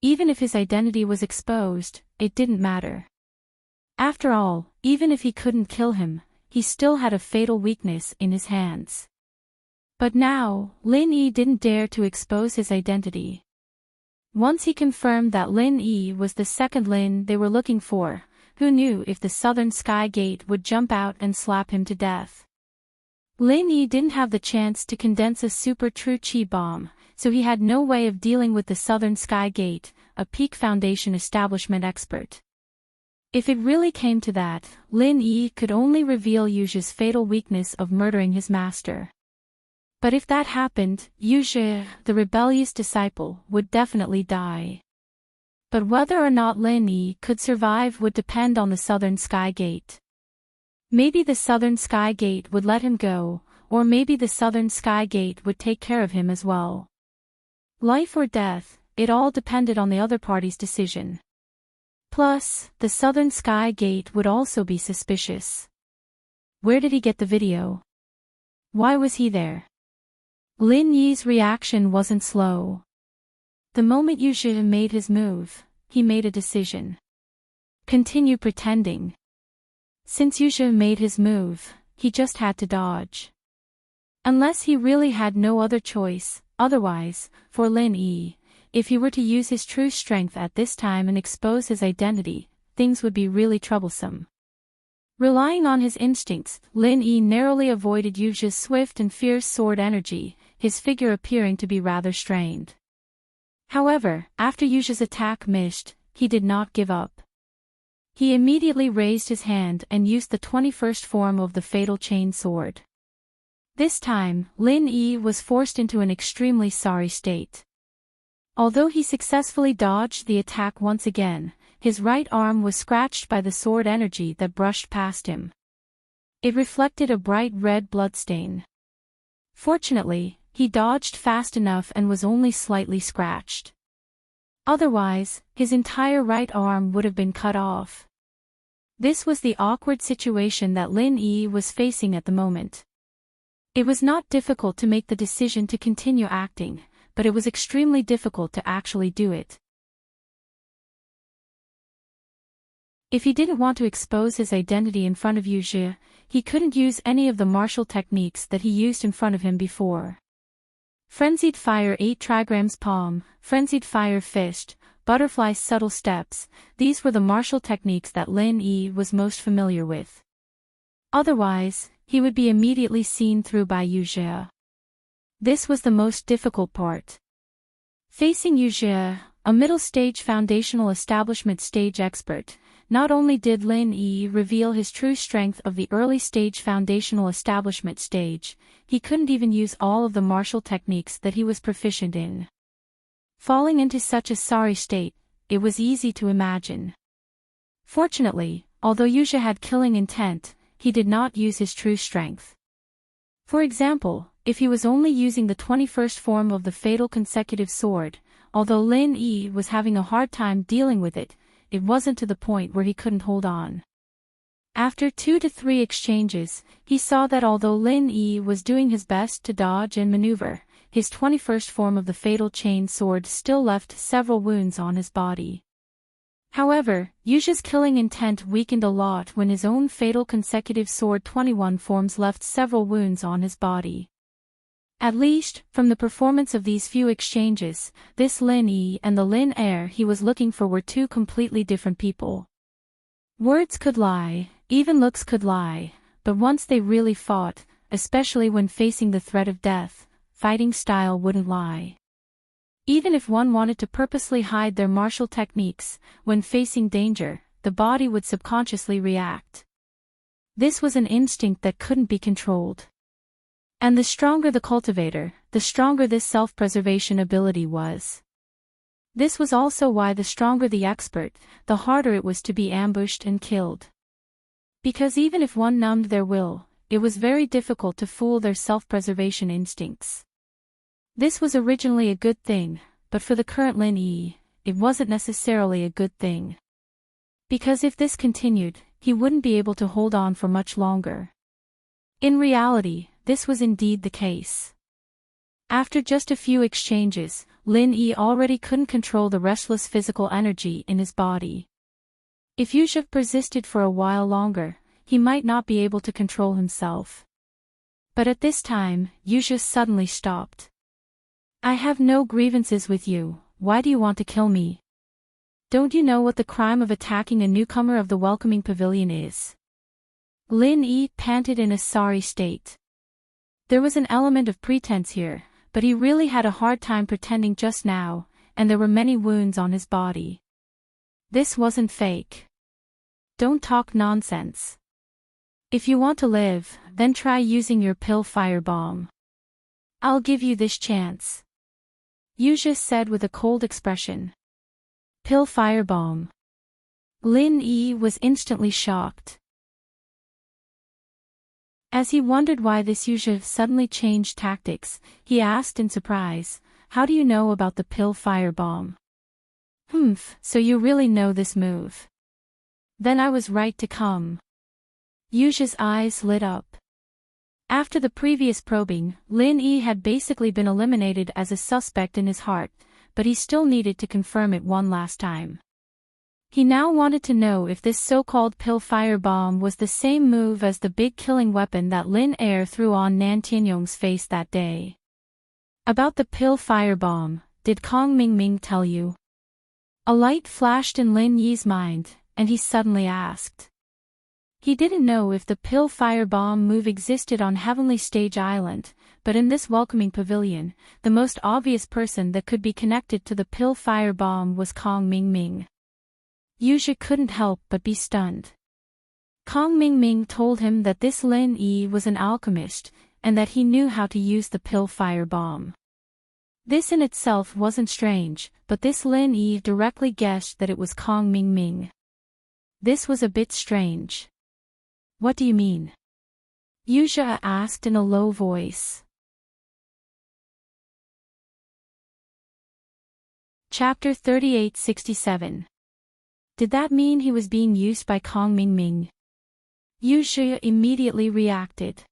Even if his identity was exposed, it didn't matter. After all, even if he couldn't kill him, he still had a fatal weakness in his hands. But now, Lin Yi didn't dare to expose his identity. Once he confirmed that Lin Yi was the second Lin they were looking for, who knew if the Southern Sky Gate would jump out and slap him to death. Lin Yi didn't have the chance to condense a super true chi bomb, so he had no way of dealing with the Southern Sky Gate, a Peak Foundation establishment expert. If it really came to that, Lin Yi could only reveal Yuji's fatal weakness of murdering his master. But if that happened, Yuji, the rebellious disciple, would definitely die. But whether or not Lin Yi could survive would depend on the Southern Sky Gate. Maybe the Southern Sky Gate would let him go, or maybe the Southern Sky Gate would take care of him as well. Life or death, it all depended on the other party's decision. Plus, the Southern Sky Gate would also be suspicious. Where did he get the video? Why was he there? Lin Yi's reaction wasn't slow. The moment Yuji made his move, he made a decision. Continue pretending. Since Yuji made his move, he just had to dodge. Unless he really had no other choice, otherwise, for Lin Yi, if he were to use his true strength at this time and expose his identity, things would be really troublesome. Relying on his instincts, Lin Yi narrowly avoided Yuji's swift and fierce sword energy, his figure appearing to be rather strained. However, after Yuji's attack missed, he did not give up. He immediately raised his hand and used the 21st form of the fatal chain sword. This time, Lin Yi was forced into an extremely sorry state. Although he successfully dodged the attack once again, his right arm was scratched by the sword energy that brushed past him. It reflected a bright red bloodstain. Fortunately, he dodged fast enough and was only slightly scratched. Otherwise, his entire right arm would have been cut off. This was the awkward situation that Lin Yi was facing at the moment. It was not difficult to make the decision to continue acting, but it was extremely difficult to actually do it. If he didn't want to expose his identity in front of Yuji, he couldn't use any of the martial techniques that he used in front of him before. Frenzied Fire 8 Trigrams Palm, Frenzied Fire Fist, Butterfly Subtle Steps, these were the martial techniques that Lin Yi was most familiar with. Otherwise, he would be immediately seen through by Yuji. This was the most difficult part. Facing Yuji, a middle-stage foundational establishment stage expert, not only did Lin Yi reveal his true strength of the early-stage foundational establishment stage, he couldn't even use all of the martial techniques that he was proficient in. Falling into such a sorry state, it was easy to imagine. Fortunately, although Yuji had killing intent, he did not use his true strength. For example, if he was only using the 21st form of the fatal consecutive sword, although Lin Yi was having a hard time dealing with it, it wasn't to the point where he couldn't hold on. After 2 to 3 exchanges, he saw that although Lin Yi was doing his best to dodge and maneuver, his 21st form of the fatal chain sword still left several wounds on his body. However, Yuji's killing intent weakened a lot when his own fatal consecutive sword 21 forms left several wounds on his body. At least, from the performance of these few exchanges, this Lin Yi and the Lin Er he was looking for were two completely different people. Words could lie, even looks could lie, but once they really fought, especially when facing the threat of death, fighting style wouldn't lie. Even if one wanted to purposely hide their martial techniques, when facing danger, the body would subconsciously react. This was an instinct that couldn't be controlled. And the stronger the cultivator, the stronger this self-preservation ability was. This was also why the stronger the expert, the harder it was to be ambushed and killed. Because even if one numbed their will, it was very difficult to fool their self-preservation instincts. This was originally a good thing, but for the current Lin Yi, it wasn't necessarily a good thing. Because if this continued, he wouldn't be able to hold on for much longer. In reality, this was indeed the case. After just a few exchanges, Lin Yi already couldn't control the restless physical energy in his body. If Yuji persisted for a while longer, he might not be able to control himself. But at this time, Yuzha suddenly stopped. I have no grievances with you, why do you want to kill me? Don't you know what the crime of attacking a newcomer of the welcoming pavilion is? Lin Yi panted in a sorry state. There was an element of pretense here, but he really had a hard time pretending just now, and there were many wounds on his body. This wasn't fake. Don't talk nonsense. If you want to live, then try using your pill firebomb. I'll give you this chance. Yuzha said with a cold expression. Pill firebomb. Lin Yi was instantly shocked. As he wondered why this Yuzha suddenly changed tactics, he asked in surprise, how do you know about the pill firebomb? So you really know this move. Then I was right to come. Yuzha's eyes lit up. After the previous probing, Lin Yi had basically been eliminated as a suspect in his heart, but he still needed to confirm it one last time. He now wanted to know if this so-called pill firebomb was the same move as the big killing weapon that Lin Er threw on Nan Tianyong's face that day. About the pill firebomb, did Kong Mingming tell you? A light flashed in Lin Yi's mind, and he suddenly asked. He didn't know if the pill firebomb move existed on Heavenly Stage Island, but in this welcoming pavilion, the most obvious person that could be connected to the pill firebomb was Kong Mingming. Yuzha couldn't help but be stunned. Kong Mingming told him that this Lin Yi was an alchemist, and that he knew how to use the pill firebomb. This in itself wasn't strange, but this Lin Yi directly guessed that it was Kong Mingming. This was a bit strange. What do you mean? Yuzha asked in a low voice. Chapter 3867. Did that mean he was being used by Kong Mingming? Yuzha immediately reacted.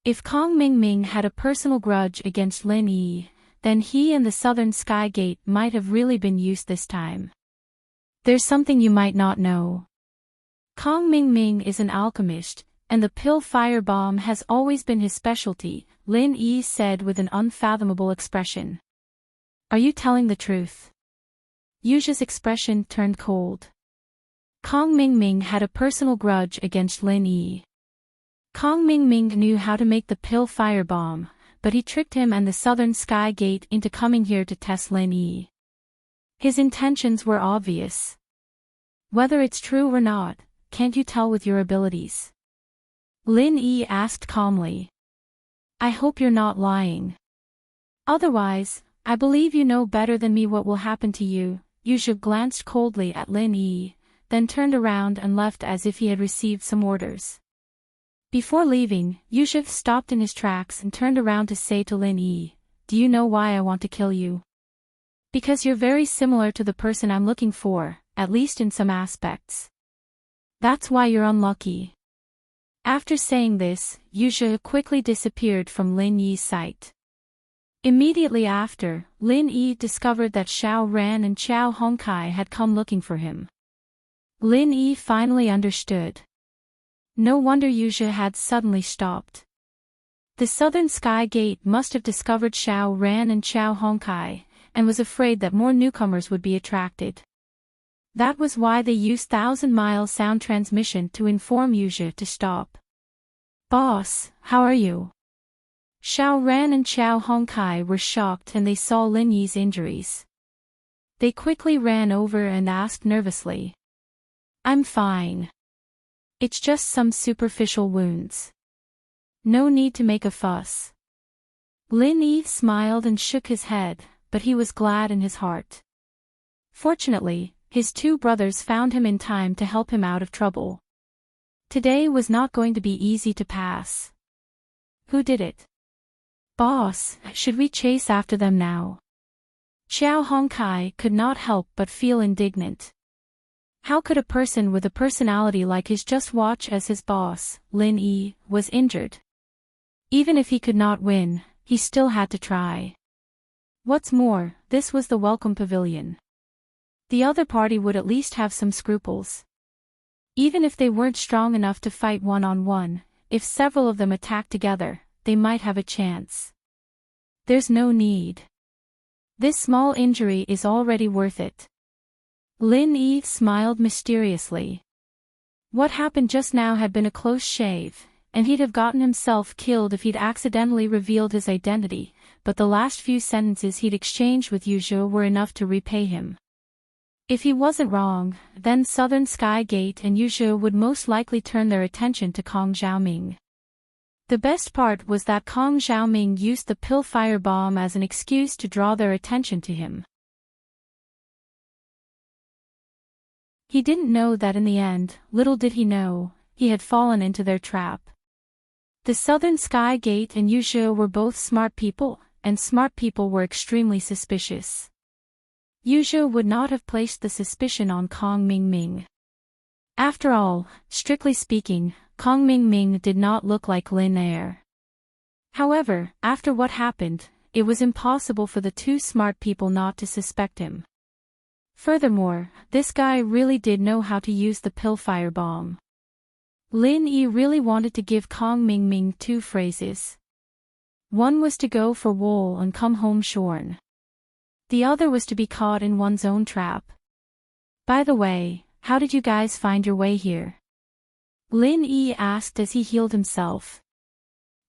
If Kong Mingming had a personal grudge against Lin Yi, then he and the Southern Sky Gate might have really been used this time. There's something you might not know. Kong Mingming is an alchemist, and the pill firebomb has always been his specialty, Lin Yi said with an unfathomable expression. Are you telling the truth? Yuzha's expression turned cold. Kong Mingming had a personal grudge against Lin Yi. Kong Mingming knew how to make the pill firebomb, but he tricked him and the Southern Sky Gate into coming here to test Lin Yi. His intentions were obvious. Whether it's true or not, can't you tell with your abilities? Lin Yi asked calmly. I hope you're not lying. Otherwise, I believe you know better than me what will happen to you. Yuzha glanced coldly at Lin Yi, then turned around and left as if he had received some orders. Before leaving, Yuzha stopped in his tracks and turned around to say to Lin Yi, do you know why I want to kill you? Because you're very similar to the person I'm looking for, at least in some aspects. That's why you're unlucky. After saying this, Yuzha quickly disappeared from Lin Yi's sight. Immediately after, Lin Yi discovered that Xiao Ran and Xiao Hongkai had come looking for him. Lin Yi finally understood. No wonder Yuzha had suddenly stopped. The Southern Sky Gate must have discovered Xiao Ran and Xiao Hongkai, and was afraid that more newcomers would be attracted. That was why they used 1,000-mile sound transmission to inform Yuzha to stop. Boss, how are you? Xiao Ran and Xiao Hongkai were shocked and they saw Lin Yi's injuries. They quickly ran over and asked nervously. I'm fine. It's just some superficial wounds. No need to make a fuss. Lin Yi smiled and shook his head, but he was glad in his heart. Fortunately, his two brothers found him in time to help him out of trouble. Today was not going to be easy to pass. Who did it? Boss, should we chase after them now? Xiao Hongkai could not help but feel indignant. How could a person with a personality like his just watch as his boss, Lin Yi, was injured? Even if he could not win, he still had to try. What's more, this was the welcome pavilion. The other party would at least have some scruples. Even if they weren't strong enough to fight one-on-one, if several of them attacked together, they might have a chance. There's no need. This small injury is already worth it. Lin Yi smiled mysteriously. What happened just now had been a close shave, and he'd have gotten himself killed if he'd accidentally revealed his identity, but the last few sentences he'd exchanged with Yu Zhe were enough to repay him. If he wasn't wrong, then Southern Sky Gate and Yu Zhe would most likely turn their attention to Kong Xiaoming. The best part was that Kong Xiaoming used the pill firebomb as an excuse to draw their attention to him. He didn't know that in the end, little did he know, he had fallen into their trap. The Southern Sky Gate and Yu Zhe were both smart people, and smart people were extremely suspicious. Yu Zhe would not have placed the suspicion on Kong Mingming. After all, strictly speaking, Kong Mingming did not look like Lin Air. However, after what happened, it was impossible for the two smart people not to suspect him. Furthermore, this guy really did know how to use the pill firebomb. Lin Yi really wanted to give Kong Mingming two phrases. One was to go for wool and come home shorn. The other was to be caught in one's own trap. By the way, how did you guys find your way here? Lin Yi asked as he healed himself.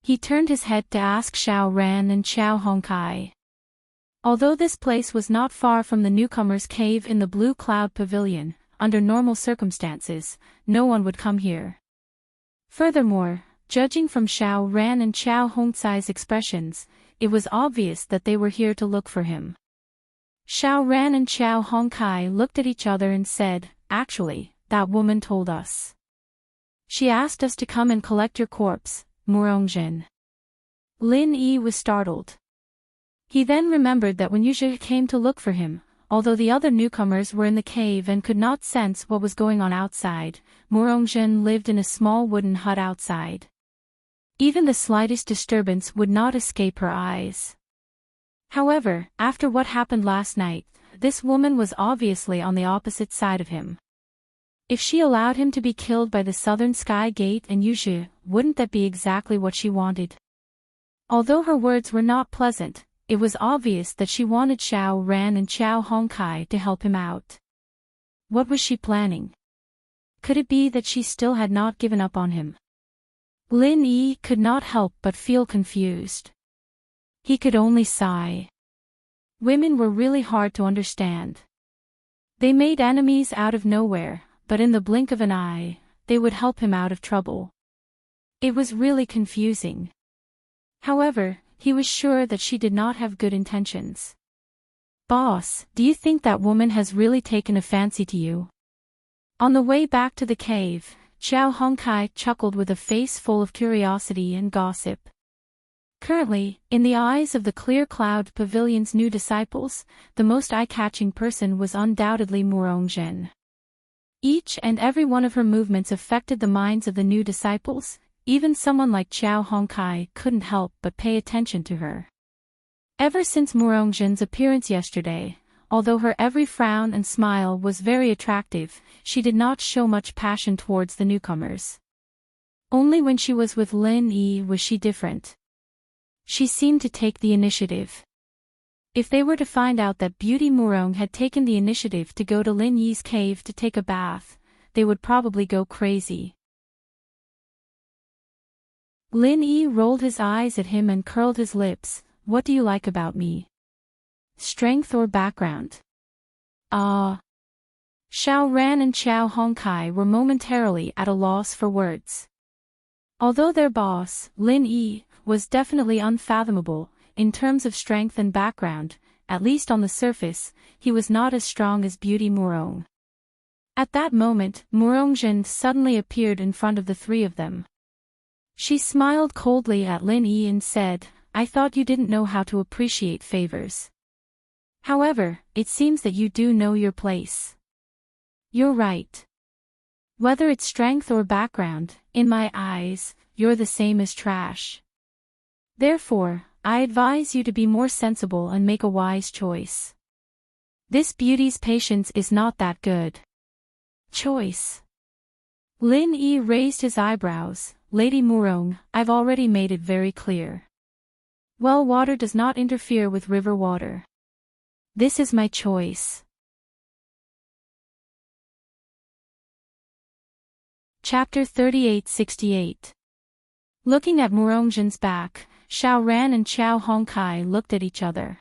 He turned his head to ask Xiao Ran and Xiao Hongkai. Although this place was not far from the newcomer's cave in the Blue Cloud Pavilion, under normal circumstances, no one would come here. Furthermore, judging from Xiao Ran and Xiao Hongkai's expressions, it was obvious that they were here to look for him. Xiao Ran and Xiao Hongkai looked at each other and said, "Actually, that woman told us. She asked us to come and collect your corpse, Murongjin." Lin Yi was startled. He then remembered that when Yu Zhe came to look for him, although the other newcomers were in the cave and could not sense what was going on outside, Murongjin lived in a small wooden hut outside. Even the slightest disturbance would not escape her eyes. However, after what happened last night, this woman was obviously on the opposite side of him. If she allowed him to be killed by the Southern Sky Gate and Yu Zhe, wouldn't that be exactly what she wanted? Although her words were not pleasant, it was obvious that she wanted Xiao Ran and Xiao Hongkai to help him out. What was she planning? Could it be that she still had not given up on him? Lin Yi could not help but feel confused. He could only sigh. Women were really hard to understand. They made enemies out of nowhere, but in the blink of an eye, they would help him out of trouble. It was really confusing. However, he was sure that she did not have good intentions. "Boss, do you think that woman has really taken a fancy to you?" On the way back to the cave, Xiao Hongkai chuckled with a face full of curiosity and gossip. Currently, in the eyes of the Clear Cloud Pavilion's new disciples, the most eye-catching person was undoubtedly Murongjin. Each and every one of her movements affected the minds of the new disciples. Even someone like Xiao Hongkai couldn't help but pay attention to her. Ever since Murongjin's appearance yesterday, although her every frown and smile was very attractive, she did not show much passion towards the newcomers. Only when she was with Lin Yi was she different. She seemed to take the initiative. If they were to find out that Beauty Murong had taken the initiative to go to Lin Yi's cave to take a bath, they would probably go crazy. Lin Yi rolled his eyes at him and curled his lips. "What do you like about me? Strength or background?" "Ah." Xiao Ran and Xiao Hongkai were momentarily at a loss for words. Although their boss, Lin Yi, was definitely unfathomable, in terms of strength and background, at least on the surface, he was not as strong as Beauty Murong. At that moment, Murongjin suddenly appeared in front of the three of them. She smiled coldly at Lin Yi and said, "I thought you didn't know how to appreciate favors. However, it seems that you do know your place. You're right. Whether it's strength or background, in my eyes, you're the same as trash. Therefore, I advise you to be more sensible and make a wise choice. This beauty's patience is not that good." "Choice?" Lin Yi raised his eyebrows. Lady Murong, I've already made it very clear. Well water does not interfere with river water. This is my choice. Chapter 3868. Looking at Murongjin's back, Xiao Ran and Xiao Hongkai looked at each other.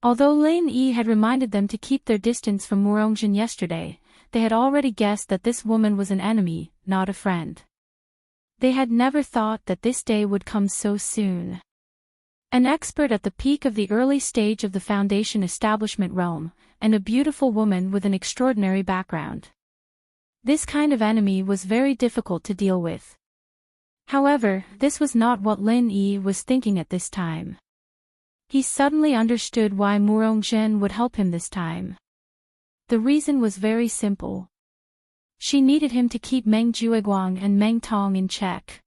Although Lin Yi had reminded them to keep their distance from Murongjin yesterday, they had already guessed that this woman was an enemy, not a friend. They had never thought that this day would come so soon. An expert at the peak of the early stage of the Foundation establishment realm, and a beautiful woman with an extraordinary background. This kind of enemy was very difficult to deal with. However, this was not what Lin Yi was thinking at this time. He suddenly understood why Murongjin would help him this time. The reason was very simple. She needed him to keep Meng Jueguang and Meng Tong in check.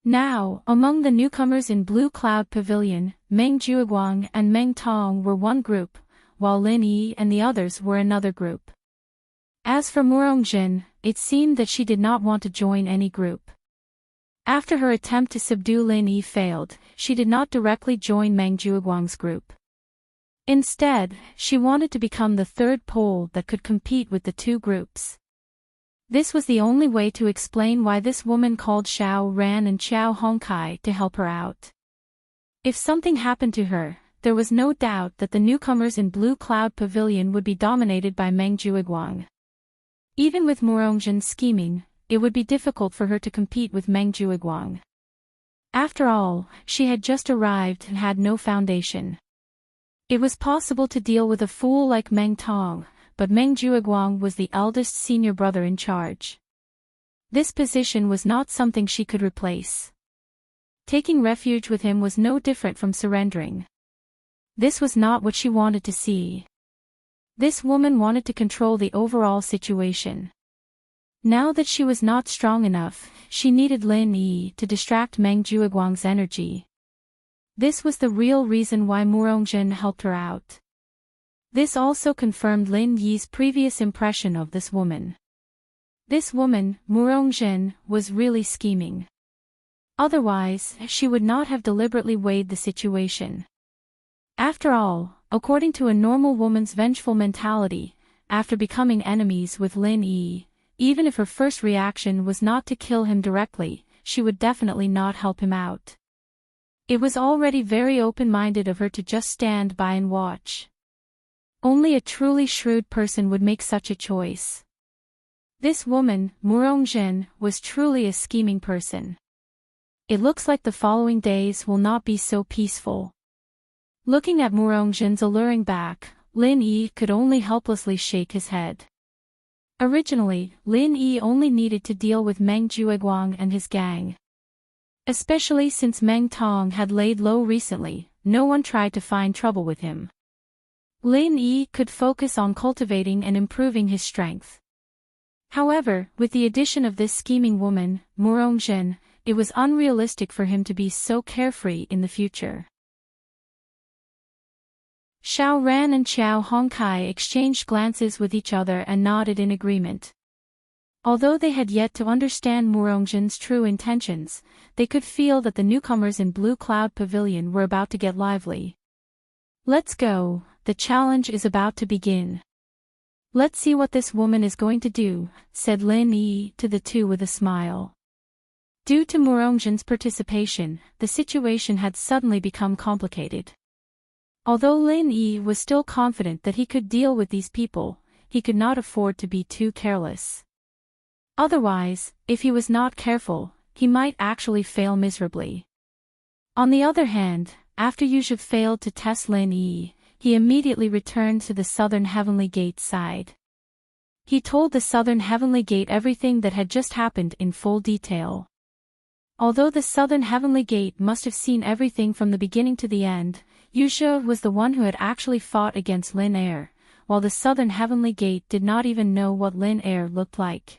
Now, among the newcomers in Blue Cloud Pavilion, Meng Jueguang and Meng Tong were one group, while Lin Yi and the others were another group. As for Murongjin, it seemed that she did not want to join any group. After her attempt to subdue Lin Yi failed, she did not directly join Meng Jueguang's group. Instead, she wanted to become the third pole that could compete with the two groups. This was the only way to explain why this woman called Xiao Ran and Xiao Hongkai to help her out. If something happened to her, there was no doubt that the newcomers in Blue Cloud Pavilion would be dominated by Meng Jueguang. Even with Murongjin's scheming, it would be difficult for her to compete with Meng Jueguang. After all, she had just arrived and had no foundation. It was possible to deal with a fool like Meng Tong, but Meng Jueguang was the eldest senior brother in charge. This position was not something she could replace. Taking refuge with him was no different from surrendering. This was not what she wanted to see. This woman wanted to control the overall situation. Now that she was not strong enough, she needed Lin Yi to distract Meng Jueguang's energy. This was the real reason why Murongjin helped her out. This also confirmed Lin Yi's previous impression of this woman. This woman, Murongjin, was really scheming. Otherwise, she would not have deliberately weighed the situation. After all, according to a normal woman's vengeful mentality, after becoming enemies with Lin Yi, even if her first reaction was not to kill him directly, she would definitely not help him out. It was already very open-minded of her to just stand by and watch. Only a truly shrewd person would make such a choice. This woman, Murongjin, was truly a scheming person. It looks like the following days will not be so peaceful. Looking at Murongjin's alluring back, Lin Yi could only helplessly shake his head. Originally, Lin Yi only needed to deal with Meng Jueguang and his gang. Especially since Meng Tong had laid low recently, no one tried to find trouble with him. Lin Yi could focus on cultivating and improving his strength. However, with the addition of this scheming woman, Murongjin, it was unrealistic for him to be so carefree in the future. Xiao Ran and Xiao Hongkai exchanged glances with each other and nodded in agreement. Although they had yet to understand Murongjin's true intentions, they could feel that the newcomers in Blue Cloud Pavilion were about to get lively. Let's go, the challenge is about to begin. Let's see what this woman is going to do, said Lin Yi to the two with a smile. Due to Murongjin's participation, the situation had suddenly become complicated. Although Lin Yi was still confident that he could deal with these people, he could not afford to be too careless. Otherwise, if he was not careful, he might actually fail miserably. On the other hand, after Yuzhe failed to test Lin Yi, he immediately returned to the Southern Heavenly Gate side. He told the Southern Heavenly Gate everything that had just happened in full detail. Although the Southern Heavenly Gate must have seen everything from the beginning to the end, Yuzhe was the one who had actually fought against Lin Er, while the Southern Heavenly Gate did not even know what Lin Er looked like.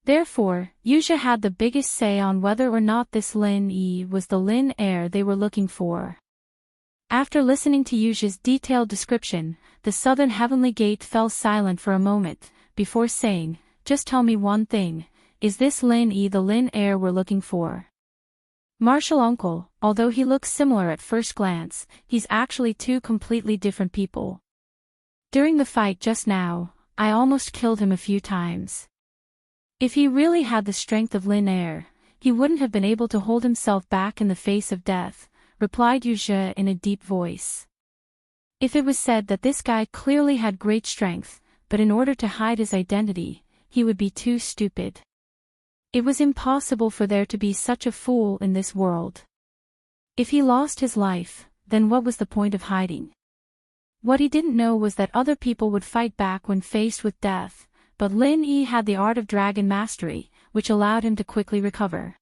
Therefore, Yuzhe had the biggest say on whether or not this Lin Yi was the Lin Er they were looking for. After listening to Yuzhe's detailed description, the Southern Heavenly Gate fell silent for a moment, before saying, "Just tell me one thing, is this Lin Yi the Lin heir we're looking for? Martial uncle, although he looks similar at first glance, he's actually two completely different people. During the fight just now, I almost killed him a few times. If he really had the strength of Lin heir, he wouldn't have been able to hold himself back in the face of death, replied Yu Zhe in a deep voice. If it was said that this guy clearly had great strength, but in order to hide his identity, he would be too stupid. It was impossible for there to be such a fool in this world. If he lost his life, then what was the point of hiding? What he didn't know was that other people would fight back when faced with death, but Lin Yi had the art of dragon mastery, which allowed him to quickly recover.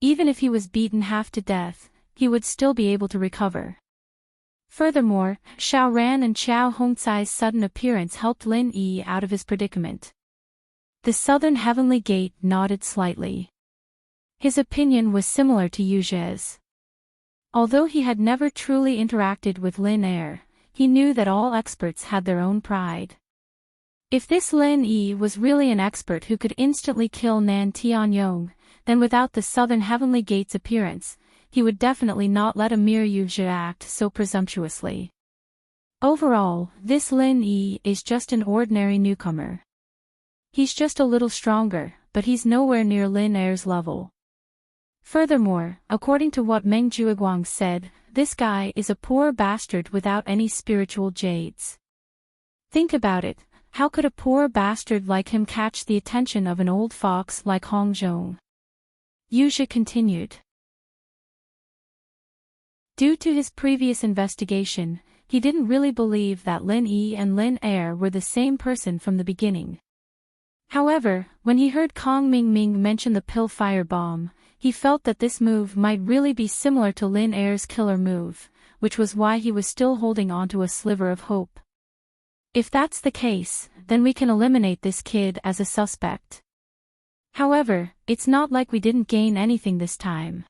Even if he was beaten half to death, he would still be able to recover. Furthermore, Xiao Ran and Xiao Hongcai's sudden appearance helped Lin Yi out of his predicament. The Southern Heavenly Gate nodded slightly. His opinion was similar to Yu Zhe's. Although he had never truly interacted with Lin heir, he knew that all experts had their own pride. If this Lin Yi was really an expert who could instantly kill Nan Tianyong, then without the Southern Heavenly Gate's appearance, he would definitely not let a mere Yu Zhe act so presumptuously. Overall, this Lin Yi is just an ordinary newcomer. He's just a little stronger, but he's nowhere near Lin heir's level. Furthermore, according to what Meng Jueguang said, this guy is a poor bastard without any spiritual jades. Think about it, how could a poor bastard like him catch the attention of an old fox like Hong Zhong? Yu Zhe continued. Due to his previous investigation, he didn't really believe that Lin Yi and Lin heir were the same person from the beginning. However, when he heard Kong Mingming mention the pill fire bomb, he felt that this move might really be similar to Lin heir's killer move, which was why he was still holding onto a sliver of hope. If that's the case, then we can eliminate this kid as a suspect. However, it's not like we didn't gain anything this time.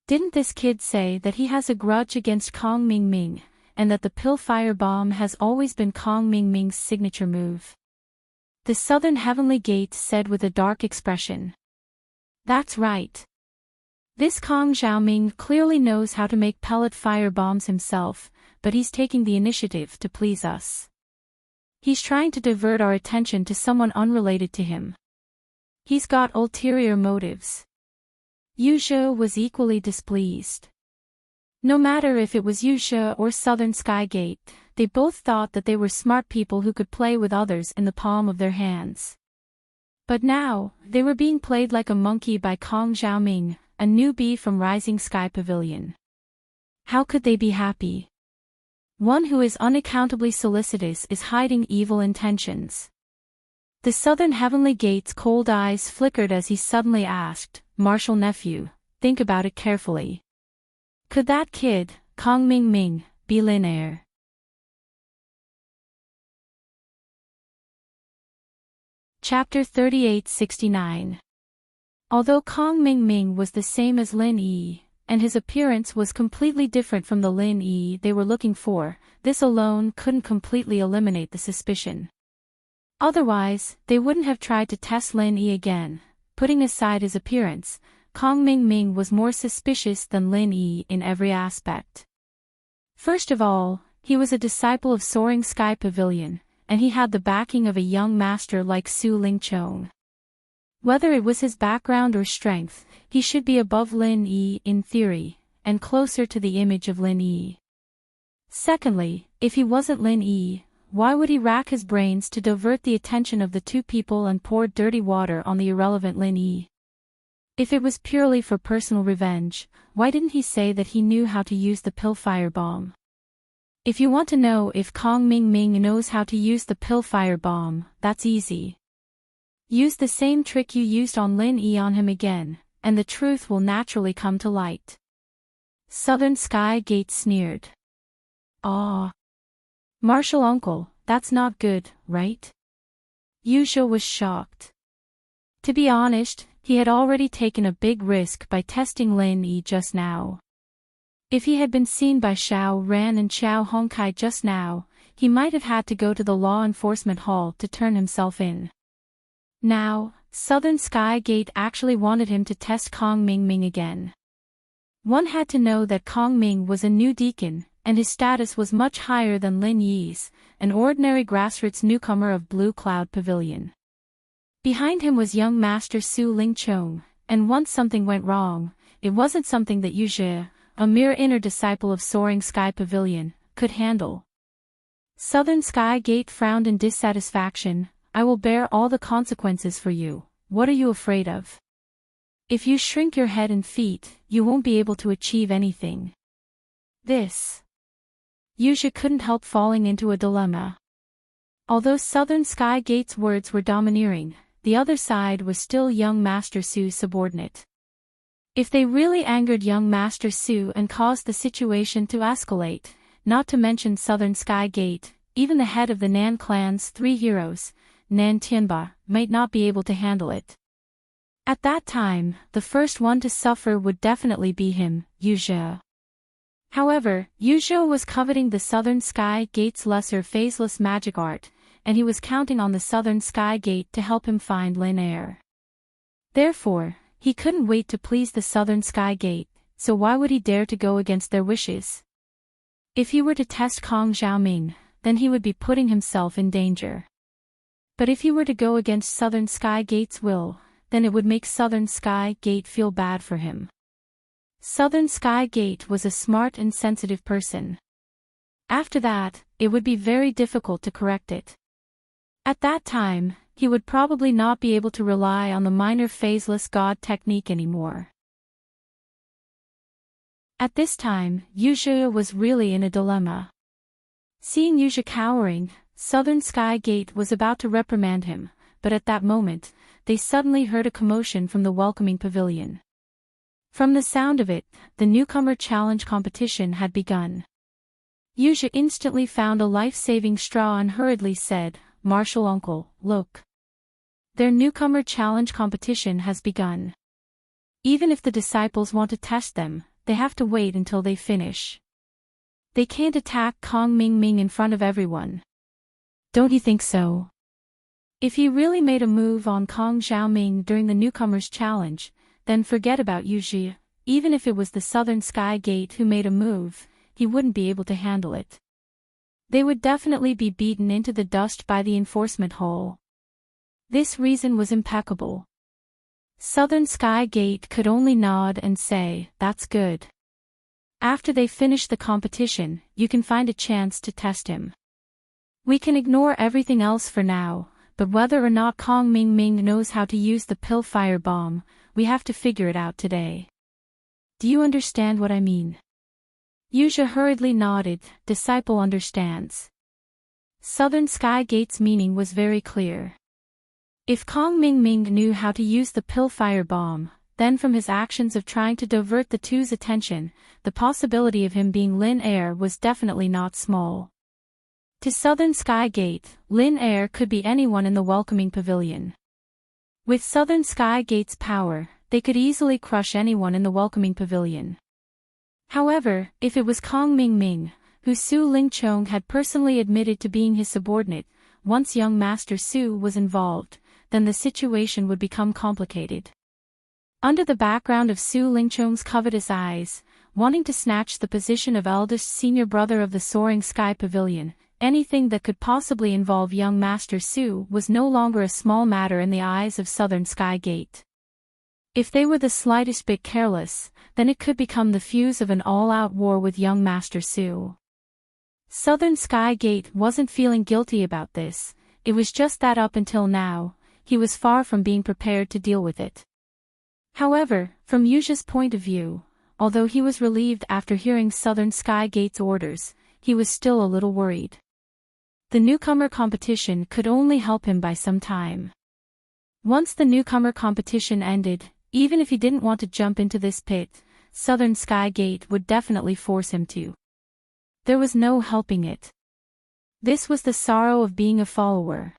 Didn't this kid say that he has a grudge against Kong Mingming, and that the pill fire bomb has always been Kong Mingming's signature move? The Southern Heavenly Gate said with a dark expression. That's right. This Kong Xiaoming clearly knows how to make pellet fire bombs himself, but he's taking the initiative to please us. He's trying to divert our attention to someone unrelated to him. He's got ulterior motives. Yu Zhe was equally displeased. No matter if it was Yu Zhe or Southern Sky Gate, they both thought that they were smart people who could play with others in the palm of their hands. But now, they were being played like a monkey by Kong Xiaoming, a newbie from Rising Sky Pavilion. How could they be happy? One who is unaccountably solicitous is hiding evil intentions. The Southern Heavenly Gate's cold eyes flickered as he suddenly asked, "Martial nephew, think about it carefully. Could that kid, Kong Mingming, be Lin heir?" Chapter 3869. Although Kong Mingming was the same as Lin Yi, and his appearance was completely different from the Lin Yi they were looking for, this alone couldn't completely eliminate the suspicion. Otherwise, they wouldn't have tried to test Lin Yi again. Putting aside his appearance, Kong Mingming was more suspicious than Lin Yi in every aspect. First of all, he was a disciple of Soaring Sky Pavilion, and he had the backing of a young master like Su Lingchong. Whether it was his background or strength, he should be above Lin Yi in theory, and closer to the image of Lin Yi. Secondly, if he wasn't Lin Yi, why would he rack his brains to divert the attention of the two people and pour dirty water on the irrelevant Lin Yi? If it was purely for personal revenge, why didn't he say that he knew how to use the pill fire bomb? If you want to know if Kong Mingming knows how to use the pill fire bomb, that's easy. Use the same trick you used on Lin Yi on him again, and the truth will naturally come to light. Southern Sky Gate sneered. "Ah. Martial uncle, that's not good, right?" Yu Zhe was shocked. To be honest, he had already taken a big risk by testing Lin Yi just now. If he had been seen by Xiao Ran and Xiao Hongcai just now, he might have had to go to the law enforcement hall to turn himself in. Now, Southern Sky Gate actually wanted him to test Kong Ming Ming again. One had to know that Kong Ming was a new deacon, and his status was much higher than Lin Yi's, an ordinary grassroots newcomer of Blue Cloud Pavilion. Behind him was young Master Su Ling Chong, and once something went wrong, it wasn't something that Yu Zhe, a mere inner disciple of Soaring Sky Pavilion, could handle. Southern Sky Gate frowned in dissatisfaction. I will bear all the consequences for you. What are you afraid of? If you shrink your head and feet, you won't be able to achieve anything. This. Yu Zhe couldn't help falling into a dilemma. Although Southern Sky Gate's words were domineering, the other side was still young Master Su's subordinate. If they really angered young Master Su and caused the situation to escalate, not to mention Southern Sky Gate, even the head of the Nan clan's 3 heroes, Nan Tianba, might not be able to handle it. At that time, the first one to suffer would definitely be him, Yu Zhe. However, Yu Zhe was coveting the Southern Sky Gate's lesser phaseless magic art, and he was counting on the Southern Sky Gate to help him find Lin Air. Therefore, he couldn't wait to please the Southern Sky Gate, so why would he dare to go against their wishes? If he were to test Kong Xiaoming, then he would be putting himself in danger. But if he were to go against Southern Sky Gate's will, then it would make Southern Sky Gate feel bad for him. Southern Sky Gate was a smart and sensitive person. After that, it would be very difficult to correct it. At that time, he would probably not be able to rely on the minor phaseless god technique anymore. At this time, Yu Zhe was really in a dilemma. Seeing Yu Zhe cowering, Southern Sky Gate was about to reprimand him, but at that moment, they suddenly heard a commotion from the welcoming pavilion. From the sound of it, the newcomer challenge competition had begun. Yu Zhe instantly found a life-saving straw and hurriedly said, "Martial uncle, look. Their newcomer challenge competition has begun. Even if the disciples want to test them, they have to wait until they finish. They can't attack Kong Ming Ming in front of everyone. Don't you think so?" If he really made a move on Kong Xiaoming during the newcomer's challenge, then forget about Yu Zhe. Even if it was the Southern Sky Gate who made a move, he wouldn't be able to handle it. They would definitely be beaten into the dust by the enforcement hole. This reason was impeccable. Southern Sky Gate could only nod and say, "That's good. After they finish the competition, you can find a chance to test him. We can ignore everything else for now, but whether or not Kong Ming Ming knows how to use the pill fire bomb, we have to figure it out today. Do you understand what I mean?" Yu Zhe hurriedly nodded. Disciple understands. Southern Sky Gate's meaning was very clear. If Kong Ming Ming knew how to use the pill fire bomb, then from his actions of trying to divert the two's attention, the possibility of him being Lin Air was definitely not small. To Southern Sky Gate, Lin Air could be anyone in the welcoming pavilion. With Southern Sky Gate's power, they could easily crush anyone in the welcoming pavilion. However, if it was Kong Ming Ming, who Su Ling Chong had personally admitted to being his subordinate, once young Master Su was involved, then the situation would become complicated. Under the background of Su Ling Chong's covetous eyes, wanting to snatch the position of eldest senior brother of the Soaring Sky Pavilion, anything that could possibly involve young Master Su was no longer a small matter in the eyes of Southern Sky Gate. If they were the slightest bit careless, then it could become the fuse of an all-out war with young Master Su. Southern Sky Gate wasn't feeling guilty about this, it was just that up until now, he was far from being prepared to deal with it. However, from Yu Zhe's point of view, although he was relieved after hearing Southern Sky Gate's orders, he was still a little worried. The newcomer competition could only help him by some time. Once the newcomer competition ended, even if he didn't want to jump into this pit, Southern Sky Gate would definitely force him to. There was no helping it. This was the sorrow of being a follower.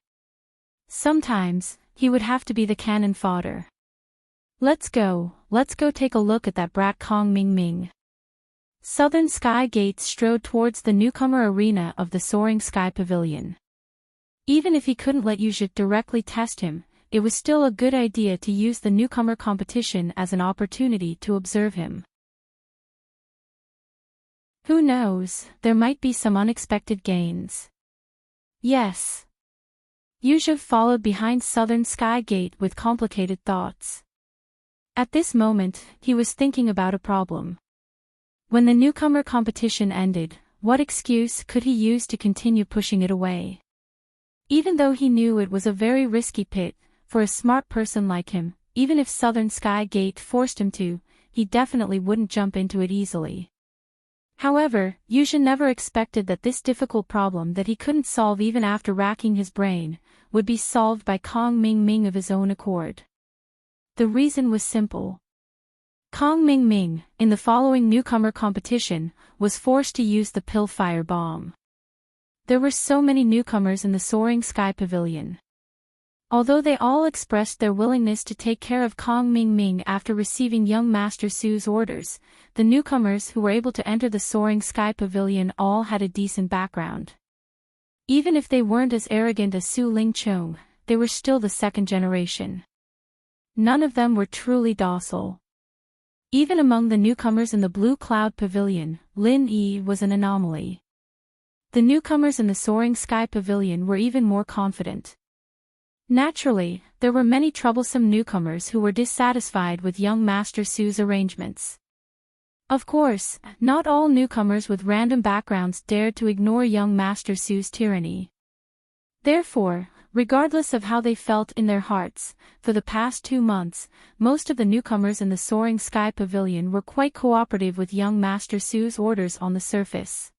Sometimes, he would have to be the cannon fodder. Let's go take a look at that brat Kong Ming Ming." Southern Sky Gate strode towards the newcomer arena of the Soaring Sky Pavilion. Even if he couldn't let Yu Zhe directly test him, it was still a good idea to use the newcomer competition as an opportunity to observe him. Who knows, there might be some unexpected gains. Yes. Yuzha followed behind Southern Sky Gate with complicated thoughts. At this moment, he was thinking about a problem. When the newcomer competition ended, what excuse could he use to continue pushing it away? Even though he knew it was a very risky pit, for a smart person like him, even if Southern Sky Gate forced him to, he definitely wouldn't jump into it easily. However, Yuzha never expected that this difficult problem that he couldn't solve even after racking his brain, would be solved by Kong Ming Ming of his own accord. The reason was simple. Kong Ming Ming, in the following newcomer competition, was forced to use the pill fire bomb. There were so many newcomers in the Soaring Sky Pavilion. Although they all expressed their willingness to take care of Kong Ming Ming after receiving young Master Su's orders, the newcomers who were able to enter the Soaring Sky Pavilion all had a decent background. Even if they weren't as arrogant as Su Lingchong, they were still the second generation. None of them were truly docile. Even among the newcomers in the Blue Cloud Pavilion, Lin Yi was an anomaly. The newcomers in the Soaring Sky Pavilion were even more confident. Naturally, there were many troublesome newcomers who were dissatisfied with young Master Su's arrangements. Of course, not all newcomers with random backgrounds dared to ignore young Master Su's tyranny. Therefore, regardless of how they felt in their hearts, for the past 2 months, most of the newcomers in the Soaring Sky Pavilion were quite cooperative with young Master Su's orders on the surface.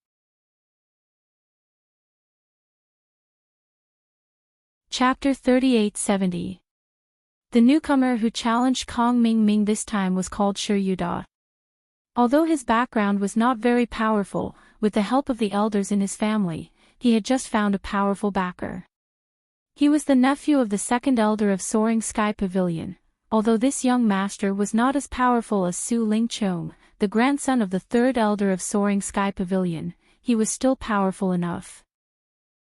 Chapter 3870. The newcomer who challenged Kong Ming Ming this time was called Yuda. Although his background was not very powerful, with the help of the elders in his family, he had just found a powerful backer. He was the nephew of the second elder of Soaring Sky Pavilion. Although this young master was not as powerful as Su Lingchong, the grandson of the third elder of Soaring Sky Pavilion, he was still powerful enough.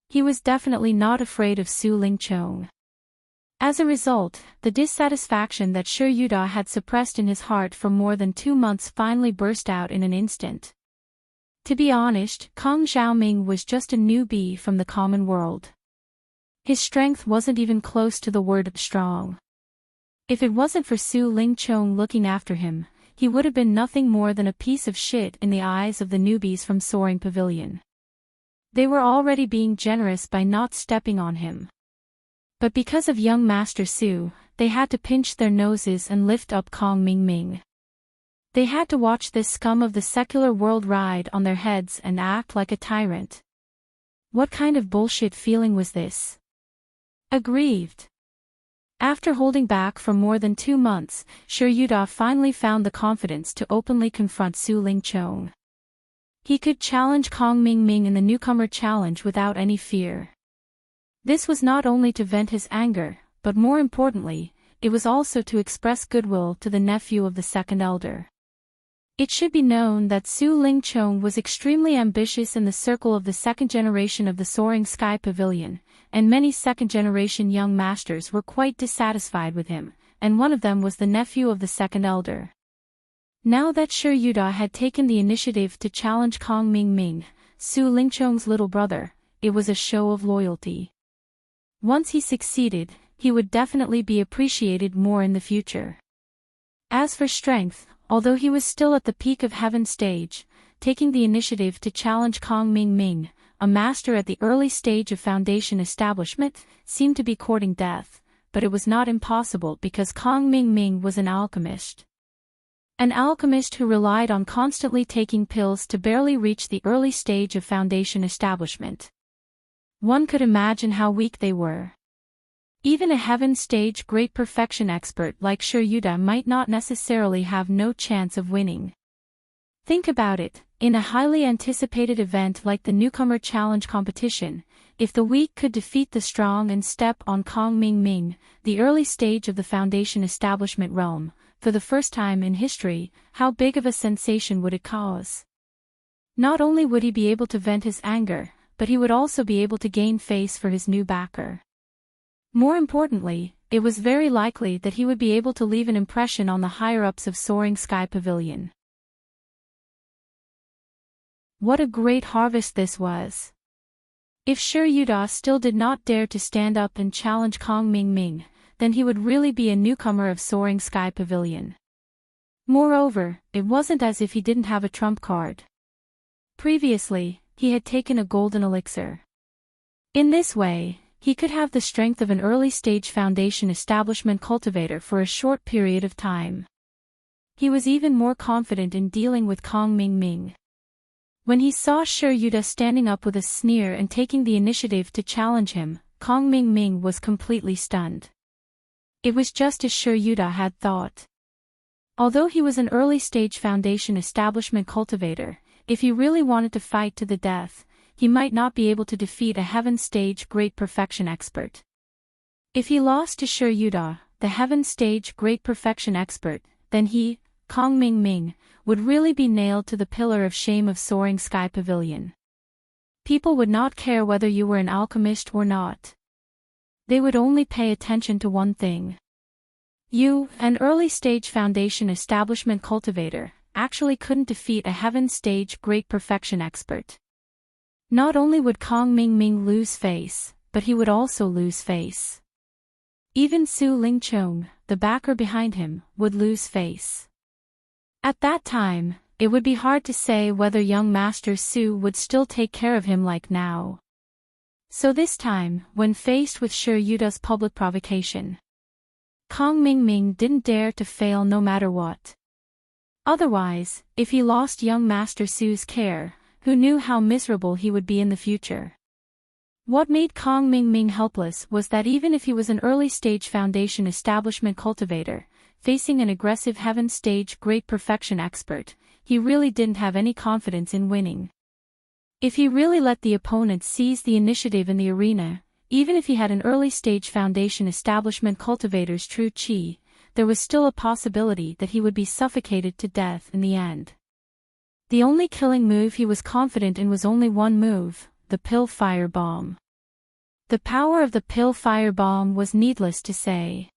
He was definitely not afraid of Su Lingchong. As a result, the dissatisfaction that Yuda had suppressed in his heart for more than 2 months finally burst out in an instant. To be honest, Kong Xiaoming was just a newbie from the common world. His strength wasn't even close to the word strong. If it wasn't for Su Lingchong looking after him, he would have been nothing more than a piece of shit in the eyes of the newbies from Soaring Pavilion. They were already being generous by not stepping on him. But because of young Master Su, they had to pinch their noses and lift up Kong Ming Ming. They had to watch this scum of the secular world ride on their heads and act like a tyrant. What kind of bullshit feeling was this? Aggrieved. After holding back for more than 2 months, Yuda finally found the confidence to openly confront Su Lingchong. He could challenge Kong Ming Ming in the newcomer challenge without any fear. This was not only to vent his anger, but more importantly, it was also to express goodwill to the nephew of the second elder. It should be known that Su Lingchong was extremely ambitious in the circle of the second generation of the Soaring Sky Pavilion, and many second-generation young masters were quite dissatisfied with him, and one of them was the nephew of the second elder. Now that Yuda had taken the initiative to challenge Kong Ming Ming, Su Lingchong's little brother, it was a show of loyalty. Once he succeeded, he would definitely be appreciated more in the future. As for strength, although he was still at the peak of heaven stage, taking the initiative to challenge Kong Ming Ming, a master at the early stage of foundation establishment, seemed to be courting death, but it was not impossible because Kong Ming Ming was an alchemist. An alchemist who relied on constantly taking pills to barely reach the early stage of foundation establishment. One could imagine how weak they were. Even a heaven stage great perfection expert like Yuda might not necessarily have no chance of winning. Think about it, in a highly anticipated event like the newcomer challenge competition, if the weak could defeat the strong and step on Kong Ming Ming, the early stage of the foundation establishment realm, for the first time in history, how big of a sensation would it cause? Not only would he be able to vent his anger, but he would also be able to gain face for his new backer. More importantly, it was very likely that he would be able to leave an impression on the higher-ups of Soaring Sky Pavilion. What a great harvest this was! If Shi Yuda still did not dare to stand up and challenge Kong Ming, then he would really be a newcomer of Soaring Sky Pavilion. Moreover, it wasn't as if he didn't have a trump card. Previously, he had taken a golden elixir. In this way, he could have the strength of an early-stage foundation establishment cultivator for a short period of time. He was even more confident in dealing with Kong Ming. When he saw Shi Yuda standing up with a sneer and taking the initiative to challenge him, Kong Ming was completely stunned. It was just as Shi Yuda had thought. Although he was an early-stage foundation establishment cultivator, if he really wanted to fight to the death, he might not be able to defeat a Heaven-stage Great Perfection expert. If he lost to Shi Yuda, the Heaven-stage Great Perfection expert, then he, Kong Ming, would really be nailed to the pillar of shame of Soaring Sky Pavilion. People would not care whether you were an alchemist or not. They would only pay attention to one thing. You, an early-stage foundation establishment cultivator, actually couldn't defeat a Heaven-stage Great Perfection expert. Not only would Kong Ming lose face, but he would also lose face. Even Su Lingchong, the backer behind him, would lose face. At that time, it would be hard to say whether young Master Su would still take care of him like now. So this time, when faced with Shi Yuda's public provocation, Kong Ming didn't dare to fail no matter what. Otherwise, if he lost young Master Su's care, who knew how miserable he would be in the future? What made Kong Ming helpless was that even if he was an early-stage foundation establishment cultivator, facing an aggressive Heaven-stage Great Perfection expert, he really didn't have any confidence in winning. If he really let the opponent seize the initiative in the arena, even if he had an early-stage foundation establishment cultivator's true chi, there was still a possibility that he would be suffocated to death in the end. The only killing move he was confident in was only one move, the Pill Fire Bomb. The power of the Pill Fire Bomb was needless to say.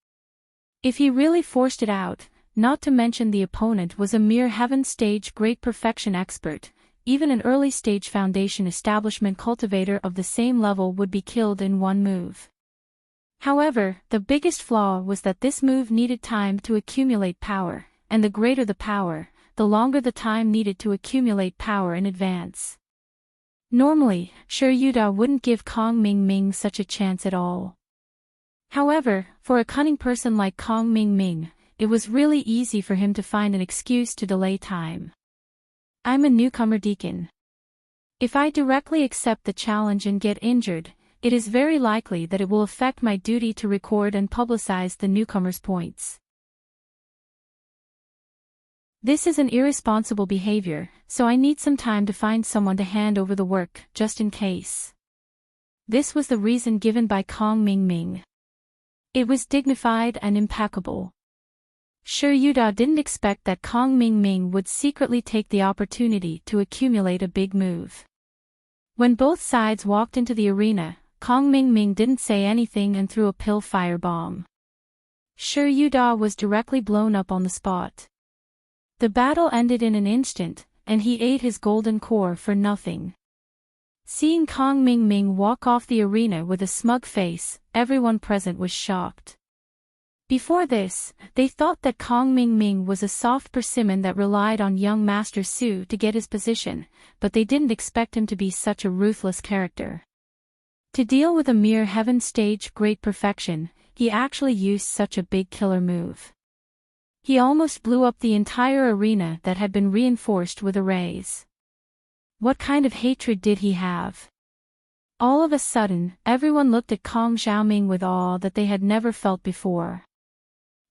If he really forced it out, not to mention the opponent was a mere Heaven-stage Great Perfection expert, even an early-stage foundation establishment cultivator of the same level would be killed in one move. However, the biggest flaw was that this move needed time to accumulate power, and the greater the power, the longer the time needed to accumulate power in advance. Normally, Shi Yuda wouldn't give Kong Ming such a chance at all. However, for a cunning person like Kong Ming, it was really easy for him to find an excuse to delay time. I'm a newcomer deacon. If I directly accept the challenge and get injured, it is very likely that it will affect my duty to record and publicize the newcomer's points. This is an irresponsible behavior, so I need some time to find someone to hand over the work, just in case. This was the reason given by Kong Ming. It was dignified and impeccable. Shi Yuda didn't expect that Kong Ming would secretly take the opportunity to accumulate a big move. When both sides walked into the arena, Kong Ming didn't say anything and threw a pill fire bomb. Shi Yuda was directly blown up on the spot. The battle ended in an instant, and he ate his golden core for nothing. Seeing Kong Ming walk off the arena with a smug face, everyone present was shocked. Before this, they thought that Kong Ming was a soft persimmon that relied on young Master Su to get his position, but they didn't expect him to be such a ruthless character. To deal with a mere Heaven-stage Great Perfection, he actually used such a big killer move. He almost blew up the entire arena that had been reinforced with arrays. What kind of hatred did he have? All of a sudden, everyone looked at Kong Xiaoming with awe that they had never felt before.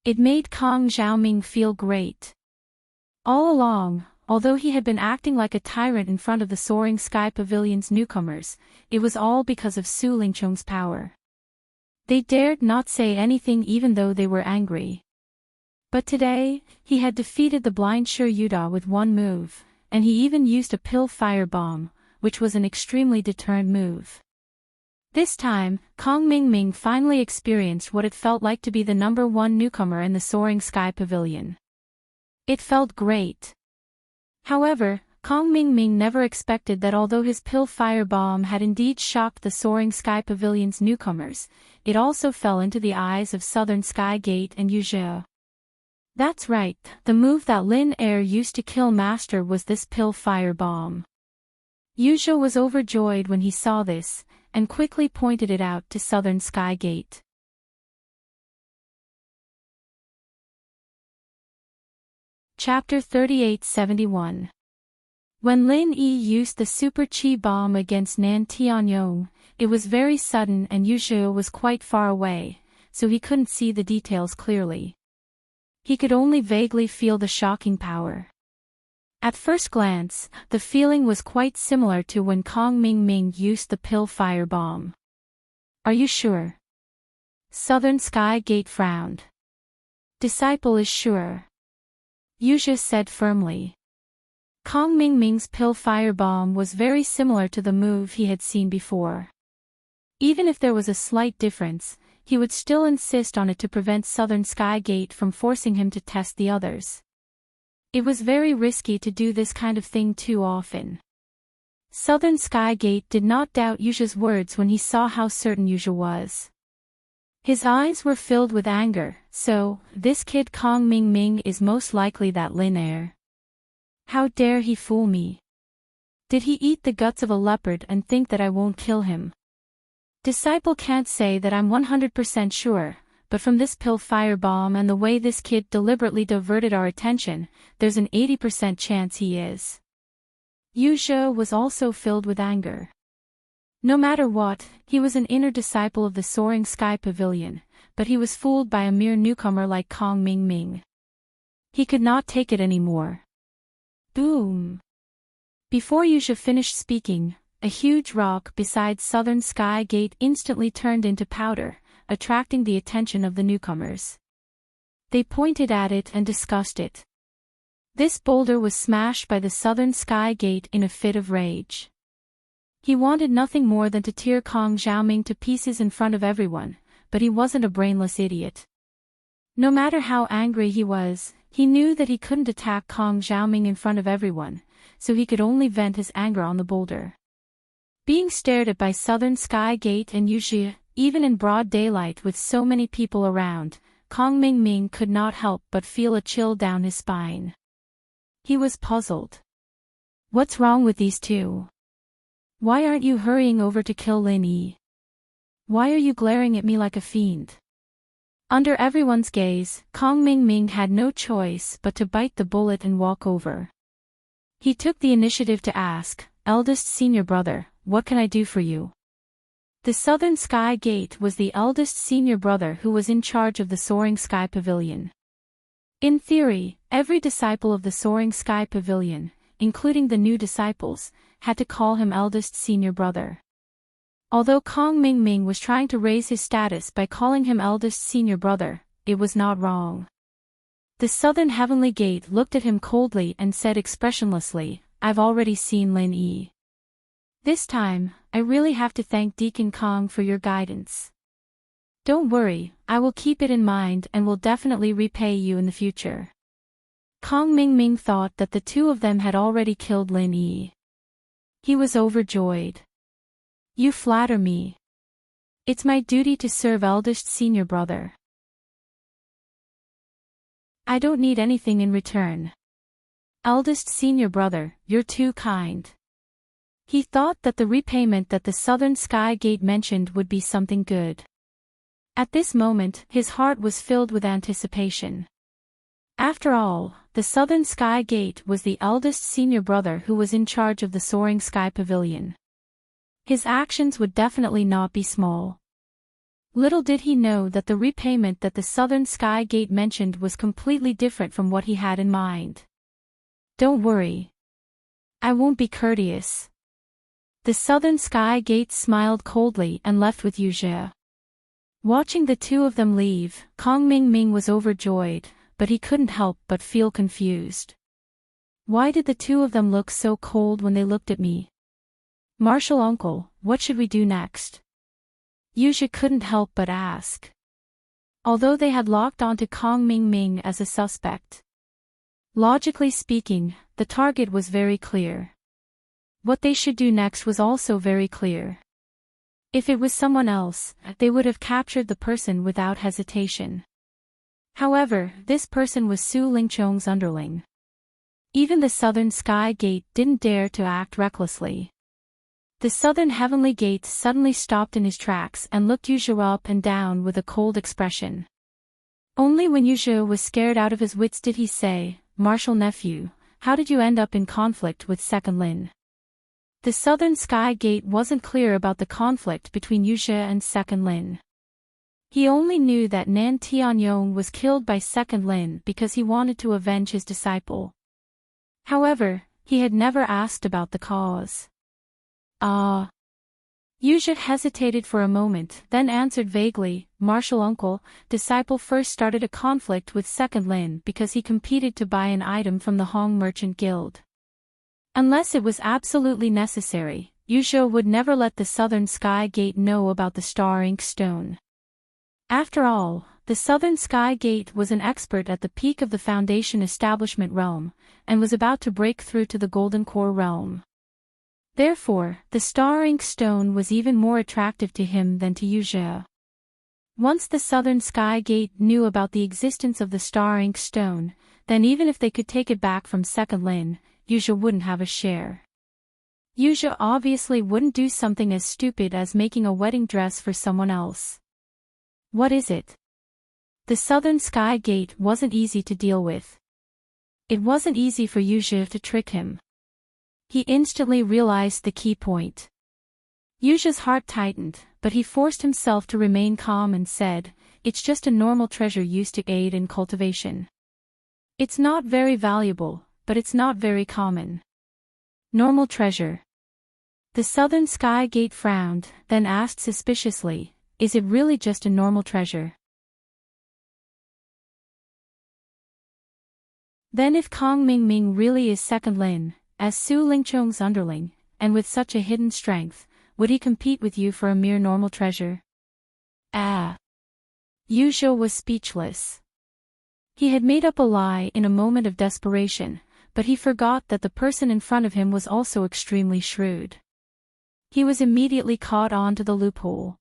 It made Kong Xiaoming feel great. All along, although he had been acting like a tyrant in front of the Soaring Sky Pavilion's newcomers, it was all because of Su Lingchong's power. They dared not say anything even though they were angry. But today, he had defeated the blind Shi Yuda with one move, and he even used a pill fire bomb, which was an extremely deterrent move. This time, Kong Mingming finally experienced what it felt like to be the #1 newcomer in the Soaring Sky Pavilion. It felt great. However, Kong Mingming never expected that although his pill firebomb had indeed shocked the Soaring Sky Pavilion's newcomers, it also fell into the eyes of Southern Sky Gate and Yuzhe. That's right, the move that Lin Er used to kill Master was this pill firebomb. Yuzhe was overjoyed when he saw this, and quickly pointed it out to Southern Sky Gate. Chapter 3871. When Lin Yi used the Super Chi Bomb against Nan Tianyong, it was very sudden and Yuzhe was quite far away, so he couldn't see the details clearly. He could only vaguely feel the shocking power. At first glance, the feeling was quite similar to when Kong Mingming used the pill firebomb. Are you sure? Southern Sky Gate frowned. Disciple is sure. Yuzhe said firmly. Kong Mingming's pill firebomb was very similar to the move he had seen before. Even if there was a slight difference, he would still insist on it to prevent Southern Sky Gate from forcing him to test the others. It was very risky to do this kind of thing too often. Southern Sky Gate did not doubt Yuzhe's words when he saw how certain Yuzhe was. His eyes were filled with anger, so, this kid Kong Mingming is most likely that Lin Er. How dare he fool me? Did he eat the guts of a leopard and think that I won't kill him? Disciple can't say that I'm 100% sure, but from this pill firebomb and the way this kid deliberately diverted our attention, there's an 80% chance he is. Yuzhe was also filled with anger. No matter what, he was an inner disciple of the Soaring Sky Pavilion, but he was fooled by a mere newcomer like Kong Mingming. He could not take it anymore. Boom! Before Yuzhe finished speaking, a huge rock beside Southern Sky Gate instantly turned into powder, attracting the attention of the newcomers. They pointed at it and discussed it. This boulder was smashed by the Southern Sky Gate in a fit of rage. He wanted nothing more than to tear Kong Xiaoming to pieces in front of everyone, but he wasn't a brainless idiot. No matter how angry he was, he knew that he couldn't attack Kong Xiaoming in front of everyone, so he could only vent his anger on the boulder. Being stared at by Southern Sky Gate and Yuzhe, even in broad daylight with so many people around, Kong Mingming could not help but feel a chill down his spine. He was puzzled. What's wrong with these two? Why aren't you hurrying over to kill Lin Yi? Why are you glaring at me like a fiend? Under everyone's gaze, Kong Mingming had no choice but to bite the bullet and walk over. He took the initiative to ask, "Eldest senior brother, what can I do for you?" The Southern Sky Gate was the eldest senior brother who was in charge of the Soaring Sky Pavilion. In theory, every disciple of the Soaring Sky Pavilion, including the new disciples, had to call him eldest senior brother. Although Kong Mingming was trying to raise his status by calling him eldest senior brother, it was not wrong. The Southern Heavenly Gate looked at him coldly and said expressionlessly, "I've already seen Lin Yi. This time, I really have to thank Deacon Kong for your guidance. Don't worry, I will keep it in mind and will definitely repay you in the future." Kong Mingming thought that the two of them had already killed Lin Yi. He was overjoyed. "You flatter me. It's my duty to serve eldest senior brother. I don't need anything in return. Eldest senior brother, you're too kind." He thought that the repayment that the Southern Sky Gate mentioned would be something good. At this moment, his heart was filled with anticipation. After all, the Southern Sky Gate was the eldest senior brother who was in charge of the Soaring Sky Pavilion. His actions would definitely not be small. Little did he know that the repayment that the Southern Sky Gate mentioned was completely different from what he had in mind. "Don't worry. I won't be courteous." The Southern Sky Gate smiled coldly and left with Yuzhe. Watching the two of them leave, Kong Mingming was overjoyed, but he couldn't help but feel confused. Why did the two of them look so cold when they looked at me? "Martial uncle, what should we do next?" Yuzha couldn't help but ask. Although they had locked onto Kong Ming as a suspect. Logically speaking, the target was very clear. What they should do next was also very clear. If it was someone else, they would have captured the person without hesitation. However, this person was Su Lingchong's underling. Even the Southern Sky Gate didn't dare to act recklessly. The Southern Heavenly Gate suddenly stopped in his tracks and looked Yuzha up and down with a cold expression. Only when Yuzha was scared out of his wits did he say, "Martial nephew, how did you end up in conflict with Second Lin?" The Southern Sky Gate wasn't clear about the conflict between Yuzha and Second Lin. He only knew that Nan Tianyong was killed by Second Lin because he wanted to avenge his disciple. However, he had never asked about the cause. Yuzha hesitated for a moment, then answered vaguely, "Martial uncle, disciple first started a conflict with Second Lin because he competed to buy an item from the Hong Merchant Guild. Unless it was absolutely necessary, Yuzha would never let the Southern Sky Gate know about the Star Ink Stone. After all, the Southern Sky Gate was an expert at the peak of the Foundation establishment realm, and was about to break through to the Golden Core realm. Therefore, the Star Ink Stone was even more attractive to him than to Yuzha. Once the Southern Sky Gate knew about the existence of the Star Ink Stone, then even if they could take it back from Second Lin, Yuzha wouldn't have a share. Yuzha obviously wouldn't do something as stupid as making a wedding dress for someone else. What is it? The Southern Sky Gate wasn't easy to deal with. It wasn't easy for Yuzha to trick him. He instantly realized the key point. Yuzha's heart tightened, but he forced himself to remain calm and said, "It's just a normal treasure used to aid in cultivation. It's not very valuable, but it's not very common." Normal treasure. The Southern Sky Gate frowned, then asked suspiciously, "Is it really just a normal treasure?" Then if Kong Ming really is Second Lin, as Su Lingchong's underling, and with such a hidden strength, would he compete with you for a mere normal treasure? Yuzha was speechless. He had made up a lie in a moment of desperation, but he forgot that the person in front of him was also extremely shrewd. He was immediately caught on to the loophole.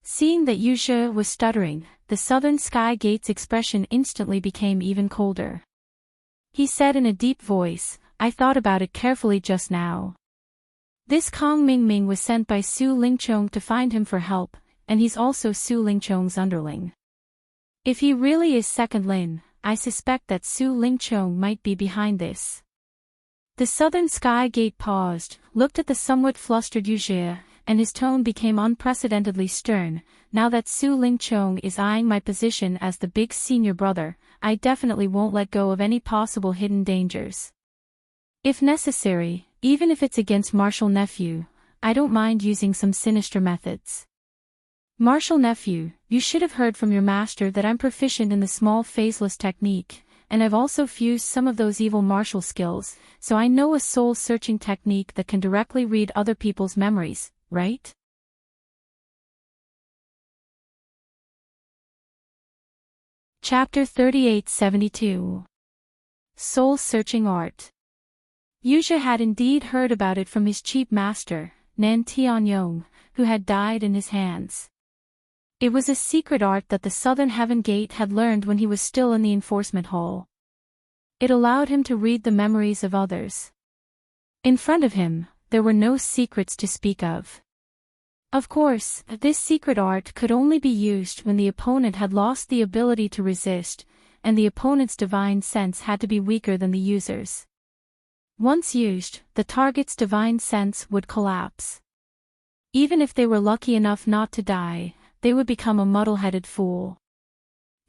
Seeing that Yuzha was stuttering, the Southern Sky Gate's expression instantly became even colder. He said in a deep voice, "I thought about it carefully just now. This Kong Ming was sent by Su Lingchong to find him for help, and he's also Su Lingchong's underling. If he really is Second Lin, I suspect that Su Lingchong might be behind this." The Southern Sky Gate paused, looked at the somewhat flustered Yuzha, and his tone became unprecedentedly stern. "Now that Su Lingchong is eyeing my position as the big senior brother, I definitely won't let go of any possible hidden dangers. If necessary, even if it's against Martial Nephew, I don't mind using some sinister methods. Martial Nephew, you should have heard from your master that I'm proficient in the small phaseless technique, and I've also fused some of those evil martial skills, so I know a soul-searching technique that can directly read other people's memories, right?" Chapter 3872. Soul-Searching Art. Yuzha had indeed heard about it from his chief master, Nan Tianyong, who had died in his hands. It was a secret art that the Southern Heaven Gate had learned when he was still in the enforcement hall. It allowed him to read the memories of others. In front of him, there were no secrets to speak of. Of course, this secret art could only be used when the opponent had lost the ability to resist, and the opponent's divine sense had to be weaker than the user's. Once used, the target's divine sense would collapse. Even if they were lucky enough not to die, they would become a muddle-headed fool.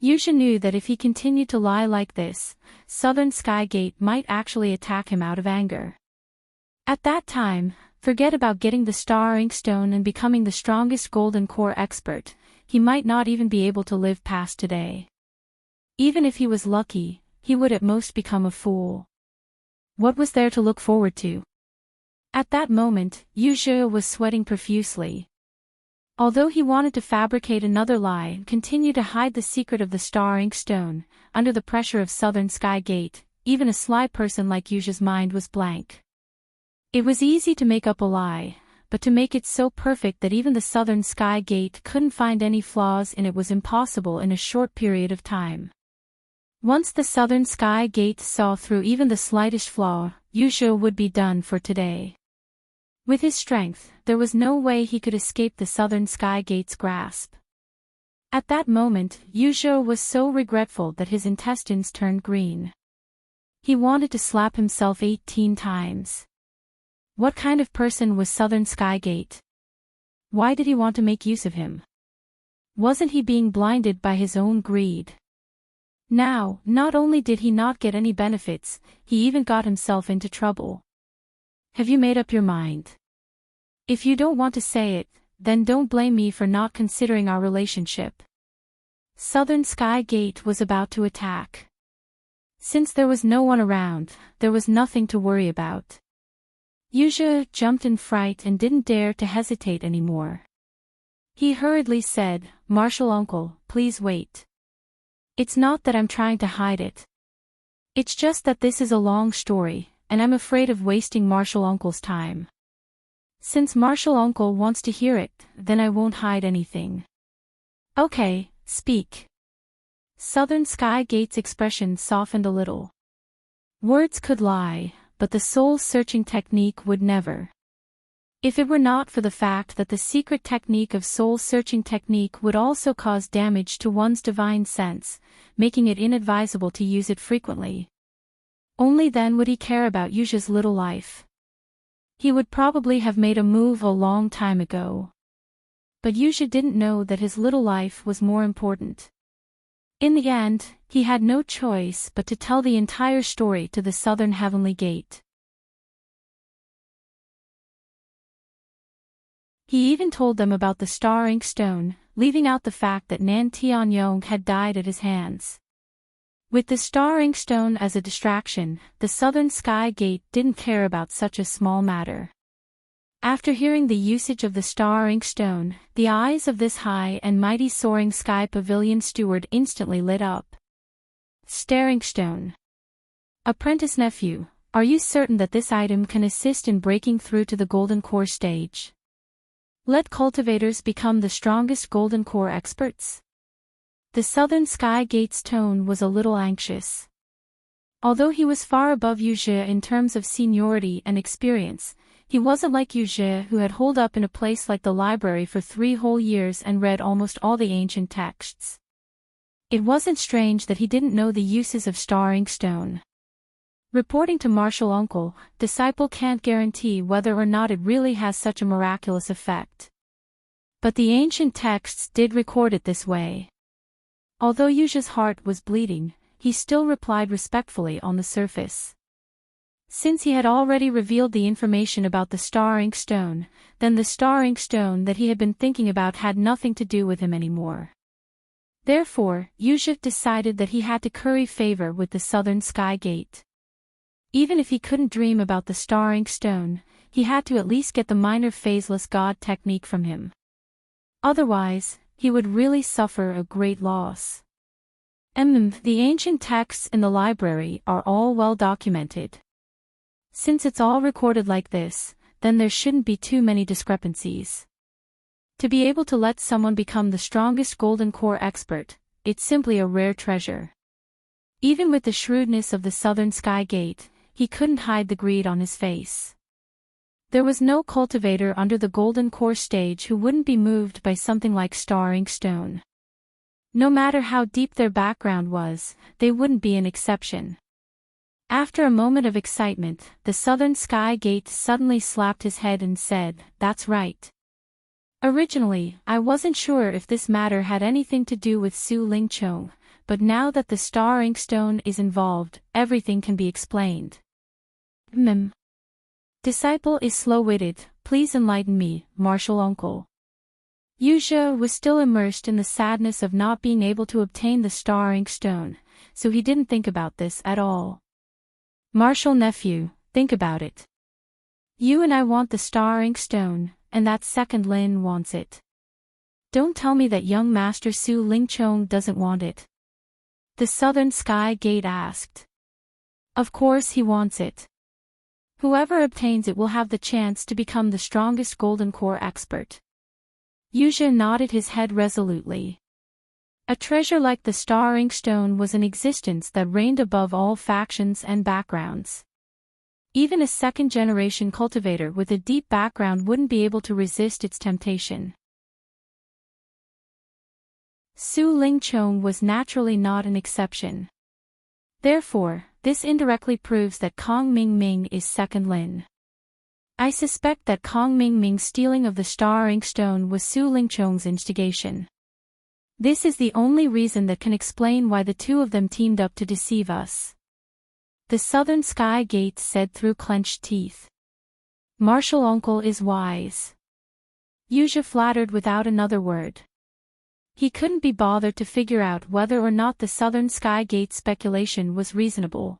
Yuzha knew that if he continued to lie like this, Southern Sky Gate might actually attack him out of anger. At that time, forget about getting the Star Ink Stone and becoming the strongest Golden Core expert, he might not even be able to live past today. Even if he was lucky, he would at most become a fool. What was there to look forward to? At that moment, Yuzha was sweating profusely. Although he wanted to fabricate another lie and continue to hide the secret of the star ink stone, under the pressure of Southern Sky Gate, even a sly person like Yuzha's mind was blank. It was easy to make up a lie, but to make it so perfect that even the Southern Sky Gate couldn't find any flaws in it was impossible in a short period of time. Once the Southern Sky Gate saw through even the slightest flaw, Yuzha would be done for today. With his strength, there was no way he could escape the Southern Sky Gate's grasp. At that moment, Yuzha was so regretful that his intestines turned green. He wanted to slap himself 18 times. What kind of person was Southern Sky Gate? Why did he want to make use of him? Wasn't he being blinded by his own greed? Now, not only did he not get any benefits, he even got himself into trouble. Have you made up your mind? If you don't want to say it, then don't blame me for not considering our relationship. Southern Sky Gate was about to attack. Since there was no one around, there was nothing to worry about. Yuzha jumped in fright and didn't dare to hesitate anymore. He hurriedly said, "Martial uncle, please wait. It's not that I'm trying to hide it. It's just that this is a long story, and I'm afraid of wasting Martial uncle's time. Since Martial uncle wants to hear it, then I won't hide anything." "Okay, speak." Southern Sky Gate's expression softened a little. Words could lie, but the soul-searching technique would never. If it were not for the fact that the secret technique of soul-searching technique would also cause damage to one's divine sense, making it inadvisable to use it frequently. Only then would he care about Yuzha's little life. He would probably have made a move a long time ago. But Yuzha didn't know that his little life was more important. In the end, he had no choice but to tell the entire story to the Southern Heavenly Gate. He even told them about the star ink stone, leaving out the fact that Nan Tianyong had died at his hands. With the star ink stone as a distraction, the Southern Sky Gate didn't care about such a small matter. After hearing the usage of the star ink stone, the eyes of this high and mighty soaring sky pavilion steward instantly lit up. Staring stone. Apprentice nephew, are you certain that this item can assist in breaking through to the Golden Core stage? Let cultivators become the strongest Golden Core experts? The Southern Sky Gate's tone was a little anxious. Although he was far above Yuzha in terms of seniority and experience, he wasn't like Yuzha, who had holed up in a place like the library for 3 whole years and read almost all the ancient texts. It wasn't strange that he didn't know the uses of star ink stone. Reporting to Martial Uncle, Disciple can't guarantee whether or not it really has such a miraculous effect. But the ancient texts did record it this way. Although Yuzha's heart was bleeding, he still replied respectfully on the surface. Since he had already revealed the information about the star ink stone, then the star ink stone that he had been thinking about had nothing to do with him anymore. Therefore, Yuzha decided that he had to curry favor with the Southern Sky Gate. Even if he couldn't dream about the star ink stone, he had to at least get the minor phaseless god technique from him. Otherwise, he would really suffer a great loss. The ancient texts in the library are all well documented. Since it's all recorded like this, then there shouldn't be too many discrepancies. To be able to let someone become the strongest Golden Core expert, it's simply a rare treasure. Even with the shrewdness of the Southern Sky Gate, he couldn't hide the greed on his face. There was no cultivator under the Golden Core stage who wouldn't be moved by something like star ink stone. No matter how deep their background was, they wouldn't be an exception. After a moment of excitement, the Southern Sky Gate suddenly slapped his head and said, "That's right. Originally, I wasn't sure if this matter had anything to do with Su Ling Chong, but now that the star ink stone is involved, everything can be explained." Disciple is slow-witted, please enlighten me, Martial Uncle. Yuzha was still immersed in the sadness of not being able to obtain the star ink stone, so he didn't think about this at all. Martial nephew, think about it. You and I want the star ink stone, and that second Lin wants it. Don't tell me that young Master Su Lingchong doesn't want it. The Southern Sky Gate asked. Of course he wants it. Whoever obtains it will have the chance to become the strongest Golden Core expert. Yuzha nodded his head resolutely. A treasure like the Star Inkstone was an existence that reigned above all factions and backgrounds. Even a second-generation cultivator with a deep background wouldn't be able to resist its temptation. Su Lingchong was naturally not an exception. Therefore, this indirectly proves that Kong Mingming is second Lin. I suspect that Kong Mingming's stealing of the Star Inkstone was Su Lingchong's instigation. This is the only reason that can explain why the two of them teamed up to deceive us. The Southern Sky Gate said through clenched teeth. Martial Uncle is wise. Yuzha flattered without another word. He couldn't be bothered to figure out whether or not the Southern Sky Gate speculation was reasonable.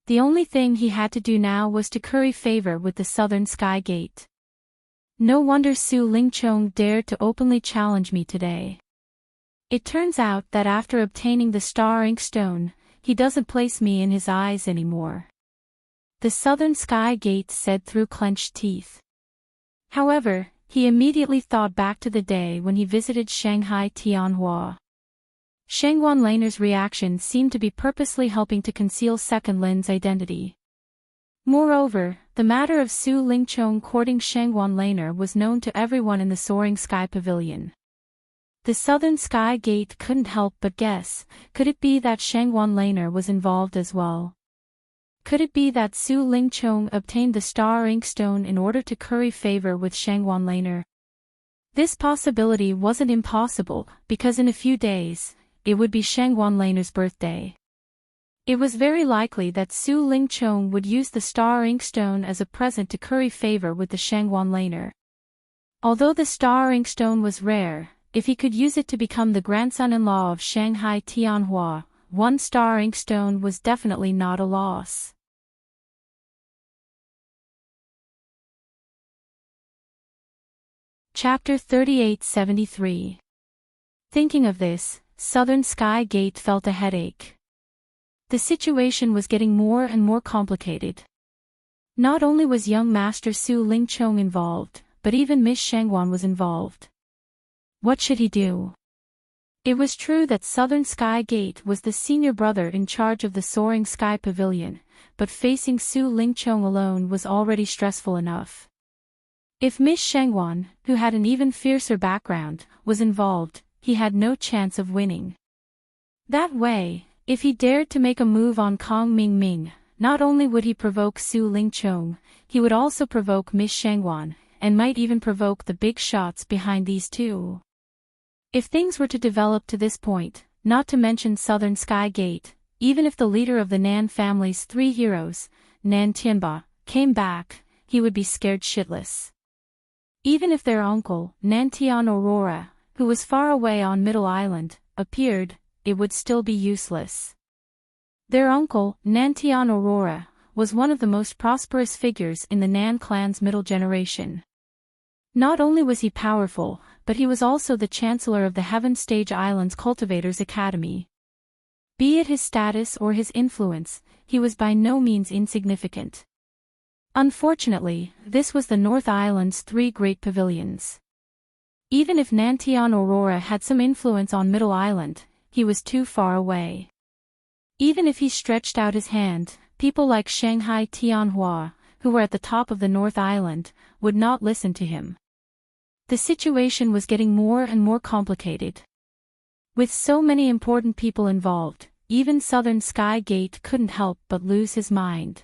The only thing he had to do now was to curry favor with the Southern Sky Gate. No wonder Su Lingchong dared to openly challenge me today. It turns out that after obtaining the Star Inkstone, he doesn't place me in his eyes anymore. The Southern Sky Gate said through clenched teeth. However, he immediately thought back to the day when he visited Shanghai Tianhua. Shangwan Laner's reaction seemed to be purposely helping to conceal Second Lin's identity. Moreover, the matter of Su Lingchong courting Shangwan Laner was known to everyone in the Soaring Sky Pavilion. The Southern Sky Gate couldn't help but guess, could it be that Shangwan Laner was involved as well? Could it be that Su Lingchong obtained the Star Inkstone in order to curry favor with Shangwan Laner? This possibility wasn't impossible, because in a few days, it would be Shangwan Laner's birthday. It was very likely that Su Lingchong would use the Star Inkstone as a present to curry favor with the Shangwan Laner. Although the Star Inkstone was rare, if he could use it to become the grandson-in-law of Shanghai Tianhua, one Star Inkstone was definitely not a loss. Chapter 3873. Thinking of this, Southern Sky Gate felt a headache. The situation was getting more and more complicated. Not only was young Master Su Lingchong involved, but even Miss Shangwan was involved. What should he do? It was true that Southern Sky Gate was the senior brother in charge of the Soaring Sky Pavilion, but facing Su Lingchong alone was already stressful enough. If Miss Shangwan, who had an even fiercer background, was involved, he had no chance of winning. That way, if he dared to make a move on Kong Mingming, not only would he provoke Su Lingchong, he would also provoke Miss Shangwan, and might even provoke the big shots behind these two. If things were to develop to this point, not to mention Southern Sky Gate, even if the leader of the Nan family's three heroes, Nan Tianba, came back, he would be scared shitless. Even if their uncle, Nan Tian Aurora, who was far away on Middle Island, appeared, it would still be useless. Their uncle, Nan Tian Aurora, was one of the most prosperous figures in the Nan clan's middle generation. Not only was he powerful, but he was also the chancellor of the Heaven Stage Islands Cultivators Academy. Be it his status or his influence, he was by no means insignificant. Unfortunately, this was the North Island's three great pavilions. Even if Nantian Aurora had some influence on Middle Island, he was too far away. Even if he stretched out his hand, people like Shanghai Tianhua, who were at the top of the North Island, would not listen to him. The situation was getting more and more complicated. With so many important people involved, even Southern Sky Gate couldn't help but lose his mind.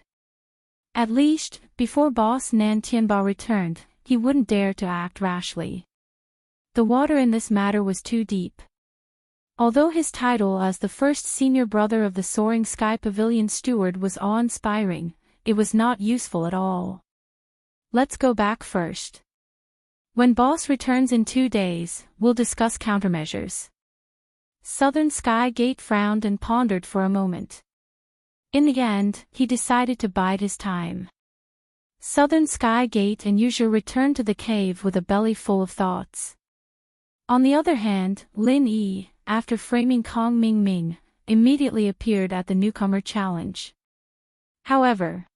At least, before boss Nan Tianba returned, he wouldn't dare to act rashly. The water in this matter was too deep. Although his title as the first senior brother of the Soaring Sky Pavilion steward was awe-inspiring, it was not useful at all. Let's go back first. When boss returns in 2 days, we'll discuss countermeasures. Southern Sky Gate frowned and pondered for a moment. In the end, he decided to bide his time. Southern Sky Gate and Yuzha returned to the cave with a belly full of thoughts. On the other hand, Lin Yi, after framing Kong Ming Ming, immediately appeared at the newcomer challenge. However,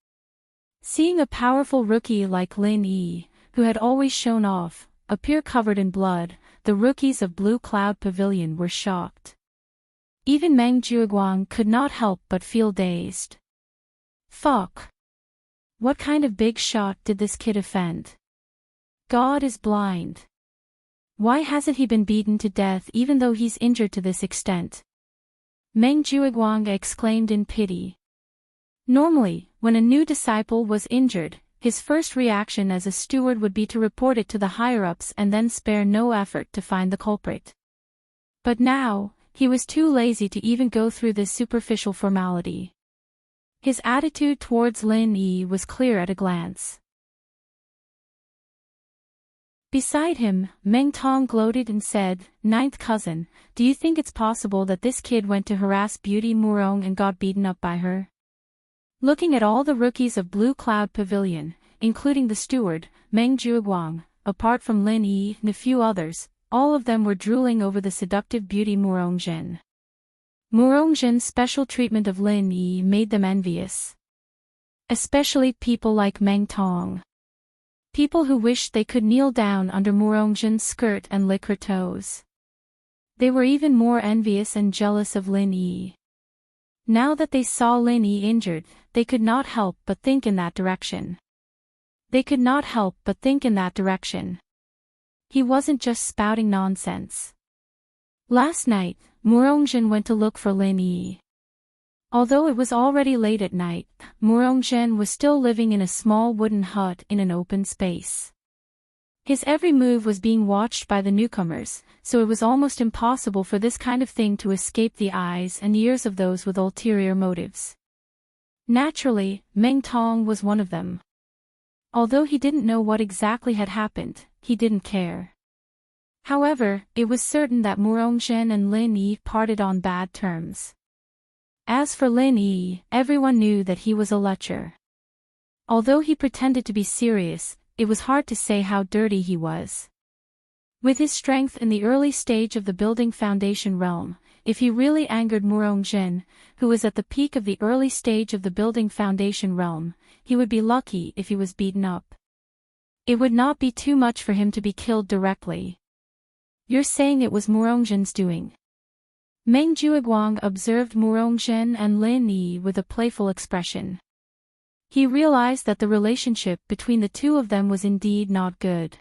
seeing a powerful rookie like Lin Yi, who had always shown off, appear covered in blood, the rookies of Blue Cloud Pavilion were shocked. Even Meng Jueguang could not help but feel dazed. Fuck. What kind of big shot did this kid offend? God is blind. Why hasn't he been beaten to death even though he's injured to this extent? Meng Jueguang exclaimed in pity. Normally, when a new disciple was injured, his first reaction as a steward would be to report it to the higher-ups and then spare no effort to find the culprit. But now, he was too lazy to even go through this superficial formality. His attitude towards Lin Yi was clear at a glance. Beside him, Meng Tong gloated and said, "Ninth cousin, do you think it's possible that this kid went to harass Beauty Murong and got beaten up by her?" Looking at all the rookies of Blue Cloud Pavilion, including the steward, Meng Jueguang, apart from Lin Yi and a few others, all of them were drooling over the seductive Beauty Murongzhen. Murongzhen's special treatment of Lin Yi made them envious. Especially people like Meng Tong. People who wished they could kneel down under Murongzhen's skirt and lick her toes. They were even more envious and jealous of Lin Yi. Now that they saw Lin Yi injured, they could not help but think in that direction. He wasn't just spouting nonsense. Last night, Murongzhen went to look for Lin Yi. Although it was already late at night, Murongzhen was still living in a small wooden hut in an open space. His every move was being watched by the newcomers, so it was almost impossible for this kind of thing to escape the eyes and ears of those with ulterior motives. Naturally, Meng Tong was one of them. Although he didn't know what exactly had happened, he didn't care. However, it was certain that Murongzhen and Lin Yi parted on bad terms. As for Lin Yi, everyone knew that he was a lecher. Although he pretended to be serious, it was hard to say how dirty he was. With his strength in the early stage of the building foundation realm, if he really angered Murongzhen, who was at the peak of the early stage of the building foundation realm, he would be lucky if he was beaten up. It would not be too much for him to be killed directly. You're saying it was Murongzhen's doing? Meng Jueguang observed Murongzhen and Lin Yi with a playful expression. He realized that the relationship between the two of them was indeed not good.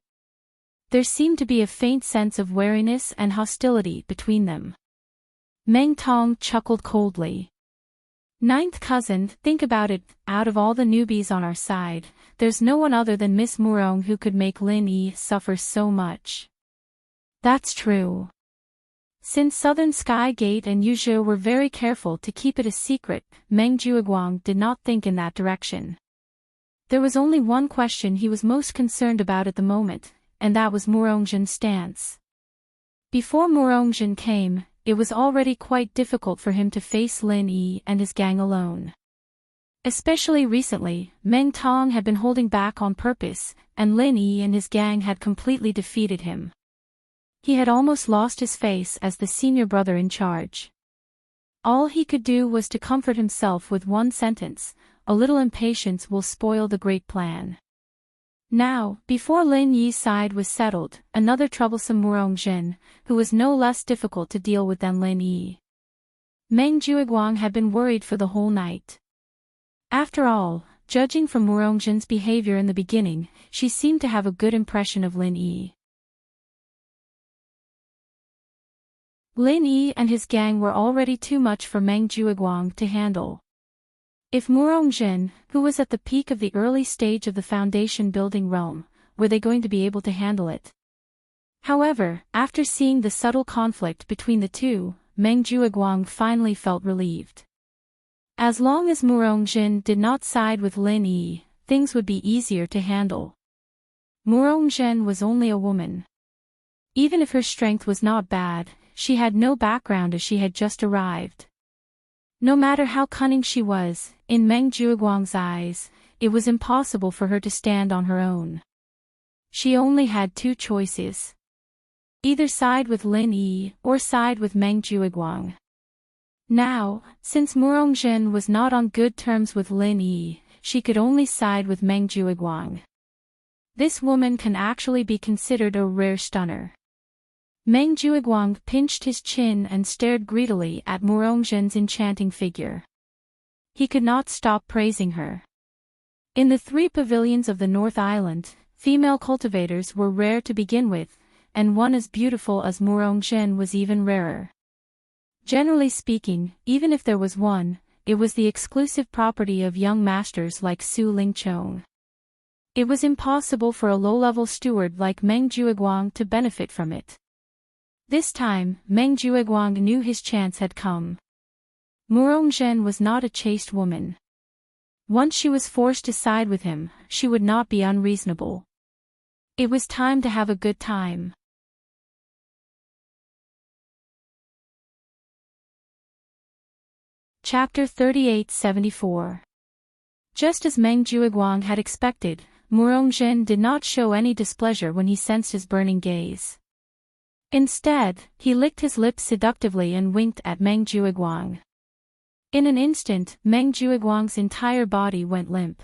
There seemed to be a faint sense of wariness and hostility between them. Meng Tong chuckled coldly. Ninth cousin, think about it, out of all the newbies on our side, there's no one other than Miss Murong who could make Lin Yi suffer so much. That's true. Since Southern Sky Gate and Yuzhou were very careful to keep it a secret, Meng Jueguang did not think in that direction. There was only one question he was most concerned about at the moment, and that was Murongzhen's stance. Before Murongzhen came, it was already quite difficult for him to face Lin Yi and his gang alone. Especially recently, Meng Tong had been holding back on purpose, and Lin Yi and his gang had completely defeated him. He had almost lost his face as the senior brother in charge. All he could do was to comfort himself with one sentence: a little impatience will spoil the great plan. Now, before Lin Yi's side was settled, another troublesome Murongzhen, who was no less difficult to deal with than Lin Yi. Meng Jueguang had been worried for the whole night. After all, judging from Murongzhen's behavior in the beginning, she seemed to have a good impression of Lin Yi. Lin Yi and his gang were already too much for Meng Jueguang to handle. If Murongzhen, who was at the peak of the early stage of the foundation building realm, were they going to be able to handle it? However, after seeing the subtle conflict between the two, Meng Jueguang finally felt relieved. As long as Murongzhen did not side with Lin Yi, things would be easier to handle. Murongzhen was only a woman. Even if her strength was not bad, she had no background as she had just arrived. No matter how cunning she was, in Meng Jueguang's eyes, it was impossible for her to stand on her own. She only had two choices. Either side with Lin Yi or side with Meng Juiguang. Now, since Murongzhen was not on good terms with Lin Yi, she could only side with Meng Juiguang. This woman can actually be considered a rare stunner. Meng Juiguang pinched his chin and stared greedily at Murongzhen's enchanting figure. He could not stop praising her. In the 3 pavilions of the North Island, female cultivators were rare to begin with, and one as beautiful as Murongzhen was even rarer. Generally speaking, even if there was one, it was the exclusive property of young masters like Su Lingchong. It was impossible for a low-level steward like Meng Juiguang to benefit from it. This time, Meng Juiguang knew his chance had come. Murongzhen was not a chaste woman. Once she was forced to side with him, she would not be unreasonable. It was time to have a good time. Chapter 38-74. Just as Meng Juiguang had expected, Murongzhen did not show any displeasure when he sensed his burning gaze. Instead, he licked his lips seductively and winked at Meng Juiguang. In an instant, Meng Juiguang's entire body went limp.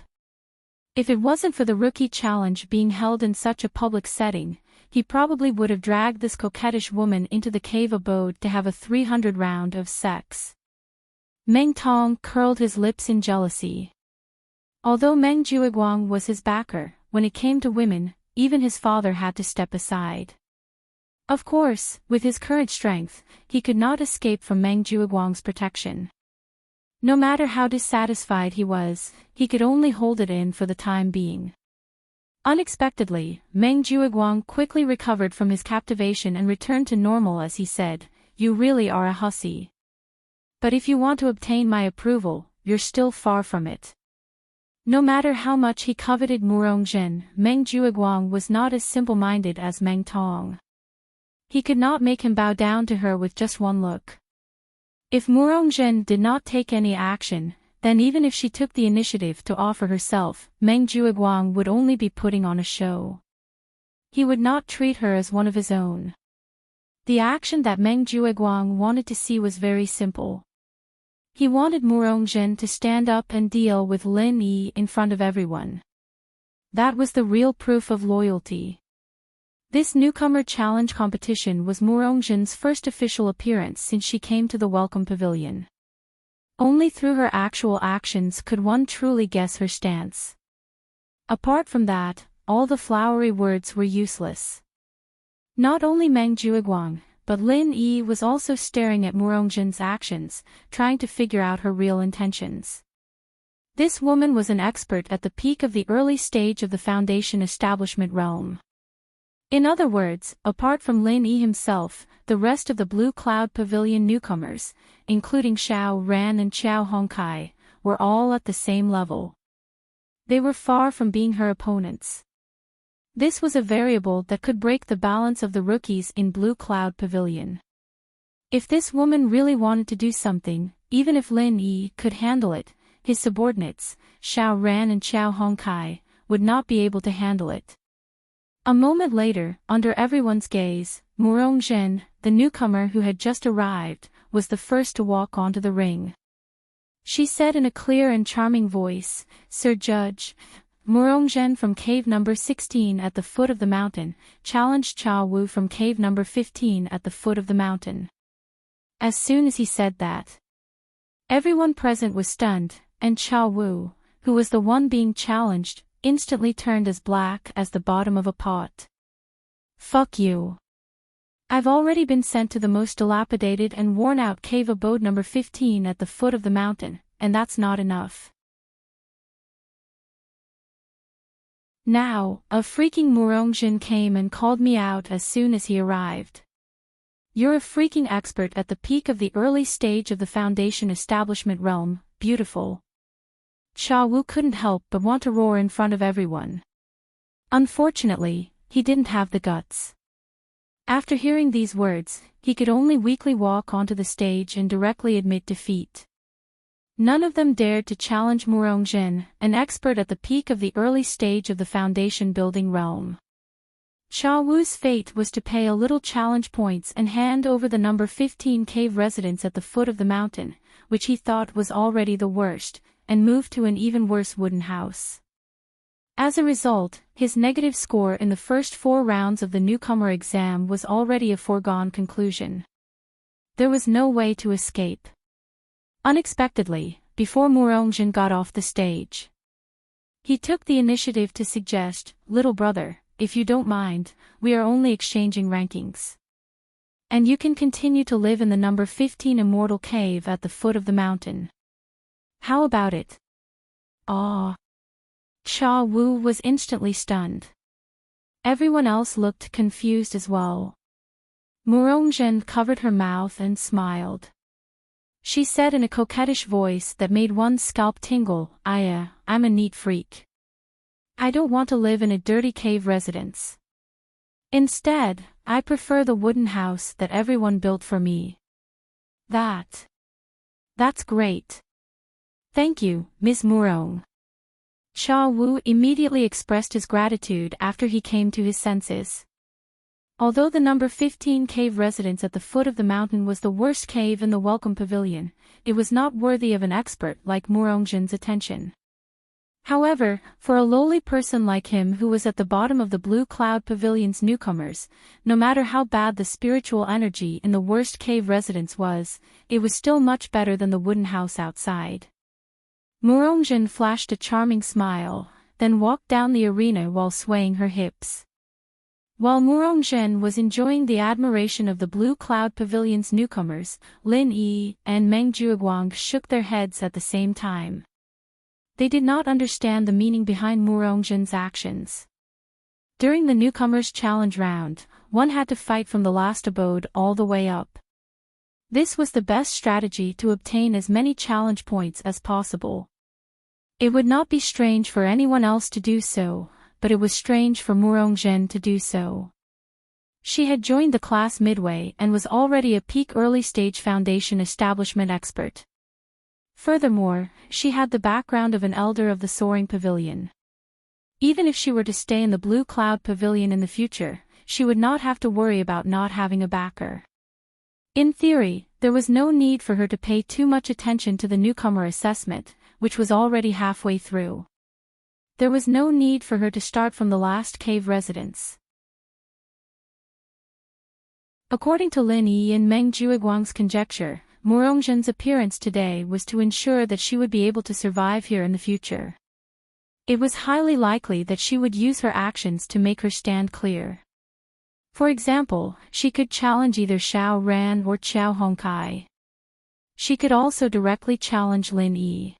If it wasn't for the rookie challenge being held in such a public setting, he probably would have dragged this coquettish woman into the cave abode to have a 300 round of sex. Meng Tong curled his lips in jealousy. Although Meng Juiguang was his backer, when it came to women, even his father had to step aside. Of course, with his current strength, he could not escape from Meng Juiguang's protection. No matter how dissatisfied he was, he could only hold it in for the time being. Unexpectedly, Meng Juiguang quickly recovered from his captivation and returned to normal as he said, "You really are a hussy. But if you want to obtain my approval, you're still far from it." No matter how much he coveted Murongzhen, Meng Juiguang was not as simple-minded as Meng Tong. He could not make him bow down to her with just one look. If Murongzhen did not take any action, then even if she took the initiative to offer herself, Meng Juiguang would only be putting on a show. He would not treat her as one of his own. The action that Meng Juiguang wanted to see was very simple. He wanted Murongzhen to stand up and deal with Lin Yi in front of everyone. That was the real proof of loyalty. This newcomer challenge competition was Murongzhen's first official appearance since she came to the Welcome Pavilion. Only through her actual actions could one truly guess her stance. Apart from that, all the flowery words were useless. Not only Meng Juiguang, but Lin Yi was also staring at Murongzhen's actions, trying to figure out her real intentions. This woman was an expert at the peak of the early stage of the Foundation establishment realm. In other words, apart from Lin Yi himself, the rest of the Blue Cloud Pavilion newcomers, including Xiao Ran and Xiao Hongkai, were all at the same level. They were far from being her opponents. This was a variable that could break the balance of the rookies in Blue Cloud Pavilion. If this woman really wanted to do something, even if Lin Yi could handle it, his subordinates, Xiao Ran and Xiao Hongkai, would not be able to handle it. A moment later, under everyone's gaze, Murongzhen, the newcomer who had just arrived, was the first to walk onto the ring. She said in a clear and charming voice, "Sir Judge, Murongzhen from cave number 16 at the foot of the mountain challenged Cha Wu from cave number 15 at the foot of the mountain." As soon as he said that, everyone present was stunned, and Cha Wu, who was the one being challenged, instantly turned as black as the bottom of a pot. "Fuck you. I've already been sent to the most dilapidated and worn-out cave abode number 15 at the foot of the mountain, and that's not enough. Now, a freaking Murongzhen came and called me out as soon as he arrived. You're a freaking expert at the peak of the early stage of the Foundation establishment realm, beautiful." Cha Wu couldn't help but want to roar in front of everyone. Unfortunately, he didn't have the guts. After hearing these words, he could only weakly walk onto the stage and directly admit defeat. None of them dared to challenge Murongzhen, an expert at the peak of the early stage of the Foundation building realm. Cha Wu's fate was to pay a little challenge points and hand over the number 15 cave residence at the foot of the mountain, which he thought was already the worst, and move to an even worse wooden house. As a result, his negative score in the first 4 rounds of the newcomer exam was already a foregone conclusion. There was no way to escape. Unexpectedly, before Murongjin got off the stage, he took the initiative to suggest, "Little brother, if you don't mind, we are only exchanging rankings. And you can continue to live in the number 15 immortal cave at the foot of the mountain. How about it?" Ah! Cha Wu was instantly stunned. Everyone else looked confused as well. Murongjin covered her mouth and smiled. She said in a coquettish voice that made one's scalp tingle, I'm a neat freak. I don't want to live in a dirty cave residence. Instead, I prefer the wooden house that everyone built for me." That's great. Thank you, Ms. Murong. Cha Wu immediately expressed his gratitude after he came to his senses. Although the number 15 cave residence at the foot of the mountain was the worst cave in the Welcome Pavilion, it was not worthy of an expert like Murongjin's attention. However, for a lowly person like him who was at the bottom of the Blue Cloud Pavilion's newcomers, no matter how bad the spiritual energy in the worst cave residence was, it was still much better than the wooden house outside. Murongjin flashed a charming smile, then walked down the arena while swaying her hips. While Murongjin was enjoying the admiration of the Blue Cloud Pavilion's newcomers, Lin Yi and Meng Juiguang shook their heads at the same time. They did not understand the meaning behind Murongjin's actions. During the newcomers' challenge round, one had to fight from the last abode all the way up. This was the best strategy to obtain as many challenge points as possible. It would not be strange for anyone else to do so, but it was strange for Murongjin to do so. She had joined the class midway and was already a peak early-stage foundation establishment expert. Furthermore, she had the background of an elder of the Soaring Pavilion. Even if she were to stay in the Blue Cloud Pavilion in the future, she would not have to worry about not having a backer. In theory, there was no need for her to pay too much attention to the newcomer assessment, which was already halfway through. There was no need for her to start from the last cave residence. According to Lin Yi and Meng Juiguang's conjecture, Murongjin's appearance today was to ensure that she would be able to survive here in the future. It was highly likely that she would use her actions to make her stand clear. For example, she could challenge either Xiao Ran or Xiao Hongkai. She could also directly challenge Lin Yi.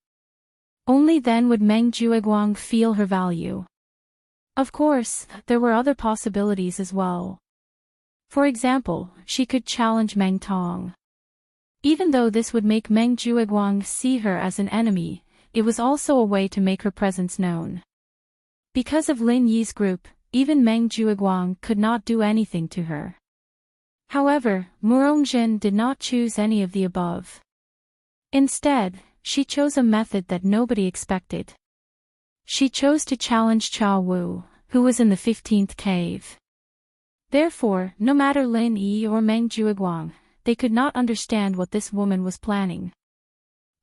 Only then would Meng Juiguang feel her value. Of course, there were other possibilities as well. For example, she could challenge Meng Tong. Even though this would make Meng Juiguang see her as an enemy, it was also a way to make her presence known. Because of Lin Yi's group, even Meng Juiguang could not do anything to her. However, Murongjin did not choose any of the above. Instead, she chose a method that nobody expected. She chose to challenge Cha Wu, who was in the 15th cave. Therefore, no matter Lin Yi or Meng Juiguang, they could not understand what this woman was planning.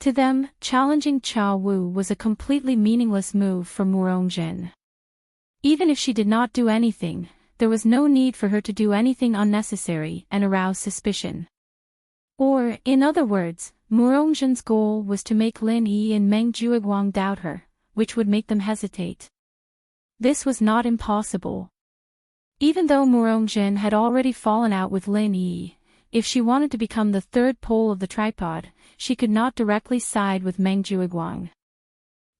To them, challenging Cha Wu was a completely meaningless move for Murongjin. Even if she did not do anything, there was no need for her to do anything unnecessary and arouse suspicion. Or, in other words, Murongjin's goal was to make Lin Yi and Meng Juiguang doubt her, which would make them hesitate. This was not impossible. Even though Murongjin had already fallen out with Lin Yi, if she wanted to become the third pole of the tripod, she could not directly side with Meng Juiguang.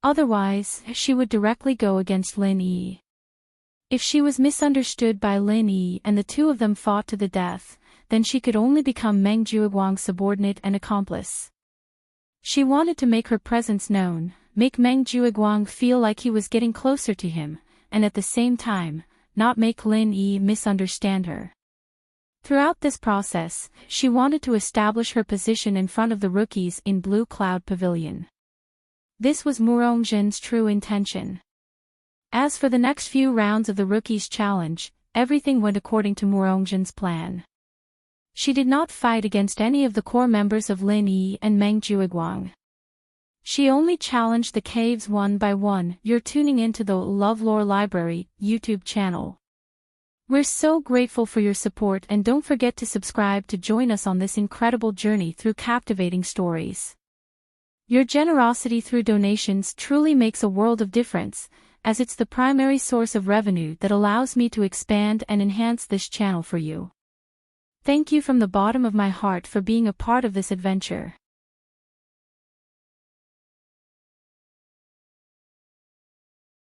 Otherwise, she would directly go against Lin Yi. If she was misunderstood by Lin Yi and the two of them fought to the death, then she could only become Meng Juiguang's subordinate and accomplice. She wanted to make her presence known, make Meng Juiguang feel like he was getting closer to him, and at the same time, not make Lin Yi misunderstand her. Throughout this process, she wanted to establish her position in front of the rookies in Blue Cloud Pavilion. This was Murongjin's true intention. As for the next few rounds of the rookies' challenge, everything went according to Murongjin's plan. She did not fight against any of the core members of Lin Yi and Meng Juiguang. She only challenged the caves one by one. You're tuning into the LoveLore Library YouTube channel. We're so grateful for your support, and don't forget to subscribe to join us on this incredible journey through captivating stories. Your generosity through donations truly makes a world of difference, as it's the primary source of revenue that allows me to expand and enhance this channel for you. Thank you from the bottom of my heart for being a part of this adventure.